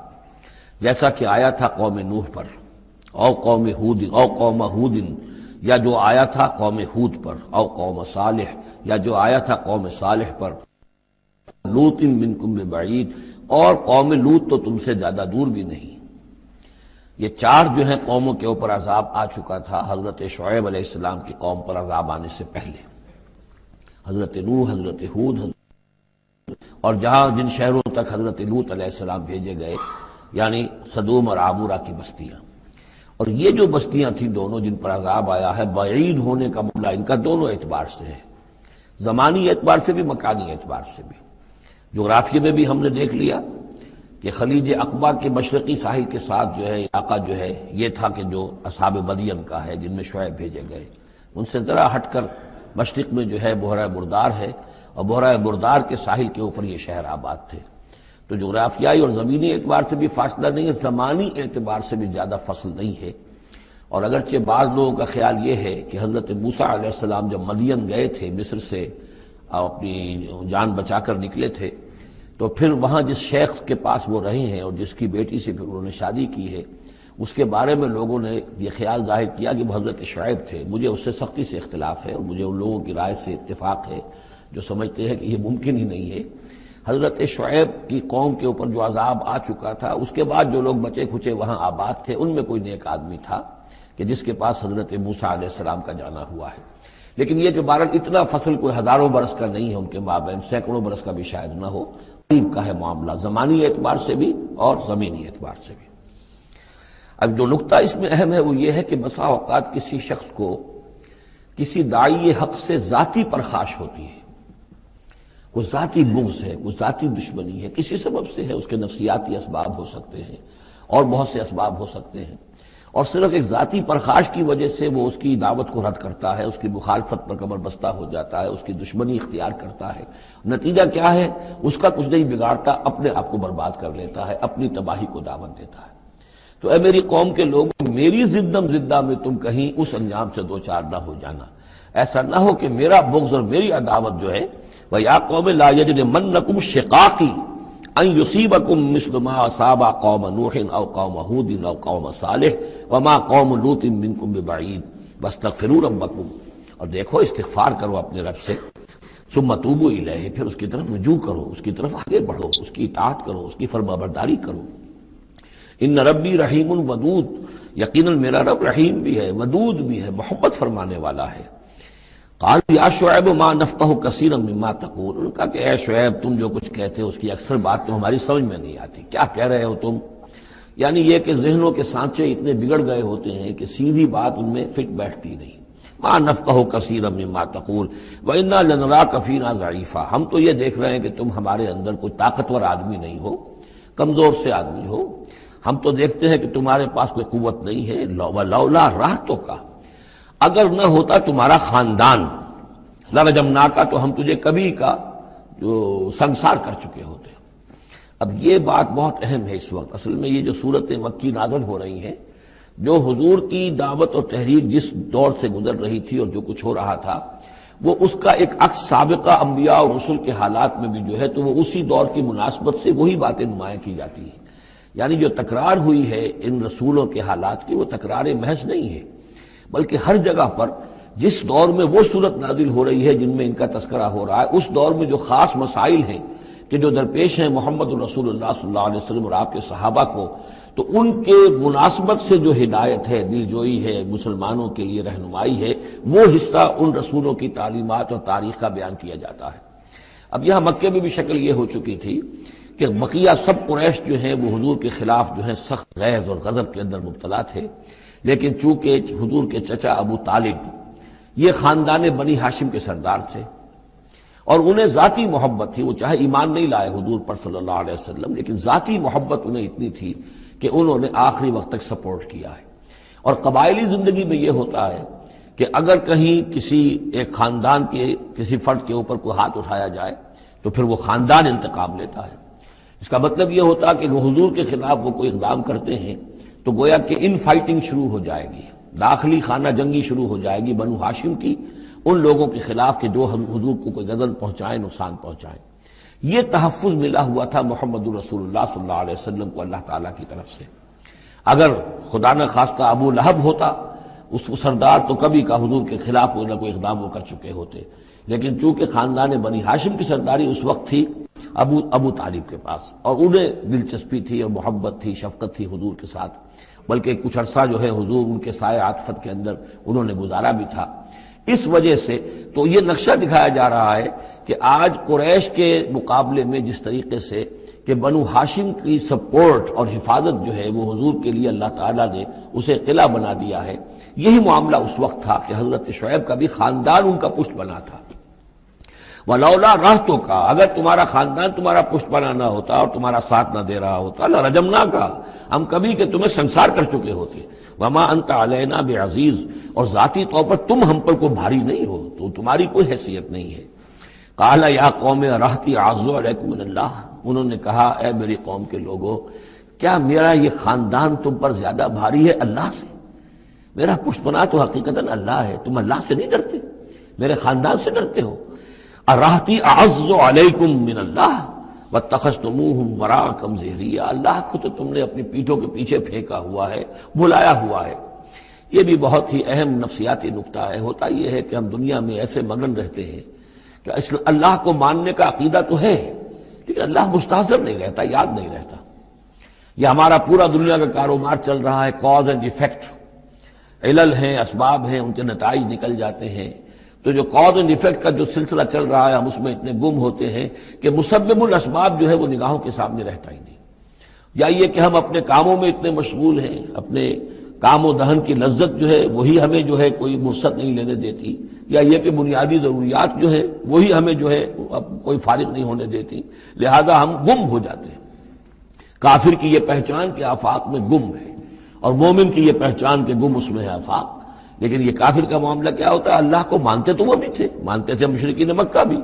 جیسا کہ آیا تھا قوم نوح پر، او قوم ہود، او قوم ہود، یا جو آیا تھا قوم ہود پر، او قوم صالح، یا جو آیا تھا قوم صالح پر، لوط منکم ببعید، اور قوم لوط تو تم سے زیادہ دور بھی نہیں۔ یہ چار جو ہیں قوموں کے اوپر عذاب آ چکا تھا حضرت شعیب علیہ السلام کی قوم پر عذاب آنے سے پہلے، حضرت نوح، حضرت ہود، اور جہاں جن شہروں تک حضرت لوط علیہ السلام بھیجے گئے، یعنی سدوم اور عامورہ کی بستیاں. اور یہ جو بستیاں تھیں دونوں جن پر عذاب آیا ہے، بعید ہونے کا معاملہ ان کا دونوں اعتبار سے ہے، زمانی اعتبار سے بھی، مکانی اعتبار سے بھی. جغرافیے میں بھی ہم نے دیکھ لیا کہ خلیج عقبہ کے مشرقی ساحل کے ساتھ جو ہے علاقہ جو ہے یہ تھا کہ جو اصحاب مدین کا ہے جن میں شعیب بھیجے گئے. ان سے ذرا ہٹ کر مشرق میں جو ہے بحیرہ بردار ہے، اور بحیرہ بردار کے ساحل کے اوپر یہ شہر آباد تھے. تو جغرافیائی اور زمینی اعتبار سے بھی فاصلہ نہیں ہے، زمانی اعتبار سے بھی زیادہ فصل نہیں ہے. اور اگرچہ بعض لوگوں کا خیال یہ ہے کہ حضرت موسیٰ علیہ السلام جب مدین گئے تھے مصر سے اپنی جان بچا کر نکلے تھے، تو پھر وہاں جس شیخ کے پاس وہ رہے ہیں اور جس کی بیٹی سے پھر انہوں نے شادی کی ہے، اس کے بارے میں لوگوں نے یہ خیال ظاہر کیا کہ وہ حضرت شعیب تھے. مجھے اس سے سختی سے اختلاف ہے، اور مجھے ان لوگوں کی رائے سے اتفاق ہے جو سمجھتے ہیں کہ یہ ممکن ہی نہیں ہے. حضرت شعیب کی قوم کے اوپر جو عذاب آ چکا تھا، اس کے بعد جو لوگ بچے کھچے وہاں آباد تھے، ان میں کوئی نیک آدمی تھا کہ جس کے پاس حضرت موسیٰ علیہ السلام کا جانا ہوا ہے. لیکن یہ جو بہرحال اتنا فصل کوئی ہزاروں برس کا نہیں ہے ان کے مابین، سینکڑوں برس کا بھی شاید نہ ہو، قریب کا ہے معاملہ زمانی اعتبار سے بھی اور زمینی اعتبار سے بھی. اب جو نقطہ اس میں اہم ہے وہ یہ ہے کہ بسا اوقات کسی شخص کو کسی داعی حق سے ذاتی پرخاش ہوتی ہے، کوئی ذاتی بغض ہے، کوئی ذاتی دشمنی ہے، کسی سبب سے ہے، اس کے نفسیاتی اسباب ہو سکتے ہیں اور بہت سے اسباب ہو سکتے ہیں، اور صرف ایک ذاتی پرخاش کی وجہ سے وہ اس کی دعوت کو رد کرتا ہے، اس کی مخالفت پر کمر بستہ ہو جاتا ہے، اس کی دشمنی اختیار کرتا ہے. نتیجہ کیا ہے؟ اس کا کچھ نہیں بگاڑتا، اپنے آپ کو برباد کر لیتا ہے، اپنی تباہی کو دعوت دیتا ہے. تو اے میری قوم کے لوگوں، میری ضدم زدہ میں تم کہیں اس انجام سے دو چار نہ ہو جانا. ایسا نہ ہو کہ میرا بغض اور میری عداوت جو ہے وَيَا قَوْمِ لَا يَجْرِمَنَّكُمْ شِقَاقِي أَن يُصِيبَكُم مِّثْلُ مَا أَصَابَ قَوْمَ نُوحٍ أَوْ قَوْمَ هُودٍ أَوْ قَوْمَ صَالِحٍ وَمَا قَوْمُ لُوطٍ مِّنكُم بِبَعِيدٍ وَاسْتَغْفِرُوا رَبَّكُمْ. اور دیکھو استغفار کرو اپنے رب سے، ثُمَّ تُوبُوا إِلَيْهِ، پھر اس کی طرف رجوع کرو، اس کی طرف آگے بڑھو، اس کی اطاعت کرو، اس کی فرمانبرداری کرو. ان ربی رحیم ودود، یقیناً میرا رب رحیم بھی ہے، ودود بھی ہے، محبت فرمانے والا ہے. قال یا شعیب ما نفقہ کثیرا مما تقول، انہوں نے کہا کہ اے شعیب تم جو کچھ کہتے ہو اس کی اکثر بات تو ہماری سمجھ میں نہیں آتی، کیا کہہ رہے ہو تم؟ یعنی یہ کہ ذہنوں کے سانچے اتنے بگڑ گئے ہوتے ہیں کہ سیدھی بات ان میں فٹ بیٹھتی نہیں. ما نفقہ کثیرا مما تقول وإنا لنراک فینا ضعیفا، ہم تو یہ دیکھ رہے ہیں کہ تم ہمارے اندر کوئی طاقتور آدمی نہیں ہو، کمزور سے آدمی ہو. ہم تو دیکھتے ہیں کہ تمہارے پاس کوئی قوت نہیں ہے. لولا رہتک، اگر نہ ہوتا تمہارا خاندان، لرجمناک، تو ہم تجھے کبھی کا جو سنسار کر چکے ہوتے. اب یہ بات بہت اہم ہے اس وقت. اصل میں یہ جو صورتیں مکی نازل ہو رہی ہیں، جو حضور کی دعوت اور تحریک جس دور سے گزر رہی تھی اور جو کچھ ہو رہا تھا، وہ اس کا ایک عکس سابقہ انبیاء اور رسل کے حالات میں بھی جو ہے تو وہ اسی دور کی مناسبت سے وہی باتیں نمایاں کی جاتی ہیں. یعنی جو تکرار ہوئی ہے ان رسولوں کے حالات کی، وہ تکرار محض نہیں ہے، بلکہ ہر جگہ پر جس دور میں وہ صورت نازل ہو رہی ہے جن میں ان کا تذکرہ ہو رہا ہے، اس دور میں جو خاص مسائل ہیں کہ جو درپیش ہیں محمد الرسول اللہ صلی اللہ علیہ وسلم اور آپ کے صحابہ کو، تو ان کے مناسبت سے جو ہدایت ہے، دل جوئی ہے، مسلمانوں کے لیے رہنمائی ہے، وہ حصہ ان رسولوں کی تعلیمات اور تاریخ کا بیان کیا جاتا ہے. اب یہاں مکے میں بھی شکل یہ ہو چکی تھی کہ بقیہ سب قریش جو ہیں وہ حضور کے خلاف جو ہیں سخت غیظ اور غضب کے اندر مبتلا تھے، لیکن چونکہ حضور کے چچا ابو طالب یہ خاندان بنی ہاشم کے سردار تھے اور انہیں ذاتی محبت تھی، وہ چاہے ایمان نہیں لائے حضور پر صلی اللہ علیہ وسلم، لیکن ذاتی محبت انہیں اتنی تھی کہ انہوں نے آخری وقت تک سپورٹ کیا ہے. اور قبائلی زندگی میں یہ ہوتا ہے کہ اگر کہیں کسی ایک خاندان کے کسی فرد کے اوپر کوئی ہاتھ اٹھایا جائے تو پھر وہ خاندان انتقام لیتا ہے. اس کا مطلب یہ ہوتا کہ وہ حضور کے خلاف وہ کوئی اقدام کرتے ہیں تو گویا کہ ان فائٹنگ شروع ہو جائے گی، داخلی خانہ جنگی شروع ہو جائے گی بنو ہاشم کی ان لوگوں کے خلاف کہ جو ہم حضور کو کوئی غضب پہنچائیں، نقصان پہنچائیں. یہ تحفظ ملا ہوا تھا محمد الرسول اللہ صلی اللہ علیہ وسلم کو اللہ تعالیٰ کی طرف سے. اگر خدا نہ خواستہ ابو لہب ہوتا اس سردار، تو کبھی کا حضور کے خلاف کوئی نہ کوئی اقدام وہ کر چکے ہوتے، لیکن چونکہ خاندان بنی ہاشم کی سرداری اس وقت تھی ابو طالب کے پاس، اور انہیں دلچسپی تھی اور محبت تھی، شفقت تھی حضور کے ساتھ، بلکہ کچھ عرصہ جو ہے حضور ان کے سائے عاطفت کے اندر انہوں نے گزارا بھی تھا۔ اس وجہ سے تو یہ نقشہ دکھایا جا رہا ہے کہ آج قریش کے مقابلے میں جس طریقے سے کہ بنو ہاشم کی سپورٹ اور حفاظت جو ہے وہ حضور کے لیے اللہ تعالیٰ نے اسے قلعہ بنا دیا ہے، یہی معاملہ اس وقت تھا کہ حضرت شعیب کا بھی خاندان ان کا پشت بنا تھا۔ وَلَوْلَا رَحْتُكَ، اگر تمہارا خاندان تمہارا پشت بنا نہ ہوتا اور تمہارا ساتھ نہ دے رہا ہوتا، لَرَجَمْنَاكَ، ہم کبھی کہ تمہیں سنسار کر چکے ہوتے۔ وَمَا أَنْتَ عَلَيْنَا بِعَزِيزٍ، اور ذاتی طور پر تم ہم پر کوئی بھاری نہیں ہو، تو تمہاری کوئی حیثیت نہیں ہے۔ قَالَ يَا قَوْمِ رَحْتِي أَعَزُّ عَلَيْكُم مِّنَ اللَّهِ، انہوں نے کہا اے میری قوم کے لوگوں، کیا میرا یہ خاندان تم پر زیادہ بھاری ہے اللہ سے؟ میرا پشت بنا تو حقیقتاً اللہ ہے، تم اللہ سے نہیں ڈرتے، میرے خاندان سے ڈرتے ہو۔ اَرَحْتِي أَعَزُّ عَلَيْكُم مِّنَ اللَّهِ وَاتَّخَذْتُمُوهُمْ وَرَاءَكُمْ ظِهْرِيًّا، اللہ کو تو تم نے اپنی پیٹھوں کے پیچھے پھینکا ہوا ہے، بھلایا ہوا ہے۔ یہ بھی بہت ہی اہم نفسیاتی نکتہ ہے۔ ہوتا یہ ہے کہ ہم دنیا میں ایسے مگن رہتے ہیں کہ اللہ کو ماننے کا عقیدہ تو ہے، لیکن اللہ مستحضر نہیں رہتا، یاد نہیں رہتا۔ یہ ہمارا پورا دنیا کا کاروبار چل رہا ہے، کاز اینڈ ایفیکٹ، علل ہیں، اسباب ہیں، ان کے نتائج نکل جاتے ہیں۔ تو جو کاز اینڈ ایفیکٹ کا جو سلسلہ چل رہا ہے، ہم اس میں اتنے گم ہوتے ہیں کہ مسبب الاسباب جو ہے وہ نگاہوں کے سامنے رہتا ہی نہیں۔ یا یہ کہ ہم اپنے کاموں میں اتنے مشغول ہیں، اپنے کام و دہن کی لذت جو ہے وہی ہمیں جو ہے کوئی فرصت نہیں لینے دیتی، یا یہ کہ بنیادی ضروریات جو ہے وہی ہمیں جو ہے اب کوئی فارغ نہیں ہونے دیتی، لہذا ہم گم ہو جاتے ہیں۔ کافر کی یہ پہچان کہ آفاق میں گم ہے، اور مومن کی یہ پہچان کہ گم اس میں ہے آفاق۔ لیکن یہ کافر کا معاملہ کیا ہوتا ہے؟ اللہ کو مانتے تو وہ بھی تھے، مانتے تھے مشرکین مکہ بھی،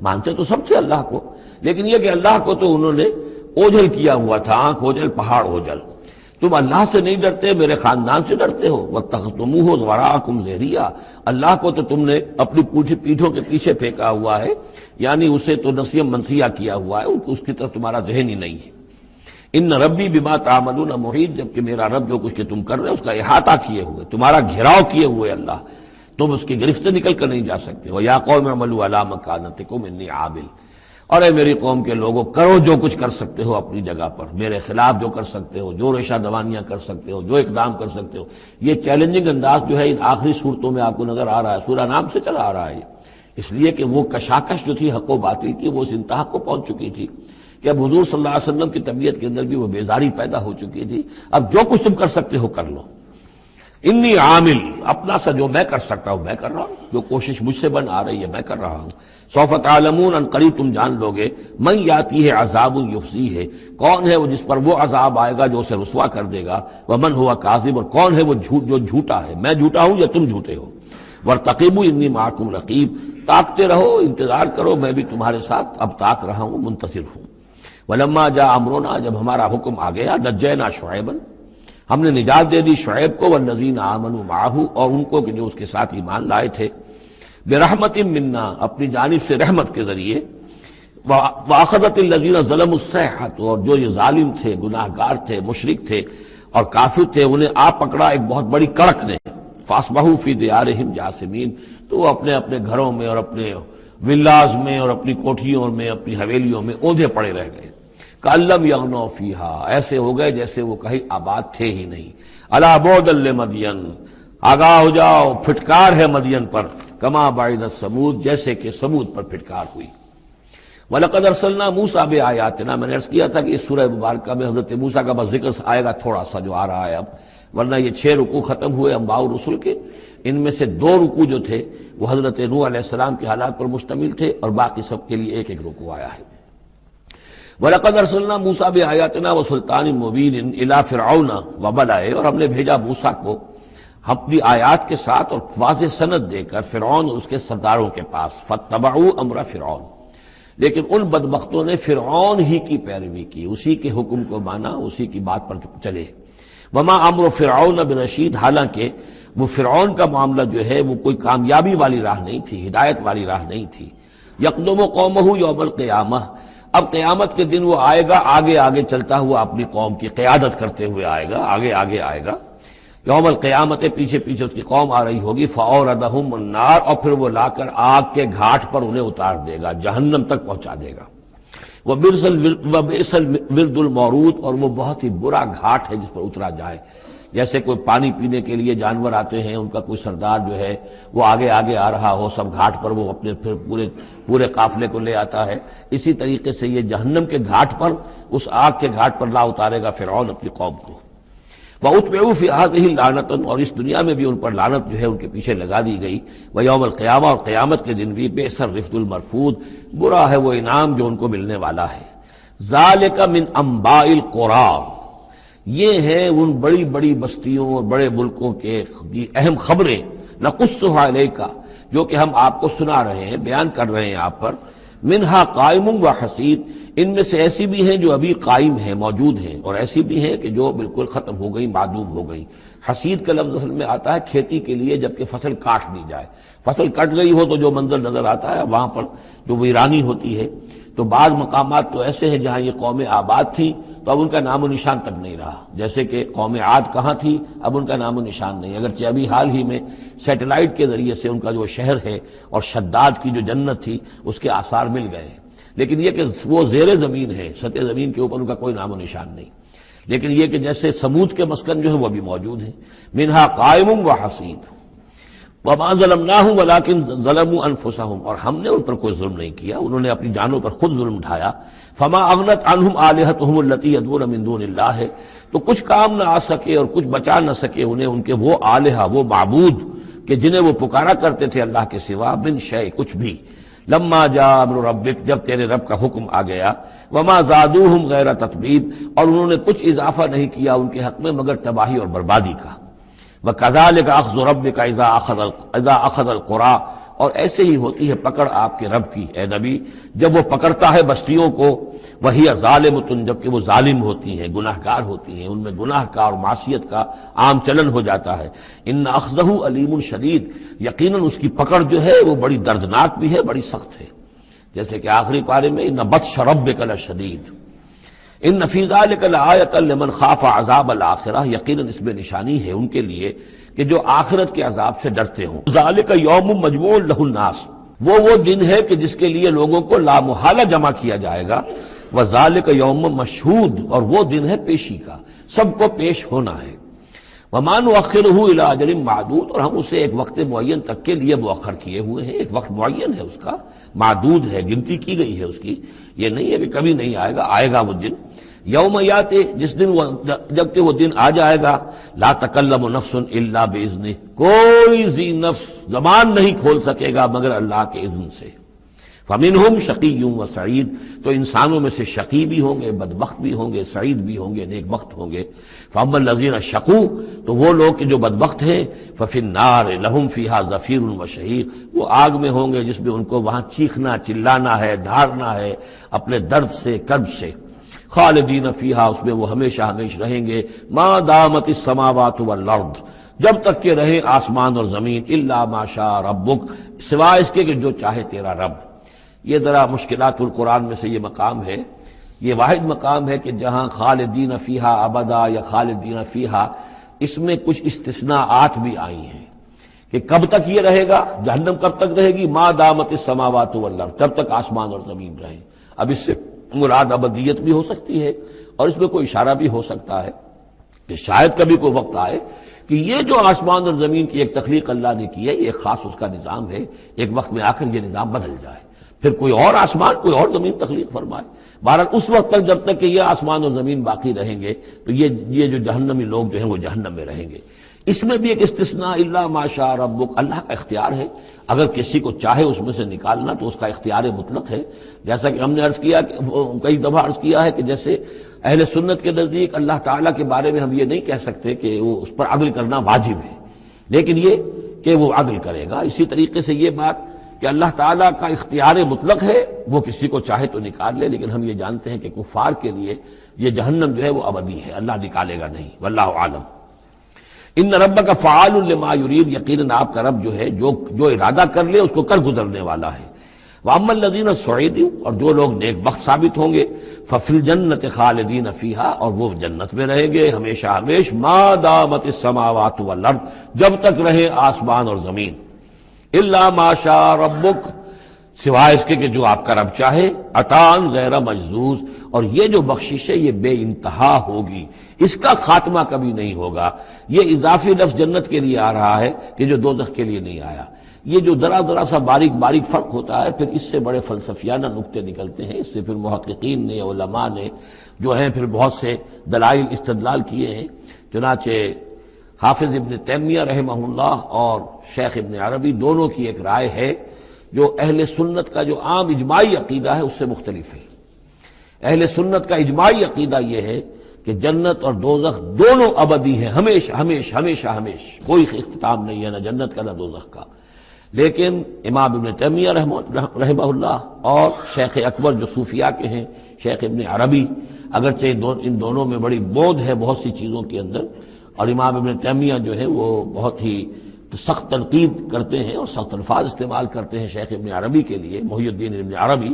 مانتے تو سب تھے اللہ کو، لیکن یہ کہ اللہ کو تو انہوں نے اوجھل کیا ہوا تھا، آنکھ اوجھل پہاڑ اوجھل۔ تم اللہ سے نہیں ڈرتے، میرے خاندان سے ڈرتے ہو۔ وَاتَّخَذْتُمُوهُ وَرَاءَكُمْ ظِهْرِيًّا، اللہ کو تو تم نے اپنی پیٹھوں کے پیچھے پھینکا ہوا ہے، یعنی اسے تو نسیم منسیہ کیا ہوا ہے، اس کی طرف تمہارا ذہن ہی نہیں ہے۔ ان ربی بما تعملون محیط، جبکہ میرا رب جو کچھ کہ تم کر رہے ہو اس کا احاطہ کیے ہوئے، تمہارا گھیراؤ کیے ہوئے اللہ، تم اس کی گرفت سے نکل کر نہیں جا سکتے ہو۔ یا قوم اعملوا علی مکانتکم انی عامل، اور اے میری قوم کے لوگوں، کرو جو کچھ کر سکتے ہو اپنی جگہ پر، میرے خلاف جو کر سکتے ہو، جو ریشہ دوانیاں کر سکتے ہو، جو اقدام کر سکتے ہو۔ یہ چیلنجنگ انداز جو ہے ان آخری صورتوں میں آپ کو نظر آ رہا ہے، سورہ نام سے چلا آ رہا ہے، اس لیے کہ وہ کشاکش جو تھی حق و باطل کی وہ اس انتہا کو پہنچ چکی تھی کہ اب حضور صلی اللہ علیہ وسلم کی طبیعت کے اندر بھی وہ بیزاری پیدا ہو چکی تھی۔ اب جو کچھ تم کر سکتے ہو کر لو، انی عامل، اپنا سا جو میں کر سکتا ہوں میں کر رہا ہوں، جو کوشش مجھ سے بن آ رہی ہے میں کر رہا ہوں۔ سوف تعلمون، ان قریب تم جان لو گے، من یاتی ہے عذاب یخزیہ، کون ہے وہ جس پر وہ عذاب آئے گا جو اسے رسوا کر دے گا، ومن ہوا کاذب، اور کون ہے وہ جو جھوٹا ہے، میں جھوٹا ہوں یا تم جھوٹے ہو۔ وارتقبوا انی معکم رقیب، تاکتے رہو، انتظار کرو، میں بھی تمہارے ساتھ اب تاک رہا ہوں، منتظر ہوں۔ ولما جاء امرنا، جب ہمارا حکم آ گیا، نجینا شعیبا، ہم نے نجات دے دی شعیب کو، والذین آمنوا معہ، اور ان کو کہ جو اس کے ساتھ ایمان لائے تھے، برحمت منا، اپنی جانب سے رحمت کے ذریعے، واخذت الذین ظلموا الصیحۃ، اور جو یہ ظالم تھے، گناہ گار تھے، مشرک تھے اور کافر تھے، انہیں آ پکڑا ایک بہت بڑی کڑک نے، فاصبحوا فی دیارہم جاثمین، تو وہ اپنے اپنے گھروں میں اور اپنے ولاز میں اور اپنی کوٹھیوں میں، اپنی حویلیوں میں اوندھے پڑے رہ گئے۔ کأن لم یغنوا فیہا، ایسے ہو گئے جیسے وہ کہیں آباد تھے ہی نہیں۔ الا بعدا لمدین، آگاہ ہو جاؤ، پھٹکار ہے مدین پر، کما بعدت ثمود، جیسے کہ ثمود پر پھٹکار ہوئی۔ وَلَقَدْ أَرْسَلْنَا مُوسَىٰ بِآيَاتِنَا، میں نے عرض کیا تھا کہ اس سورہ مبارکہ میں حضرت موسیٰ کا بس ذکر آئے گا تھوڑا سا جو آ رہا ہے اب، ورنہ یہ 6 رکوع ختم ہوئے انبیاء و رسل کے، ان میں سے 2 رکوع جو تھے وہ حضرت نوح علیہ السلام کے حالات پر مشتمل تھے، اور باقی سب کے لیے ایک ایک رکوع آیا ہے۔ وَلَقَدْ أَرْسَلْنَا مُوسَىٰ بِآيَاتِنَا وَسُلْطَانٍ مُّبِينٍ إِلَىٰ فِرْعَوْنَ وَمَلَئِهِ، اور ہم نے بھیجا موسیٰ کو اپنی آیات کے ساتھ اور واضح سند دے کر فرعون اور اس کے سرداروں کے پاس، فَاتَّبَعُوا أَمْرَ فِرْعَوْنَ، لیکن ان بدبختوں نے فرعون ہی کی پیروی کی، اسی کے حکم کو مانا، اسی کی بات پر چلے۔ وَمَا أَمْرُ فِرْعَوْنَ بِرَشِيدٍ، حالانکہ وہ فرعون کا معاملہ جو ہے وہ کوئی کامیابی والی راہ نہیں تھی، ہدایت والی راہ نہیں تھی۔ یقدم قومہ یوم القیامہ، اب قیامت کے دن وہ آئے گا آگے آگے چلتا ہوا، اپنی قوم کی قیادت کرتے ہوئے آئے گا، آگے آگے آئے گا۔ یوم القیامت، پیچھے پیچھے اس کی قوم آ رہی ہوگی، فَأَوْرَدَهُمُ النَّارَ، اور پھر وہ لا کر آگ کے گھاٹ پر انہیں اتار دے گا، جہنم تک پہنچا دے گا۔ وَبِئْسَ الْوِرْدُ الْمَوْرُودُ، اور وہ بہت ہی برا گھاٹ ہے جس پر اترا جائے۔ جیسے کوئی پانی پینے کے لیے جانور آتے ہیں، ان کا کوئی سردار جو ہے وہ آگے آگے آ رہا ہو، سب گھاٹ پر وہ اپنے پھر پورے قافلے کو لے آتا ہے، اسی طریقے سے یہ جہنم کے گھاٹ پر، اس آگ کے گھاٹ پر لا اتارے گا فرعون اپنی قوم کو۔ وَأُتْبِعُوا فِي هَٰذِهِ لَعْنَةً، اور اس دنیا میں بھی ان پر لعنت جو ہے ان کے پیچھے لگا دی گئی، وَيَوْمَ الْقِيَامَةِ، اور قیامت کے دن بھی بِئْسَ الرِّفْدُ الْمَرْفُودُ، برا ہے وہ انعام جو ان کو ملنے والا ہے۔ ذَلِكَ مِنْ أَنْبَاءِ الْقُرَىٰ، یہ ہیں ان بڑی بڑی بستیوں اور بڑے ملکوں کے اہم خبریں، نَقُصُّهَا عَلَيْكَ، جو کہ ہم آپ کو سنا رہے ہیں، بیان کر رہے ہیں آپ پر۔ منہا قائم و حسید، ان میں سے ایسی بھی ہیں جو ابھی قائم ہیں، موجود ہیں، اور ایسی بھی ہیں کہ جو بالکل ختم ہو گئی، معدوم ہو گئی۔ حسید کا لفظ اصل میں آتا ہے کھیتی کے لیے، جبکہ فصل کاٹ دی جائے، فصل کٹ گئی ہو تو جو منظر نظر آتا ہے وہاں پر جو ویرانی ہوتی ہے۔ تو بعض مقامات تو ایسے ہیں جہاں یہ قومیں آباد تھیں تو اب ان کا نام و نشان تک نہیں رہا، جیسے کہ قوم عاد کہاں تھی، اب ان کا نام و نشان نہیں، اگرچہ ابھی حال ہی میں سیٹلائٹ کے ذریعے سے ان کا جو شہر ہے اور شداد کی جو جنت تھی اس کے آثار مل گئے ہیں، لیکن یہ کہ وہ زیر زمین ہے، سطح زمین کے اوپر ان کا کوئی نام و نشان نہیں۔ لیکن یہ کہ جیسے سمود کے مسکن جو ہے وہ بھی موجود ہیں، منہا قائم و حسید۔ وَمَا ظَلَمْنَاهُمْ وَلَٰكِن ظَلَمُوا أَنفُسَهُمْ، اور ہم نے ان پر کوئی ظلم نہیں کیا، انہوں نے اپنی جانوں پر خود ظلم ڈھایا۔ فَمَا أَغْنَتْ عَنْهُمْ آلِهَتُهُمُ الَّتِي يَدْعُونَ مِن دُونِ اللَّهِ، تو کچھ کام نہ آ سکے اور کچھ بچا نہ سکے انہیں ان کے وہ آلہہ، وہ معبود کہ جنہیں وہ پکارا کرتے تھے اللہ کے سوا، من شیء، کچھ بھی، لما جاء امر ربک، جب تیرے رب کا حکم آ گیا، وما زادوہم غیر تتبیب، اور انہوں نے کچھ اضافہ نہیں کیا ان کے حق میں مگر تباہی اور بربادی کا۔ وَكَذَلِكَ أَخْذُ رَبِّكَ إِذَا أَخَذَ الْقُرَىٰ، اور ایسے ہی ہوتی ہے پکڑ آپ کے رب کی اے نبی جب وہ پکڑتا ہے بستیوں کو، وَهِيَ ظَالِمَةٌ، جبکہ وہ ظالم ہوتی ہیں، گناہ گار ہوتی ہیں، ان میں گناہ کا اور معصیت کا عام چلن ہو جاتا ہے۔ إِنَّ أَخْذَهُ أَلِيمٌ شَدِيدٌ، یقیناً اس کی پکڑ جو ہے وہ بڑی دردناک بھی ہے، بڑی سخت ہے، جیسے کہ آخری پارے میں إِنَّ بَطْشَ رَبِّكَ لَشَدِيدٌ ان فی ذلک لآیۃ لمن خاف عذاب الآخرہ، یقیناً اس میں نشانی ہے ان کے لیے کہ جو آخرت کے عذاب سے ڈرتے ہوں۔ ذالک یوم مجموع لہ الناس، وہ دن ہے کہ جس کے لیے لوگوں کو لامحالہ جمع کیا جائے گا۔ وذالک یوم مشہود، اور وہ دن ہے پیشی کا، سب کو پیش ہونا ہے۔ وما نؤخرہ الی اجل معدود، اور ہم اسے ایک وقت معین تک کے لیے مؤخر کیے ہوئے ہیں، ایک وقت معین ہے اس کا، معدود ہے، گنتی کی گئی ہے اس کی، یہ نہیں ہے کہ کبھی نہیں آئے گا، آئے گا وہ دن۔ یوم یاتے، جس دن جبکہ وہ دن آ جائے گا، لا تکلم نفس الا باذنہ، کوئی ذی نفس زبان نہیں کھول سکے گا مگر اللہ کے اذن سے۔ فمنہم شقی و سعید، تو انسانوں میں سے شقی بھی ہوں گے، بدبخت بھی ہوں گے، سعید بھی ہوں گے، نیک بخت ہوں گے۔ فاما الذین شقوا، تو وہ لوگ کہ جو بدبخت ہیں، ففی النار لہم فیہا زفیر و شہیق، وہ آگ میں ہوں گے جس میں ان کو وہاں چیخنا چلانا ہے، دھارنا ہے اپنے درد سے، کرب سے۔ خالدین فیہا، اس میں وہ ہمیشہ ہمیش رہیں گے، ما دامت السماوات والارض، جب تک کہ رہے آسمان اور زمین، الا ما شاء ربک، سوائے اس کے کہ جو چاہے تیرا رب۔ یہ ذرا مشکلات القرآن میں سے یہ مقام ہے، یہ واحد مقام ہے کہ جہاں خالدین فیہا ابدا یا خالدین فیہا، اس میں کچھ استثناءات بھی آئی ہیں کہ کب تک یہ رہے گا، جہنم کب تک رہے گی، ما دامت السماوات والارض، جب تک آسمان اور زمین رہیں۔ اب اس سے مراد ابدیت بھی ہو سکتی ہے، اور اس میں کوئی اشارہ بھی ہو سکتا ہے کہ شاید کبھی کوئی وقت آئے کہ یہ جو آسمان اور زمین کی ایک تخلیق اللہ نے کی ہے، یہ ایک خاص اس کا نظام ہے، ایک وقت میں آ کر یہ نظام بدل جائے، پھر کوئی اور آسمان کوئی اور زمین تخلیق فرمائے۔ بہرحال اس وقت تک جب تک کہ یہ آسمان اور زمین باقی رہیں گے تو یہ جو جہنمی لوگ جو ہیں وہ جہنم میں رہیں گے۔ اس میں بھی ایک استثناء، الا ما شاء ربک، اللہ کا اختیار ہے، اگر کسی کو چاہے اس میں سے نکالنا تو اس کا اختیار مطلق ہے، جیسا کہ ہم نے عرض کیا، کئی دفعہ عرض کیا ہے کہ جیسے اہل سنت کے نزدیک اللہ تعالیٰ کے بارے میں ہم یہ نہیں کہہ سکتے کہ وہ اس پر عدل کرنا واجب ہے، لیکن یہ کہ وہ عدل کرے گا۔ اسی طریقے سے یہ بات کہ اللہ تعالیٰ کا اختیار مطلق ہے، وہ کسی کو چاہے تو نکال لے، لیکن ہم یہ جانتے ہیں کہ کفار کے لیے یہ جہنم جو ہے وہ ابدی ہے، اللہ نکالے گا نہیں، واللہ عالم۔ ان ربک فعال لما یرید، یقیناً آپ کا رب جو ہے جو ارادہ کر لے اس کو کر گزرنے والا ہے۔ واما الذین سعدوا، اور جو لوگ نیک بخت ثابت ہوں گے، ففی الجنۃ خالدین فیہا، اور وہ جنت میں رہیں گے ہمیشہ ہمیش، ما دامت السماوات والارض، جب تک رہے آسمان اور زمین۔ الا ما شاء ربک، سوائے اس کے کہ جو آپ کا رب چاہے، عطان غیر مجزوز، اور یہ جو بخشش ہے یہ بے انتہا ہوگی، اس کا خاتمہ کبھی نہیں ہوگا۔ یہ اضافی لفظ جنت کے لیے آ رہا ہے کہ جو دوزخ کے لیے نہیں آیا۔ یہ جو ذرا سا باریک باریک فرق ہوتا ہے، پھر اس سے بڑے فلسفیانہ نکتے نکلتے ہیں، اس سے پھر محققین نے، علماء نے جو ہیں پھر بہت سے دلائل استدلال کیے ہیں۔ چنانچہ حافظ ابن تیمیہ رحمہ اللہ اور شیخ ابن عربی دونوں کی ایک رائے ہے جو اہل سنت کا جو عام اجماعی عقیدہ ہے اس سے مختلف ہے۔ اہل سنت کا اجماعی عقیدہ یہ ہے کہ جنت اور دوزخ دونوں ابدی ہیں، ہمیشہ ہمیشہ ہمیشہ ہمیشہ، کوئی اختتام نہیں ہے نہ جنت کا نہ دوزخ کا۔ لیکن امام ابن تیمیہ رحمہ اللہ اور شیخ اکبر جو صوفیاء کے ہیں، شیخ ابن عربی، اگرچہ ان دونوں میں بڑی بود ہے بہت سی چیزوں کے اندر، اور امام ابن تیمیہ جو ہے وہ بہت ہی سخت تنقید کرتے ہیں اور سخت الفاظ استعمال کرتے ہیں شیخ ابن عربی کے لیے، محی الدین ابن عربی،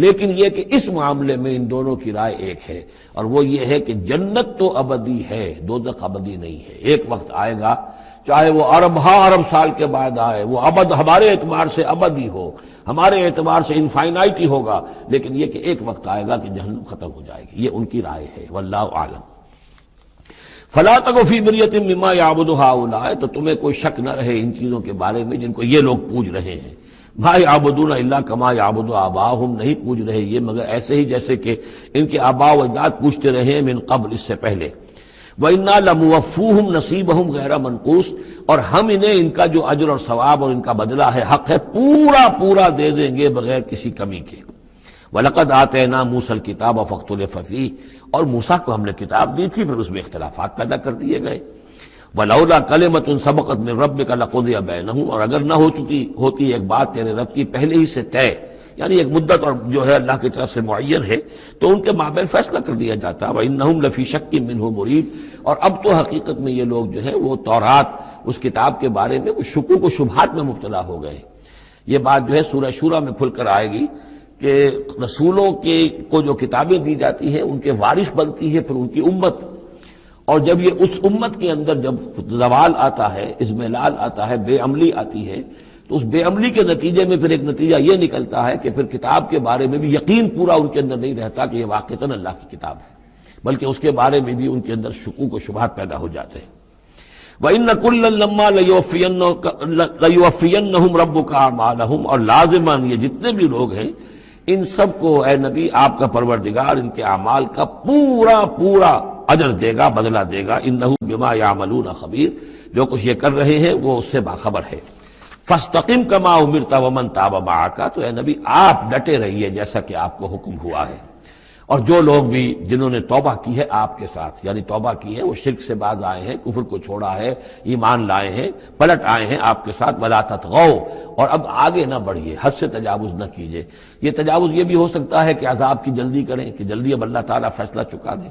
لیکن یہ کہ اس معاملے میں ان دونوں کی رائے ایک ہے، اور وہ یہ ہے کہ جنت تو ابدی ہے، دوزخ ابدی نہیں ہے۔ ایک وقت آئے گا، چاہے وہ ارب سال کے بعد آئے، وہ ابد ہمارے اعتبار سے ابدی ہو، ہمارے اعتبار سے انفائنائٹی ہوگا، لیکن یہ کہ ایک وقت آئے گا کہ جہنم ختم ہو جائے گی۔ یہ ان کی رائے ہے، واللہ اعلم۔ فلا تک فی مریۃ مما یعبد ہؤلاء، تو تمہیں کوئی شک نہ رہے ان چیزوں کے بارے میں جن کو یہ لوگ پوج رہے ہیں۔ ما یعبدون الا کما یعبد آباؤہم، نہیں پوج رہے یہ مگر ایسے ہی جیسے کہ ان کے آباء و اجداد پوجتے رہے ہیں من قبل، اس سے پہلے۔ وَإِنَّا لَمُوَفُّوهُمْ نَصِيبَهُمْ غَيْرَ مَنْقُوصٍ، اور ہم انہیں ان کا جو اجر اور ثواب اور ان کا بدلہ ہے، حق ہے، پورا دے دیں گے بغیر کسی کمی کے۔ وَلَقَدْ آتَيْنَا مُوسَى الْكِتَابَ فَاخْتُلِفَ فِيهِ، اور موسیٰ کو ہم نے کتاب دی تھی پھر اس میں اختلافات پیدا کر دیے گئے۔ وَلَوْلَا كَلِمَةٌ سَبَقَتْ مِنْ رَبِّكَ لَقُضِيَ بَيْنَهُمْ، اور اگر نہ ہوتی ایک بات تیرے رب کی پہلے ہی سے طے، یعنی ایک مدت اور جو ہے اللہ کی طرف سے معین ہے، تو ان کے مابین فیصلہ کر دیا جاتا۔ وَإِنَّهُمْ لَفِي شَكٍّ مِّنْهُ مُرِيبٍ، اور اب تو حقیقت میں یہ لوگ جو ہے وہ تورات اس کتاب کے بارے میں کچھ شکوک و شبہات میں مبتلا ہو گئے۔ یہ بات جو ہے سورہ شورى میں کھل کر آئے گی کہ رسولوں کو جو کتابیں دی جاتی ہیں ان کے وارث بنتی ہے پھر ان کی امت، اور جب یہ اس امت کے اندر جب زوال آتا ہے، اضمحلال آتا ہے، بے عملی آتی ہے، تو اس بے عملی کے نتیجے میں پھر ایک نتیجہ یہ نکلتا ہے کہ پھر کتاب کے بارے میں بھی یقین پورا ان کے اندر نہیں رہتا کہ یہ واقعتاً اللہ کی کتاب ہے، بلکہ اس کے بارے میں بھی ان کے اندر شکوک و شبہات پیدا ہو جاتے ہیں۔ وَإِنَّ كُلًّا لَمَّا لَيُوَفِّيَنَّهُمْ رَبُّكَ أَعْمَالَهُمْ، اور لازماً یہ جتنے بھی لوگ ہیں ان سب کو اے نبی آپ کا پروردگار ان کے اعمال کا پورا اجر دے گا، بدلہ دے گا۔ انہ بما یعملون خبیر، جو کچھ یہ کر رہے ہیں وہ اس سے باخبر ہے۔ فاستقم کما امرت ومن تاب معک، تو اے نبی آپ ڈٹے رہیے جیسا کہ آپ کو حکم ہوا ہے، اور جو لوگ بھی جنہوں نے توبہ کی ہے آپ کے ساتھ، یعنی توبہ کی ہے وہ شرک سے باز آئے ہیں، کفر کو چھوڑا ہے، ایمان لائے ہیں، پلٹ آئے ہیں آپ کے ساتھ، ولا تطغوا، اور اب آگے نہ بڑھیے، حد سے تجاوز نہ کیجیے۔ یہ تجاوز یہ بھی ہو سکتا ہے کہ عذاب کی جلدی کریں، کہ جلدی اب اللہ تعالیٰ فیصلہ چکا دیں۔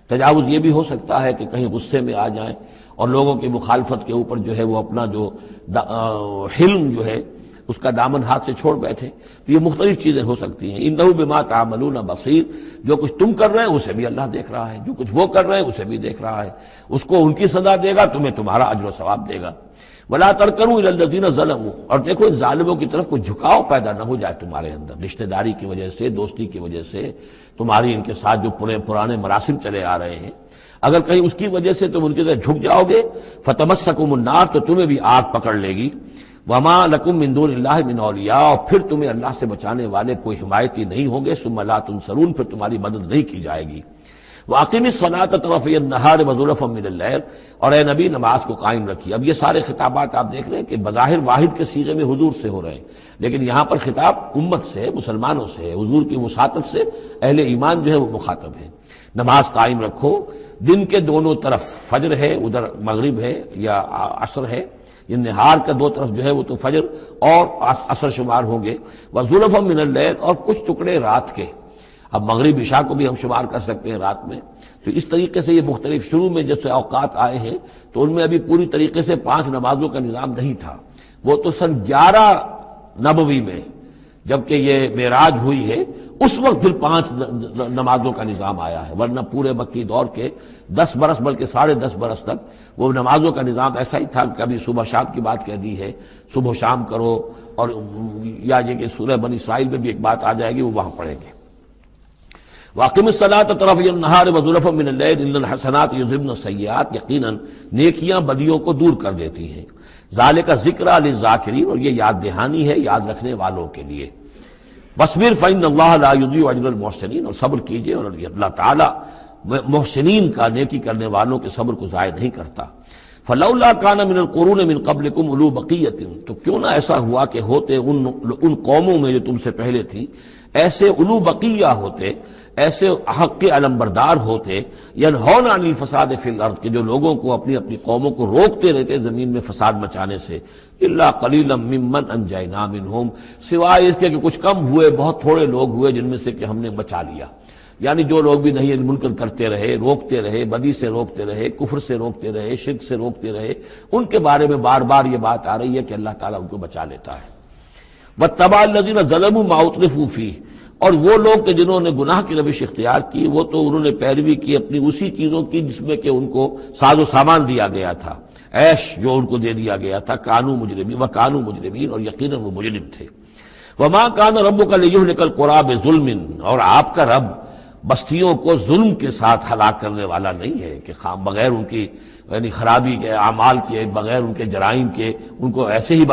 تجاوز یہ بھی ہو سکتا ہے کہ کہیں غصے میں آ جائیں اور لوگوں کی مخالفت کے اوپر جو ہے وہ اپنا جو حلم جو ہے اس کا دامن ہاتھ سے چھوڑ بیٹھے، تو یہ مختلف چیزیں ہو سکتی ہیں۔ انہ بما تعملون بصیر، جو کچھ تم کر رہے ہیں اسے بھی اللہ دیکھ رہا ہے، جو کچھ وہ کر رہے ہیں اسے بھی دیکھ رہا ہے، اس کو ان کی سزا دے گا، تمہیں تمہارا اجر و ثواب دے گا۔ ولا ترکنوا الی الذین ظلموا، اور دیکھو ان ظالموں کی طرف کوئی جھکاؤ پیدا نہ ہو جائے تمہارے اندر، رشتہ داری کی وجہ سے، دوستی کی وجہ سے، تمہاری ان کے ساتھ جو پرانے مراسم چلے آ رہے ہیں، اگر کہیں اس کی وجہ سے تم ان کی طرف جھک جاؤ گے، فتمسکم النار، تو تمہیں بھی آگ پکڑ لے گی۔ وما لکم من دون اللہ من اولیاء، اور پھر تمہیں اللہ سے بچانے والے کوئی حمایتی نہیں ہوں گے، ثم لا تنصرون، پھر تمہاری مدد نہیں کی جائے گی۔ وَأَقِمِ الصَّلَاةَ طَرَفَيَ النَّهَارِ وَزُلَفًا مِنَ اللَّيْلِ، اور اے نبی نماز کو قائم رکھیے۔ اب یہ سارے خطابات آپ دیکھ رہے ہیں کہ بظاہر واحد کے صیغے میں حضور سے ہو رہے ہیں، لیکن یہاں پر خطاب امت سے، مسلمانوں سے، حضور کی وساطت سے اہل ایمان جو ہے وہ مخاطب ہے۔ نماز قائم رکھو، دن کے دونوں طرف، فجر ہے ادھر مغرب ہے یا عصر ہے، یہ نہار کا دو طرف جو ہے وہ تو فجر اور عصر شمار ہوں گے۔ وَزُلَفًا مِنَ اللَّيْلِ، اور کچھ ٹکڑے رات کے، اب مغرب عشاء کو بھی ہم شمار کر سکتے ہیں رات میں، تو اس طریقے سے یہ مختلف، شروع میں جیسے اوقات آئے ہیں تو ان میں ابھی پوری طریقے سے 5 نمازوں کا نظام نہیں تھا، وہ تو سن 11 نبوی میں جبکہ یہ معراج ہوئی ہے اس وقت پھر 5 نمازوں کا نظام آیا ہے، ورنہ پورے مکی دور کے 10 برس بلکہ 10.5 برس تک وہ نمازوں کا نظام ایسا ہی تھا کہ کبھی صبح شام کی بات کہہ دی ہے، صبح و شام کرو، اور یا یہ کہ سورہ بنی اسرائیل میں بھی ایک بات آ جائے گی، وہ وہاں پڑھیں گے۔ وَأَقِمِ الصَّلَاةَ طَرَفَيَ النَّهَارِ وَزُلَفًا مِنَ اللَّيْلِ إِنَّ الْحَسَنَاتِ يُذْهِبْنَ السَّيِّئَاتِ، یقیناً نیکیاں بدیوں کو دور کر دیتی ہیں۔ ذَلِكَ ذِكْرَىٰ لِلذَّاكِرِينَ، اور یہ یاد دہانی ہے یاد رکھنے والوں کے لیے۔ وَاصْبِرْ فَإِنَّ اللَّهَ لَا يُضِيعُ أَجْرَ الْمُحْسِنِينَ، اور صبر کیجئے، اور اللہ تعالیٰ محسنین کا، نیکی کرنے والوں کے صبر کو ضائع نہیں کرتا۔ فلولا کان من القرون من قبلکم اولو بقیۃ، تو کیوں نہ ایسا ہوا کہ ہوتے ان قوموں میں جو تم سے پہلے تھیں ایسے اولو بقیہ ہوتے، ایسے حق کے علمبردار ہوتے، ینہون عن الفساد فی الارض، کہ جو لوگوں کو اپنی اپنی قوموں کو روکتے رہتے زمین میں فساد مچانے سے، الا قلیلا ممن انجینا منہم، سوائے اس کے کہ کچھ کم ہوئے، بہت تھوڑے لوگ ہوئے جن میں سے کہ ہم نے بچا لیا۔ یعنی جو لوگ بھی نہیں منکر کرتے رہے، روکتے رہے، بدی سے روکتے رہے، کفر سے روکتے رہے، شرک سے روکتے رہے، ان کے بارے میں بار بار یہ بات آ رہی ہے کہ اللہ تعالیٰ ان کو بچا لیتا ہے۔ وَاتَّبَعَ الَّذِينَ ظَلَمُوا مَا أُتْرِفُوا فِيهِ، اور وہ لوگ کہ جنہوں نے گناہ کی روش اختیار کی، وہ تو انہوں نے پیروی کی اپنی اسی چیزوں کی جس میں کہ ان کو ساز و سامان دیا گیا تھا، عیش جو ان کو دے دیا گیا تھا، کانوا مجرمین وکانوا مجرمین، اور یقیناً وہ مجرم تھے۔ وَمَا كَانَ رَبُّكَ لِيُهْلِكَ الْقُرَىٰ بِظُلْمٍ، اور آپ کا رب بستیوں کو ظلم کے ساتھ ہلاک کرنے والا نہیں ہے کہ بغیر ان کی یعنی خرابی کے اعمال کے، بغیر ان کے جرائم کے ان کو ایسے ہی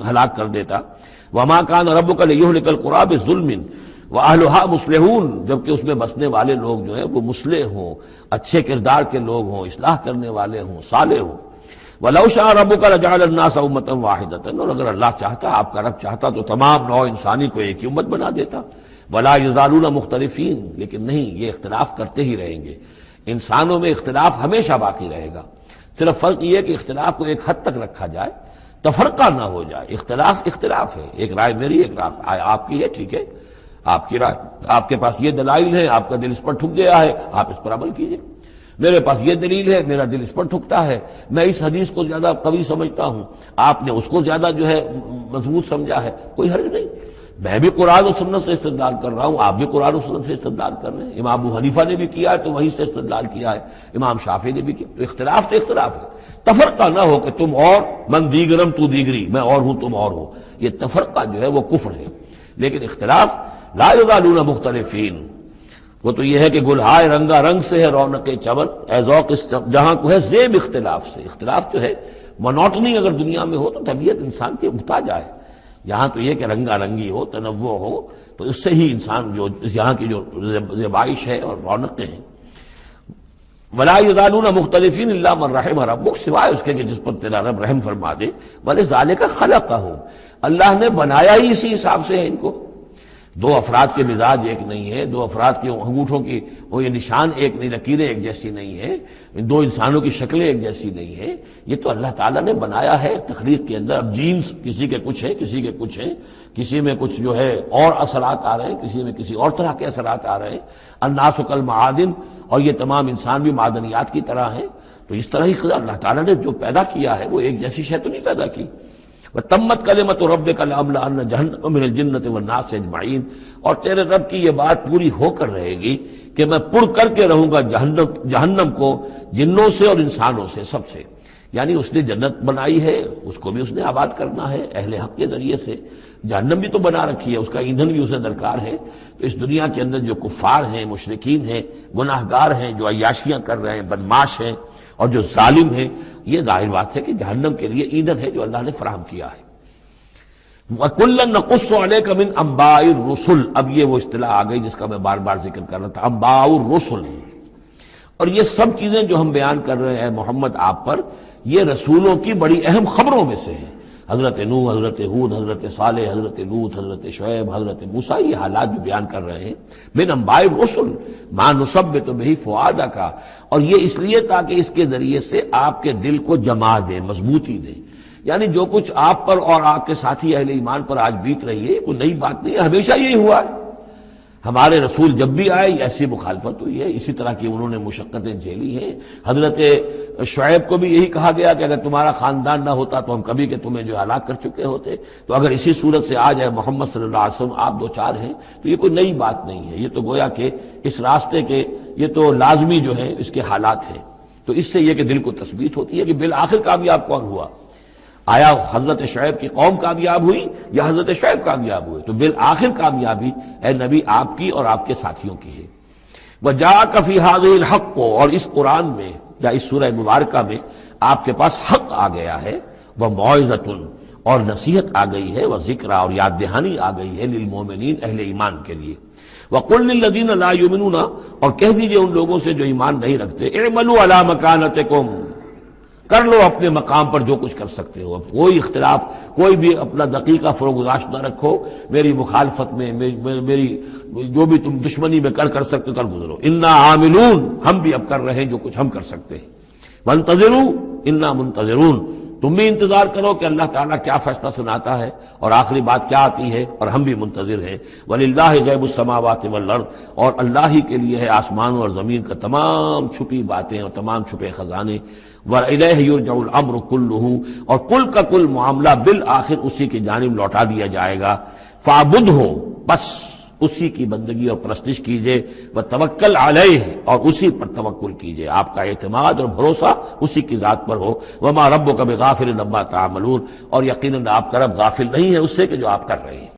ہلاک کر دیتا۔ وما کان ربک لیہلک القری بظلم واہلھا مصلحون، جبکہ اس میں بسنے والے لوگ جو ہیں وہ مصلح ہوں، اچھے کردار کے لوگ ہوں، اصلاح کرنے والے ہوں، صالح ہوں۔ وَلَوْ شَاءَ رَبُّكَ لَجَعَلَ النَّاسَ أُمَّةً وَاحِدَةً، اور اگر اللہ چاہتا، آپ کا رب چاہتا تو تمام نوع انسانی کو ایک ہی امت بنا دیتا۔ وَلَا يَزَالُونَ مُخْتَلِفِينَ، لیکن نہیں، یہ اختلاف کرتے ہی رہیں گے۔ انسانوں میں اختلاف ہمیشہ باقی رہے گا، صرف فرق یہ ہے کہ اختلاف کو ایک حد تک رکھا جائے، تفرقہ نہ ہو جائے۔ اختلاف ہے، ایک رائے میری، ایک رائے آپ کی ہے، ٹھیک ہے، آپ کی رائے، آپ کے پاس یہ دلائل ہیں، آپ کا دل اس پر ٹھک گیا ہے، آپ اس پر عمل کیجئے۔ میرے پاس یہ دلیل ہے، میرا دل اس پر ٹھکتا ہے، میں اس حدیث کو زیادہ قوی سمجھتا ہوں، آپ نے اس کو زیادہ جو ہے مضبوط سمجھا ہے، کوئی حرج نہیں۔ میں بھی قرآن و سنت سے استدلال کر رہا ہوں، آپ بھی قرآن و سنت سے استدلال کر رہے ہیں۔ امام ابو حنیفہ نے بھی کیا ہے تو وہیں سے استدلال کیا ہے، امام شافعی نے بھی کیا، تو اختلاف ہے۔ تفرقہ نہ ہو کہ تم اور من دیگرم تو دیگری، میں اور ہوں تم اور ہو، یہ تفرقہ جو ہے وہ کفر ہے۔ لیکن اختلاف لا یزالون مختلفین، وہ تو یہ ہے کہ گلہائے رنگا رنگ سے ہے رونق چمن، اے ذوق جہاں کو ہے زیب اختلاف سے۔ اختلاف جو ہے مونوٹنی اگر دنیا میں ہو تو طبیعت انسان کی محتاج ہے، یہاں تو یہ کہ رنگا رنگی ہو، تنوع ہو، تو اس سے ہی انسان جو یہاں کی جو زیبائش ہے اور رونقیں ہیں۔ وَلَا يَزَالُونَ مُخْتَلِفِينَ إِلَّا مَن رَحِمَ رَبُّكَ، سوائے اس کے کہ جس پر تیرا رب رحم فرما دے۔ وَلِذَٰلِكَ خَلَقَهُمْ، اللہ نے بنایا ہی اسی حساب سے ہے ان کو۔ دو افراد کے مزاج ایک نہیں ہے، دو افراد کے انگوٹھوں کی وہ یہ نشان ایک نہیں، لکیریں ایک جیسی نہیں ہیں، دو انسانوں کی شکلیں ایک جیسی نہیں ہیں، یہ تو اللہ تعالیٰ نے بنایا ہے تخلیق کے اندر۔ اب جینز کسی کے کچھ ہیں، کسی کے کچھ ہیں، کسی میں کچھ جو ہے اور اثرات آ رہے ہیں، کسی میں کسی اور طرح کے اثرات آ رہے ہیں۔ الناس کالمعادن، اور یہ تمام انسان بھی معدنیات کی طرح ہیں، تو اس طرح ہی اللہ تعالیٰ نے جو پیدا کیا ہے وہ ایک جیسی شے تو نہیں پیدا کی۔ وَتَمَّتْ كَلِمَةُ رَبِّكَ لَأَمْلَأَنَّ جَهَنَّمَ مِنَ الْجِنَّةِ وَالنَّاسِ أَجْمَعِينَ، اور تیرے رب کی یہ بات پوری ہو کر رہے گی کہ میں پر کر کے رہوں گا جہنم کو جنوں سے اور انسانوں سے، سب سے۔ یعنی اس نے جنت بنائی ہے، اس کو بھی اس نے آباد کرنا ہے اہل حق کے ذریعے سے، جہنم بھی تو بنا رکھی ہے، اس کا ایندھن بھی اسے درکار ہے۔ تو اس دنیا کے اندر جو کفار ہیں، مشرکین ہیں، گناہ گار ہیں، جو عیاشیاں کر رہے ہیں، بدماش ہیں اور جو ظالم ہیں، یہ ظاہر بات ہے کہ جہنم کے لیے ایندھن ہے جو اللہ نے فراہم کیا ہے۔ وَكُلًّا نَقُصُّ عَلَيْكَ مِنْ أَنبَاءِ الرُّسُلِ، اب یہ وہ اصطلاح آ گئی جس کا میں بار بار ذکر کر رہا تھا، انباء الرسل۔ اور یہ سب چیزیں جو ہم بیان کر رہے ہیں محمد آپ پر، یہ رسولوں کی بڑی اہم خبروں میں سے ہیں۔ حضرت نوح، حضرت ہود، حضرت صالح، حضرت لوط، حضرت شعیب، حضرت موسیٰ، یہ حالات جو بیان کر رہے ہیں، من انباء الرسل ما نثبت به فؤادک، اور یہ اس لیے تاکہ اس کے ذریعے سے آپ کے دل کو جما دیں، مضبوطی دیں۔ یعنی جو کچھ آپ پر اور آپ کے ساتھی اہل ایمان پر آج بیت رہی ہے، کوئی نئی بات نہیں ہے، ہمیشہ یہی ہوا ہے۔ ہمارے رسول جب بھی آئے ایسی مخالفت ہوئی ہے، اسی طرح کی انہوں نے مشقتیں جھیلی ہیں۔ حضرت شعیب کو بھی یہی کہا گیا کہ اگر تمہارا خاندان نہ ہوتا تو ہم کبھی کہ تمہیں جو ہلاک کر چکے ہوتے۔ تو اگر اسی صورت سے آ جائے محمد صلی اللہ علیہ وسلم آپ دو چار ہیں تو یہ کوئی نئی بات نہیں ہے، یہ تو گویا کہ اس راستے کے یہ تو لازمی جو ہے اس کے حالات ہیں۔ تو اس سے یہ کہ دل کو تثبیت ہوتی ہے کہ بالآخر کامیاب کون ہوا، آیا حضرت شعیب کی قوم کامیاب ہوئی یا حضرت شعیب کامیاب ہوئے؟ تو بالآخر کامیابی اے نبی آپ کی اور آپ کے ساتھیوں کی ہے۔ وَجَاءَكَ فِي هَذِهِ الْحَقُّ، اور اس قرآن میں یا اس سورہ مبارکہ میں آپ کے پاس حق آ گیا ہے، وَمَوْعِظَةٌ، اور نصیحت آ گئی ہے، وَذِكْرَىٰ، اور یاد دہانی آ گئی ہے، لِلْمُؤْمِنِينَ، اہل ایمان کے لیے۔ وَقُلْ لِلَّذِينَ لَا يُؤْمِنُونَ، اور کہہ دیجئے ان لوگوں سے جو ایمان نہیں رکھتے، اعملوا علی مکانتکم، کر لو اپنے مقام پر جو کچھ کر سکتے ہو، اب کوئی اختلاف، کوئی بھی اپنا دقیقہ فروگزاشت نہ رکھو، میری مخالفت میں، میری جو بھی تم دشمنی میں کر سکتے ہو کر گزرو، انا عاملون، ہم بھی اب کر رہے ہیں جو کچھ ہم کر سکتے ہیں، وانتظروا انا منتظرون، تم بھی انتظار کرو کہ اللہ تعالیٰ کیا فیصلہ سناتا ہے اور آخری بات کیا آتی ہے، اور ہم بھی منتظر ہیں۔ وَلِلَّهِ غیب السماوات والارض، اور اللہ ہی کے لیے ہے آسمانوں اور زمین کا تمام چھپی باتیں اور تمام چھپے خزانے۔ وَإِلَيْهِ يُرْجَعُ الْأَمْرُ كُلُّهُ، اور کل کا کل معاملہ بالآخر اسی کی جانب لوٹا دیا جائے گا۔ فَاعْبُدْهُ، بس اسی کی بندگی اور پرستش کیجئے، وَتَوَكَّلْ عَلَيْهِ، اور اسی پر توکل کیجئے، آپ کا اعتماد اور بھروسہ اسی کی ذات پر ہو۔ وَمَا رَبُّكَ بِغَافِلٍ عَمَّا تَعْمَلُونَ، اور یقیناً آپ کا رب غافل نہیں ہے اس سے کہ جو آپ کر رہے ہیں۔